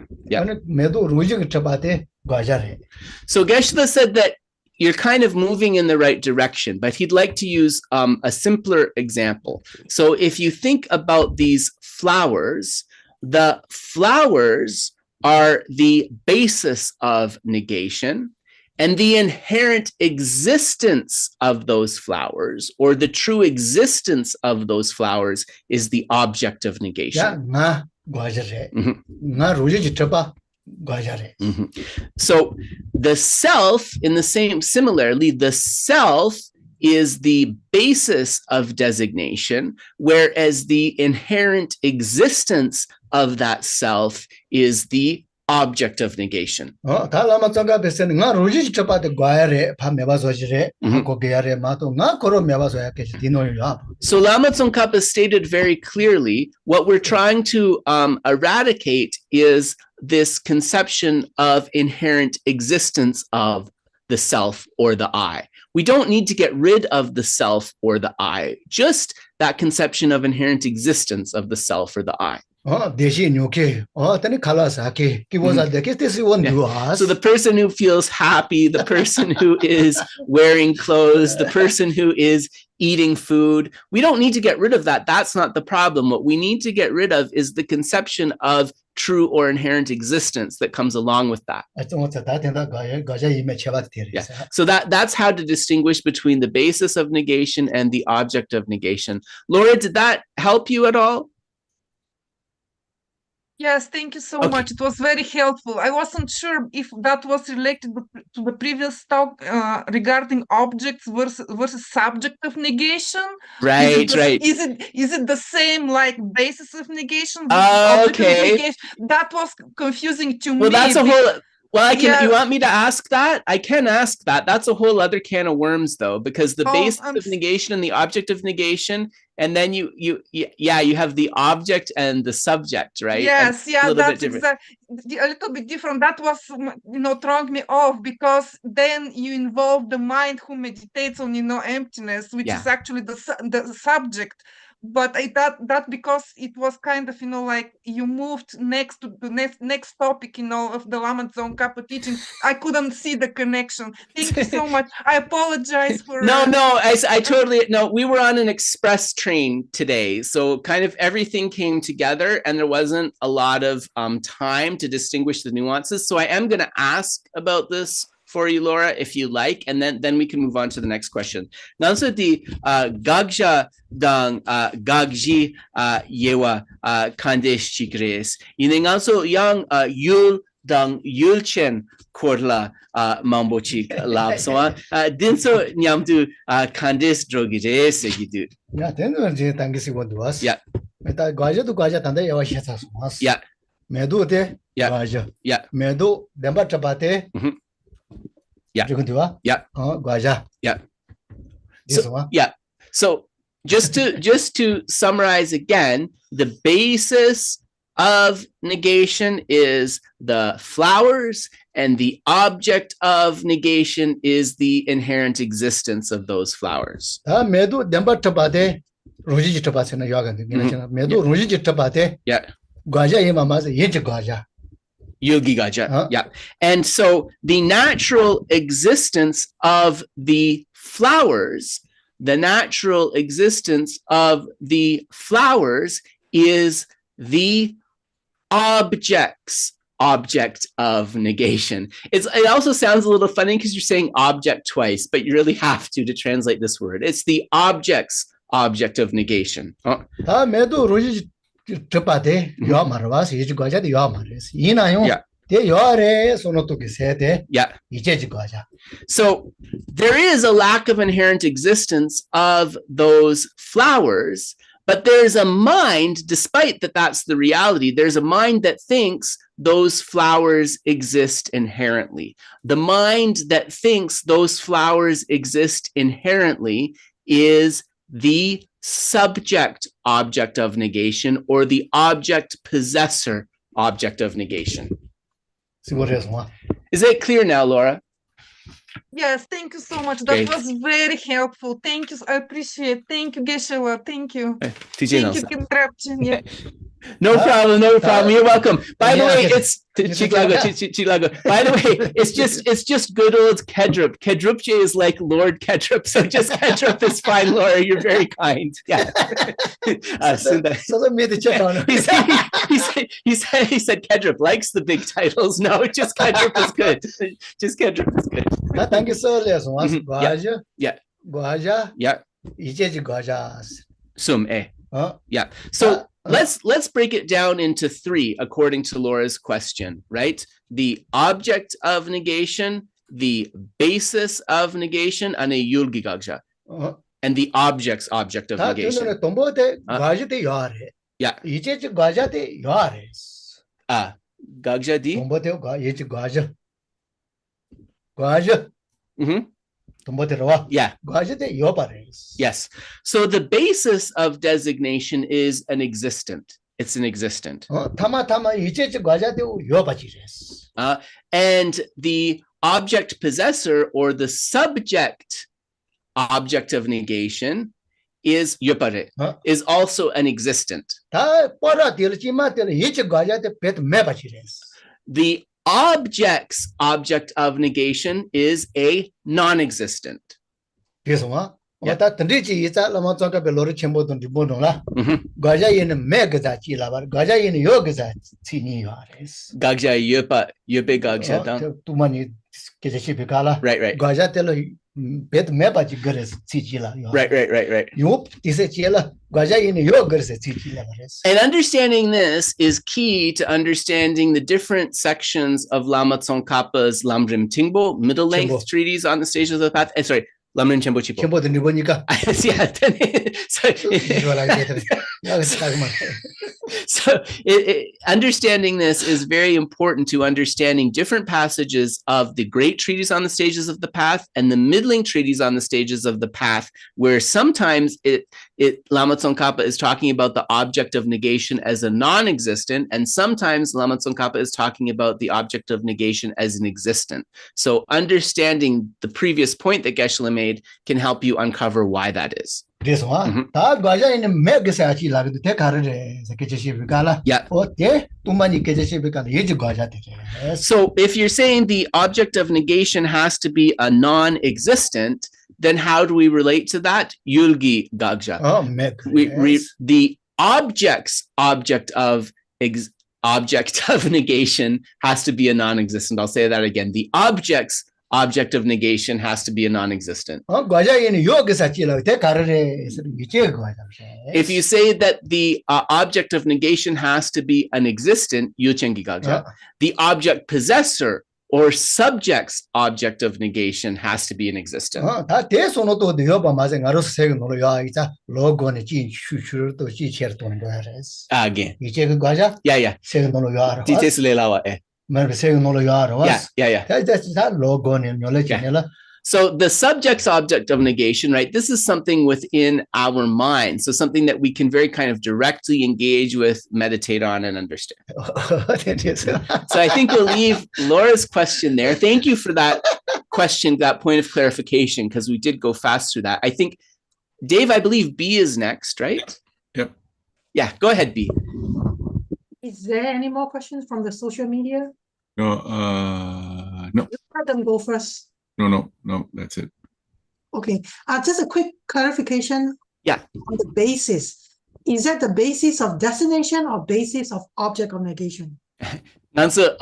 medo ruji chabate gajare. So Geshe said that you're kind of moving in the right direction, but he'd like to use a simpler example. So if you think about these flowers, the flowers are the basis of negation, and the inherent existence of those flowers, or the true existence of those flowers, is the object of negation. So the self, similarly, the self is the basis of designation, whereas the inherent existence of that self is the object of negation. So Lama Tsongkhapa stated very clearly, what we're trying to eradicate is this conception of inherent existence of the self or the I. We don't need to get rid of the self or the I, just that conception of inherent existence of the self or the I. So the person who feels happy, the person who is wearing clothes, the person who is eating food, we don't need to get rid of that. That's not the problem. What we need to get rid of is the conception of true or inherent existence that comes along with that. Yeah. So that's how to distinguish between the basis of negation and the object of negation. Laura, did that help you at all? Yes, thank you so Okay. much. It was very helpful. I wasn't sure if that was related to the previous talk regarding objects versus subject of negation. Right, right. Is it the same like basis of negation versus object of Okay. negation? That was confusing to me. Well, that's a whole. Well, I can. Yeah. You want me to ask that? I can ask that. That's a whole other can of worms, though, because the basis of negation and the object of negation, and then you have the object and the subject, right? Yes, and yeah, that's exactly a little bit different. That was, throwing me off, because then you involve the mind who meditates on, emptiness, which is actually the subject. But that because it was kind of, like you moved next to the next topic, of the Lama Tsongkhapa teaching. I couldn't see the connection. Thank you so much. I apologize for. No, I totally no. We were on an express train today, so kind of everything came together, and there wasn't a lot of time to distinguish the nuances. So I am going to ask about this for you, Laura, if you like, and then we can move on to the next question. Nanso di gagsha dang gagji yewa kandesh chikres. Inenganso yang yul dang yulchen korla mambochik lab so dinso nyamdu kandesh drogires gidu. Yeah, then je tangisi was. Yeah. Meta gaja to gaja tanda yawa shasa was. Yeah. Medu te gaja. Yeah. Medu demba chapate. Yeah. Yeah. Gaja. Yeah. So just to summarize again, the basis of negation is the flowers, and the object of negation is the inherent existence of those flowers. Medu demba chapate roji chapate na yoga. Medu roji chapate. Yeah. Gaja yemama yej gaja. Yogi Gaja. Yeah. And so the natural existence of the flowers, is the object of negation. It also sounds a little funny because you're saying object twice, but you really have to translate this word. It's the object of negation. Medu roji chapate yo marwas yej gaja de yo mares. Ina yo. Yeah. Yeah. So there is a lack of inherent existence of those flowers, but there's a mind, despite that's the reality, there's a mind that thinks those flowers exist inherently. The mind that thinks those flowers exist inherently is the subject object of negation, or the object possessor object of negation. Is it clear now, Laura? Yes, thank you so much. That was very helpful. Thank you. I appreciate it. Thank you, Geshe. Thank you. Thank you, Candrakīrti. Yeah. No problem. You're welcome. By the way, it's Chiclago. By the way, it's just good old Kedrup. Kedrupje is like Lord Kedrup, so just Kedrup is fine, Laura. You're very kind. Yeah. He said Kedrup likes the big titles. No, just Kedrup is good. Just Kedrup is good. Thank you so much. Gaja. Yeah. Gaja. Yeah. Ijeji gaja. Sum eh. Yeah. So let's break it down into three according to Laura's question, right? The object of negation, the basis of negation, and a yulgigagja. And the object of negation. Yeah. Gagja di? Yeah. Yes. So the basis of designation is an existent. It's an existent. And the object possessor, or the subject object of negation, is yopare, is also an existent. The object's object of negation is a non-existent. Gagja yope gagja dang. Right. bet mepa ji gares chichila. Right. Yo dise chela gwaja in yo gares chichila. And understanding this is key to understanding the different sections of Lama Tsongkhapa's Lamrim Tingbo, middle length treatise on the stages of the path. Sorry, Lamrim Chenpo Chipo. Chenpo de nibonika. So understanding this is very important to understanding different passages of the great treatise on the stages of the path and the middling treatise on the stages of the path, where sometimes Lama Tsongkhapa is talking about the object of negation as a non-existent, and sometimes Lama Tsongkhapa is talking about the object of negation as an existent. So understanding the previous point that Geshe made can help you uncover why that is. This one, gwaja in megasachi like the tekare, Sekeshibikala. Yeah. Okay, too many Keshibikala, Yiji gwaja. So if you're saying the object of negation has to be a non-existent, then how do we relate to that? Yulgi gagja. Oh, the object of negation has to be a non-existent. I'll say that again. The object of negation has to be a non-existent. If you say that the object of negation has to be an existent, the object possessor or subject's object of negation has to be an existent. Again. Yeah. So the subject's object of negation, right? This is something within our mind. So something that we can very kind of directly engage with, meditate on, and understand. So I think we'll leave Laura's question there. Thank you for that question, that point of clarification, because we did go fast through that. I think, Dave, I believe B is next, right? Yep. Yeah, go ahead, B. Is there any more questions from the social media? No. Let them go first. No, that's it. Okay, just a quick clarification. Yeah. On the basis, is that the basis of destination or basis of object of negation? Nanso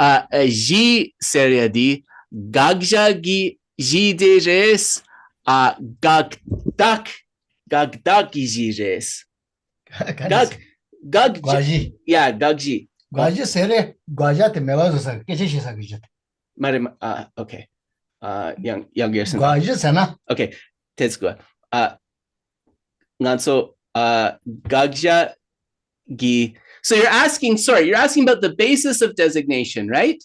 ji seriadi gagja gi ji de res gagdak ji res gagji. Yeah, gagji. Gwaji sere gwaja te mewazo sa kecheshi sa gijat. Okay. Young Gerson. Okay, Tetsuka. Nanso gagja gi. So you're asking about the basis of designation, right?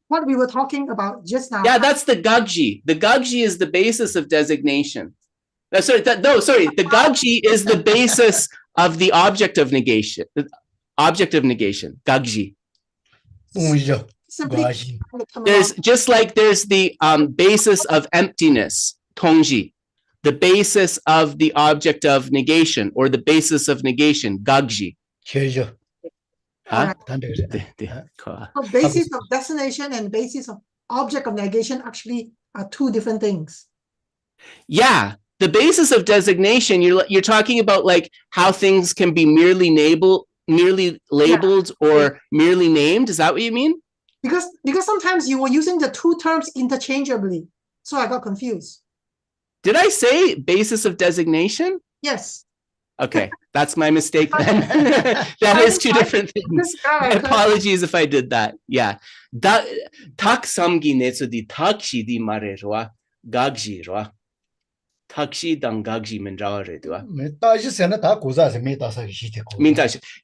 What we were talking about just now. Yeah, that's the gagji. The gagji is the basis of designation. The gagji is the basis of the object of negation. Gagji. There's just like there's the basis of emptiness, tongji, the basis of the object of negation or the basis of negation, gagji. So basis of destination and basis of object of negation actually are two different things. Yeah, the basis of designation, you're talking about like how things can be merely labeled or merely named. Is that what you mean? Because sometimes you were using the two terms interchangeably. So I got confused. Did I say basis of designation? Yes. Okay, that's my mistake then. That is two different things. My apologies if I did that. Yeah. Tak samgi netsu di takshi di mare roa gagji roa. Takshi dang gagji mendrawa re dua.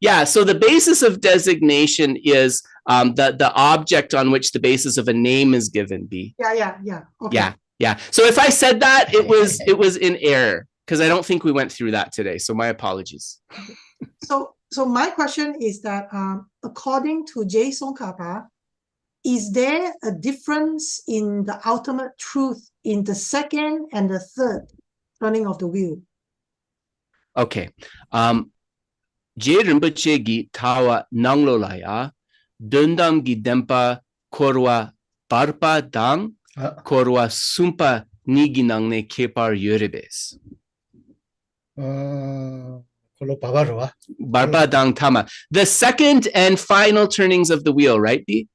Yeah, so the basis of designation is the object on which the basis of a name is given. B. Yeah. Okay. Yeah. So if I said that, it was in error because I don't think we went through that today. So my apologies. So my question is that according to Geshe Tsongkhapa, is there a difference in the ultimate truth in the second and the third turning of the wheel? Okay. Je Rinpoche gi tawa nanglo laya dundam gi dempa korwa barpa dang korwa sumpa nigi nangne kepar yorebes. Barpa dang tama. The second and final turnings of the wheel, right, B?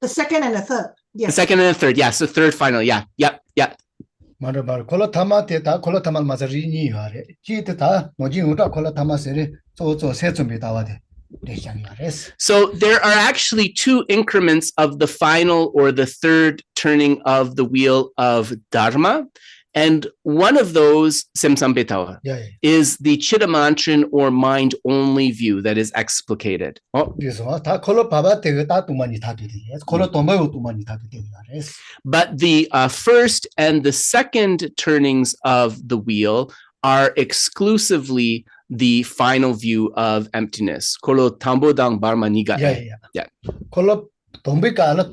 The second and the third. Yes. The second and the third. Yeah. So third final. Yeah. Yep. 말을 콜라 타마테다 콜라 타만 마자리니 요아레 지테다 노지우다 콜라 타마세리 조조 세좀비 다와데 So there are actually two increments of the final or the third turning of the wheel of Dharma. And one of those, Semsampetawa, is the Chittamantran or mind-only view that is explicated. But the first and the second turnings of the wheel are exclusively the final view of emptiness. Kolo tambodang barma niga. Yeah. Kolo tombikala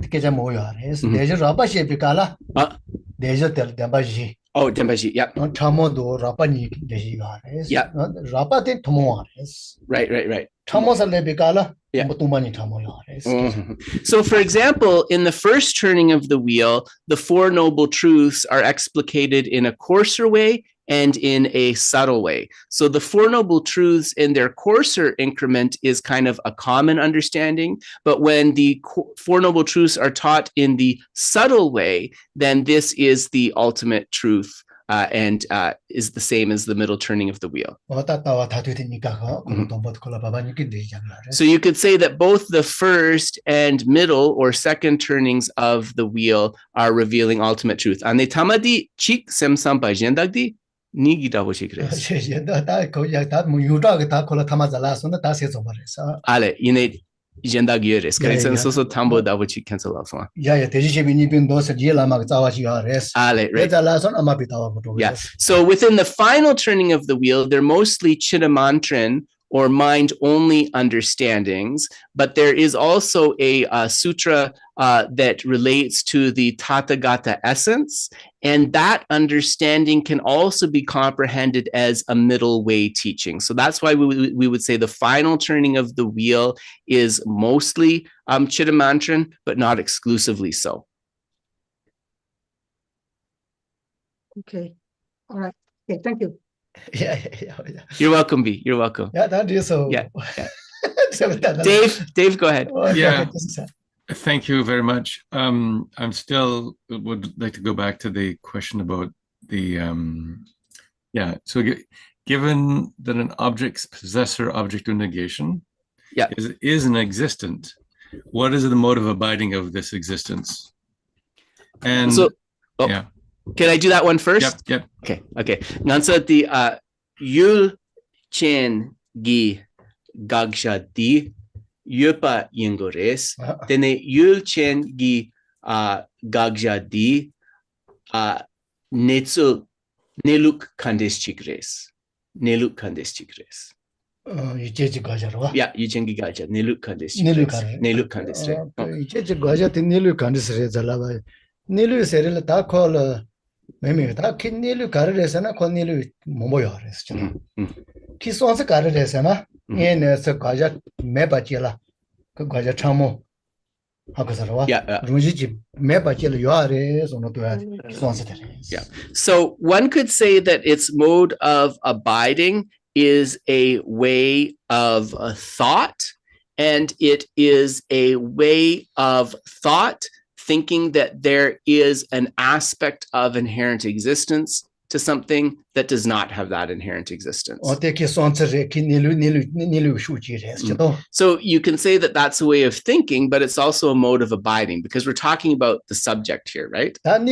keja moyares. Deja rabashi bikala. Deja tel dembaji. Oh, dembaji. Yeah. Tamo do rapani dejigares. Yeah. Rapate tomoares. Right. Tamosale bikala. Yeah. Mm-hmm. So, for example, in the first turning of the wheel, the Four Noble Truths are explicated in a coarser way and in a subtle way. So the Four Noble Truths in their coarser increment is kind of a common understanding, but when the Four Noble Truths are taught in the subtle way, then this is the ultimate truth and is the same as the middle turning of the wheel. So you could say that both the first and middle or second turnings of the wheel are revealing ultimate truth. Ane tamadi chik sem sampa jendagdi nigi dabo chikres. Ale ine jendagieres. Karen so tambo dabo chik cancel off. Yeah, yeah. So within the final turning of the wheel, they're mostly Chittamantran or mind-only understandings, but there is also a sutra that relates to the Tathagata essence, and that understanding can also be comprehended as a middle way teaching. So that's why we would say the final turning of the wheel is mostly Chittamantran, but not exclusively so. Okay. All right. Okay, thank you. Yeah. You're welcome, B. You're welcome. Yeah, that is so. Yeah. Dave, go ahead. Yeah. Thank you very much. I'm still would like to go back to the question about the So given that an object's possessor object of negation is an existent, what is the mode of abiding of this existence? And so, can I do that one first? Yep. Okay. Nansa the yul chen gi gagsha di yupa yingores. Tene yul chen gi gagsha di netsu neluk kandes chikres. Neluk kandes chikres. Ichechi gajarwa. Yeah, yuchen gi gaja neluk kandes chikres. Neluk kandes re. Ichechi gaja te neluk kandes re zalaba. Neluk serela ta call maybe that can nilu carresana con nilu momoyores. Kisons carresana in a gaja mebachilla, gaja chamo. Yeah. So one could say that its mode of abiding is a way of thought, and it is a way of thought thinking that there is an aspect of inherent existence to something that does not have that inherent existence. So you can say that that's a way of thinking, but it's also a mode of abiding because we're talking about the subject here, right? When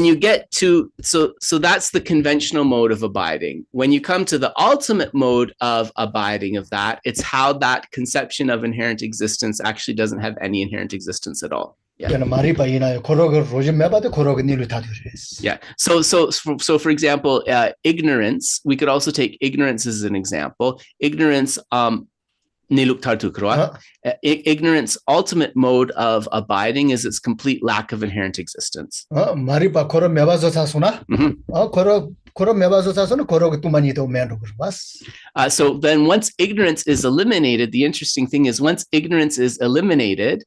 you get to, so that's the conventional mode of abiding. When you come to the ultimate mode of abiding of that, it's how that conception of inherent existence actually doesn't have any inherent existence at all. Yeah. So for example, ignorance, we could also take ignorance as an example. Ignorance, ignorance, ultimate mode of abiding is its complete lack of inherent existence. So then once ignorance is eliminated, the interesting thing is once ignorance is eliminated,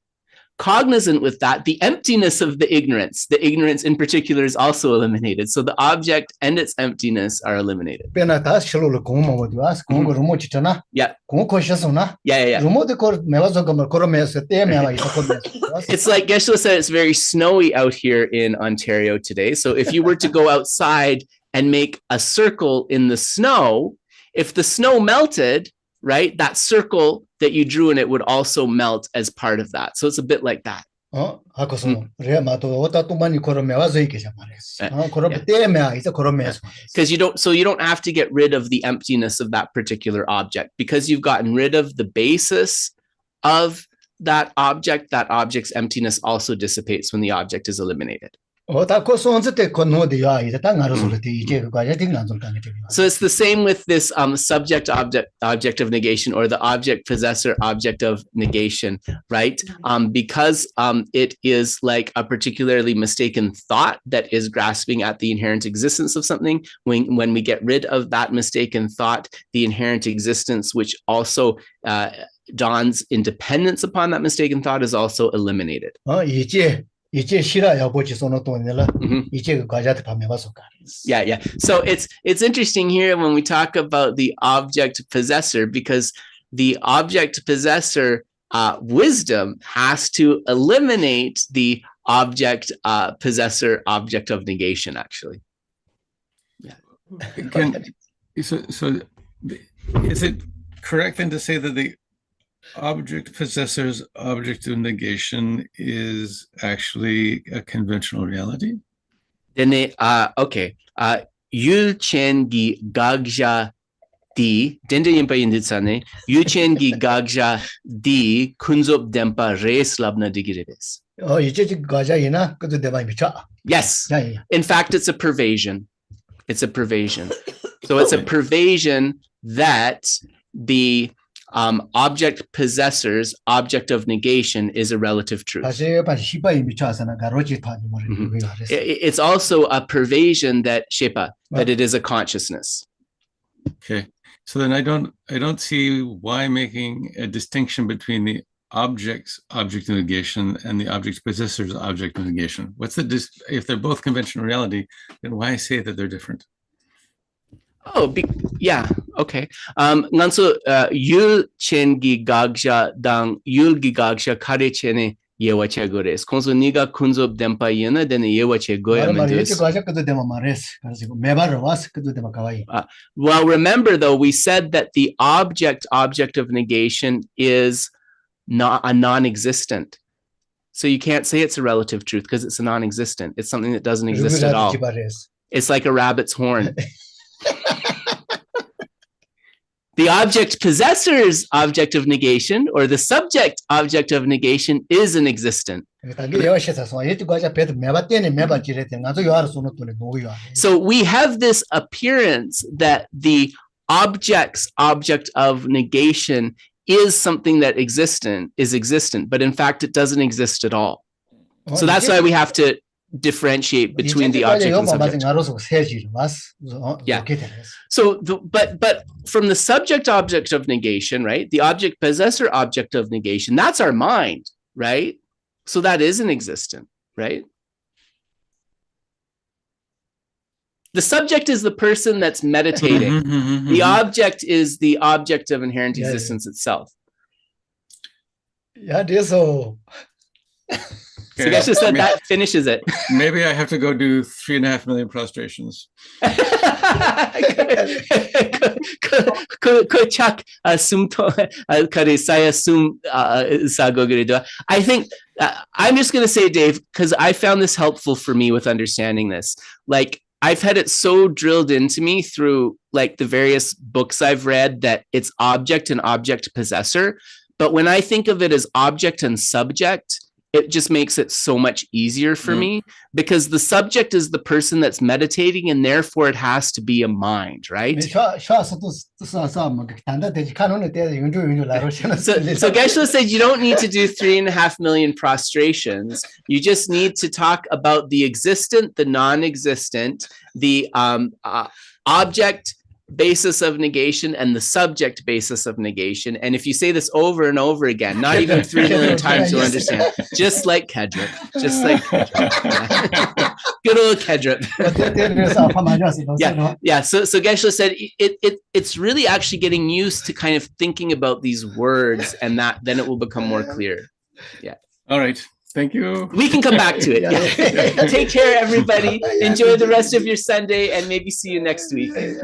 cognizant with that, the emptiness of the ignorance in particular is also eliminated. So the object and its emptiness are eliminated. Pena ta shilo ko mo do as ko rumo chitana. Yeah. Ko na. Yeah. Rumo de kor mewazo gamar kor me se te me ita kor me. It's like Geshe said, it's very snowy out here in Ontario today. So if you were to go outside and make a circle in the snow, if the snow melted, right, that circle that you drew in it would also melt as part of that. So it's a bit like that. Because you don't have to get rid of the emptiness of that particular object, because you've gotten rid of the basis of that object's emptiness also dissipates when the object is eliminated. So it's the same with this subject object of negation, or the object possessor object of negation, right? Because it is like a particularly mistaken thought that is grasping at the inherent existence of something. When we get rid of that mistaken thought, the inherent existence, which also dawns independence upon that mistaken thought, is also eliminated. Yeah. So it's interesting here when we talk about the object possessor, because the object possessor wisdom has to eliminate the object possessor object of negation, actually. Yeah. So is it correct then to say that the object possessor's object of negation is actually a conventional reality? Okay. Yulchen gi gagja di dende yimpa yinditsane yulchen gi gagja di kunzop dempa res labna digirebes. Yes. In fact, it's a pervasion. It's a pervasion. So it's a pervasion that the object possessor's object of negation is a relative truth. It's also a pervasion that it is a consciousness. Okay, so then I don't see why making a distinction between the object's object of negation and the object possessor's object of negation. What's the if they're both conventional reality, then why say that they're different? Oh, yeah, okay. Nganso yul chen gi gagja dang yul gi gagja kare chene yewa che gores. Konso niga kunzo dempa yena den yewa che goya mendus. Well, remember though, we said that the object of negation is not a non-existent. So you can't say it's a relative truth because it's a non-existent. It's something that doesn't exist at all. It's like a rabbit's horn. The object possessor's object of negation, or the subject object of negation, is an existent. So we have this appearance that the object's object of negation is something that is existent, but in fact it doesn't exist at all. So that's why we have to differentiate between the object and subject. Yeah. So, but from the subject object of negation, right? The object possessor object of negation, that's our mind, right? So that isn't existent, right? The subject is the person that's meditating. The object is the object of inherent existence itself. Yeah, this so. So Geshe said that finishes it. Maybe I have to go do 3.5 million prostrations. I think I'm just going to say, Dave, because I found this helpful for me with understanding this. Like, I've had it so drilled into me through like the various books I've read that it's object and object possessor. But when I think of it as object and subject, it just makes it so much easier for me, because the subject is the person that's meditating, and therefore it has to be a mind, right? So Geshe said you don't need to do 3.5 million prostrations. You just need to talk about the existent, the non-existent, the object basis of negation and the subject basis of negation. And if you say this over and over again, not even 3 million times, you'll understand. Just like Kedrup. Just like Kedrup. Good old Kedrup. Yeah. So Geshe said it's really actually getting used to kind of thinking about these words, and that then it will become more clear. Yeah. All right. Thank you. We can come back to it. Yeah. Take care, everybody. Enjoy the rest of your Sunday, and maybe see you next week. Thank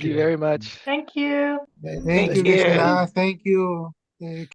you very much. Thank you. Thank you, Geshe. Thank you.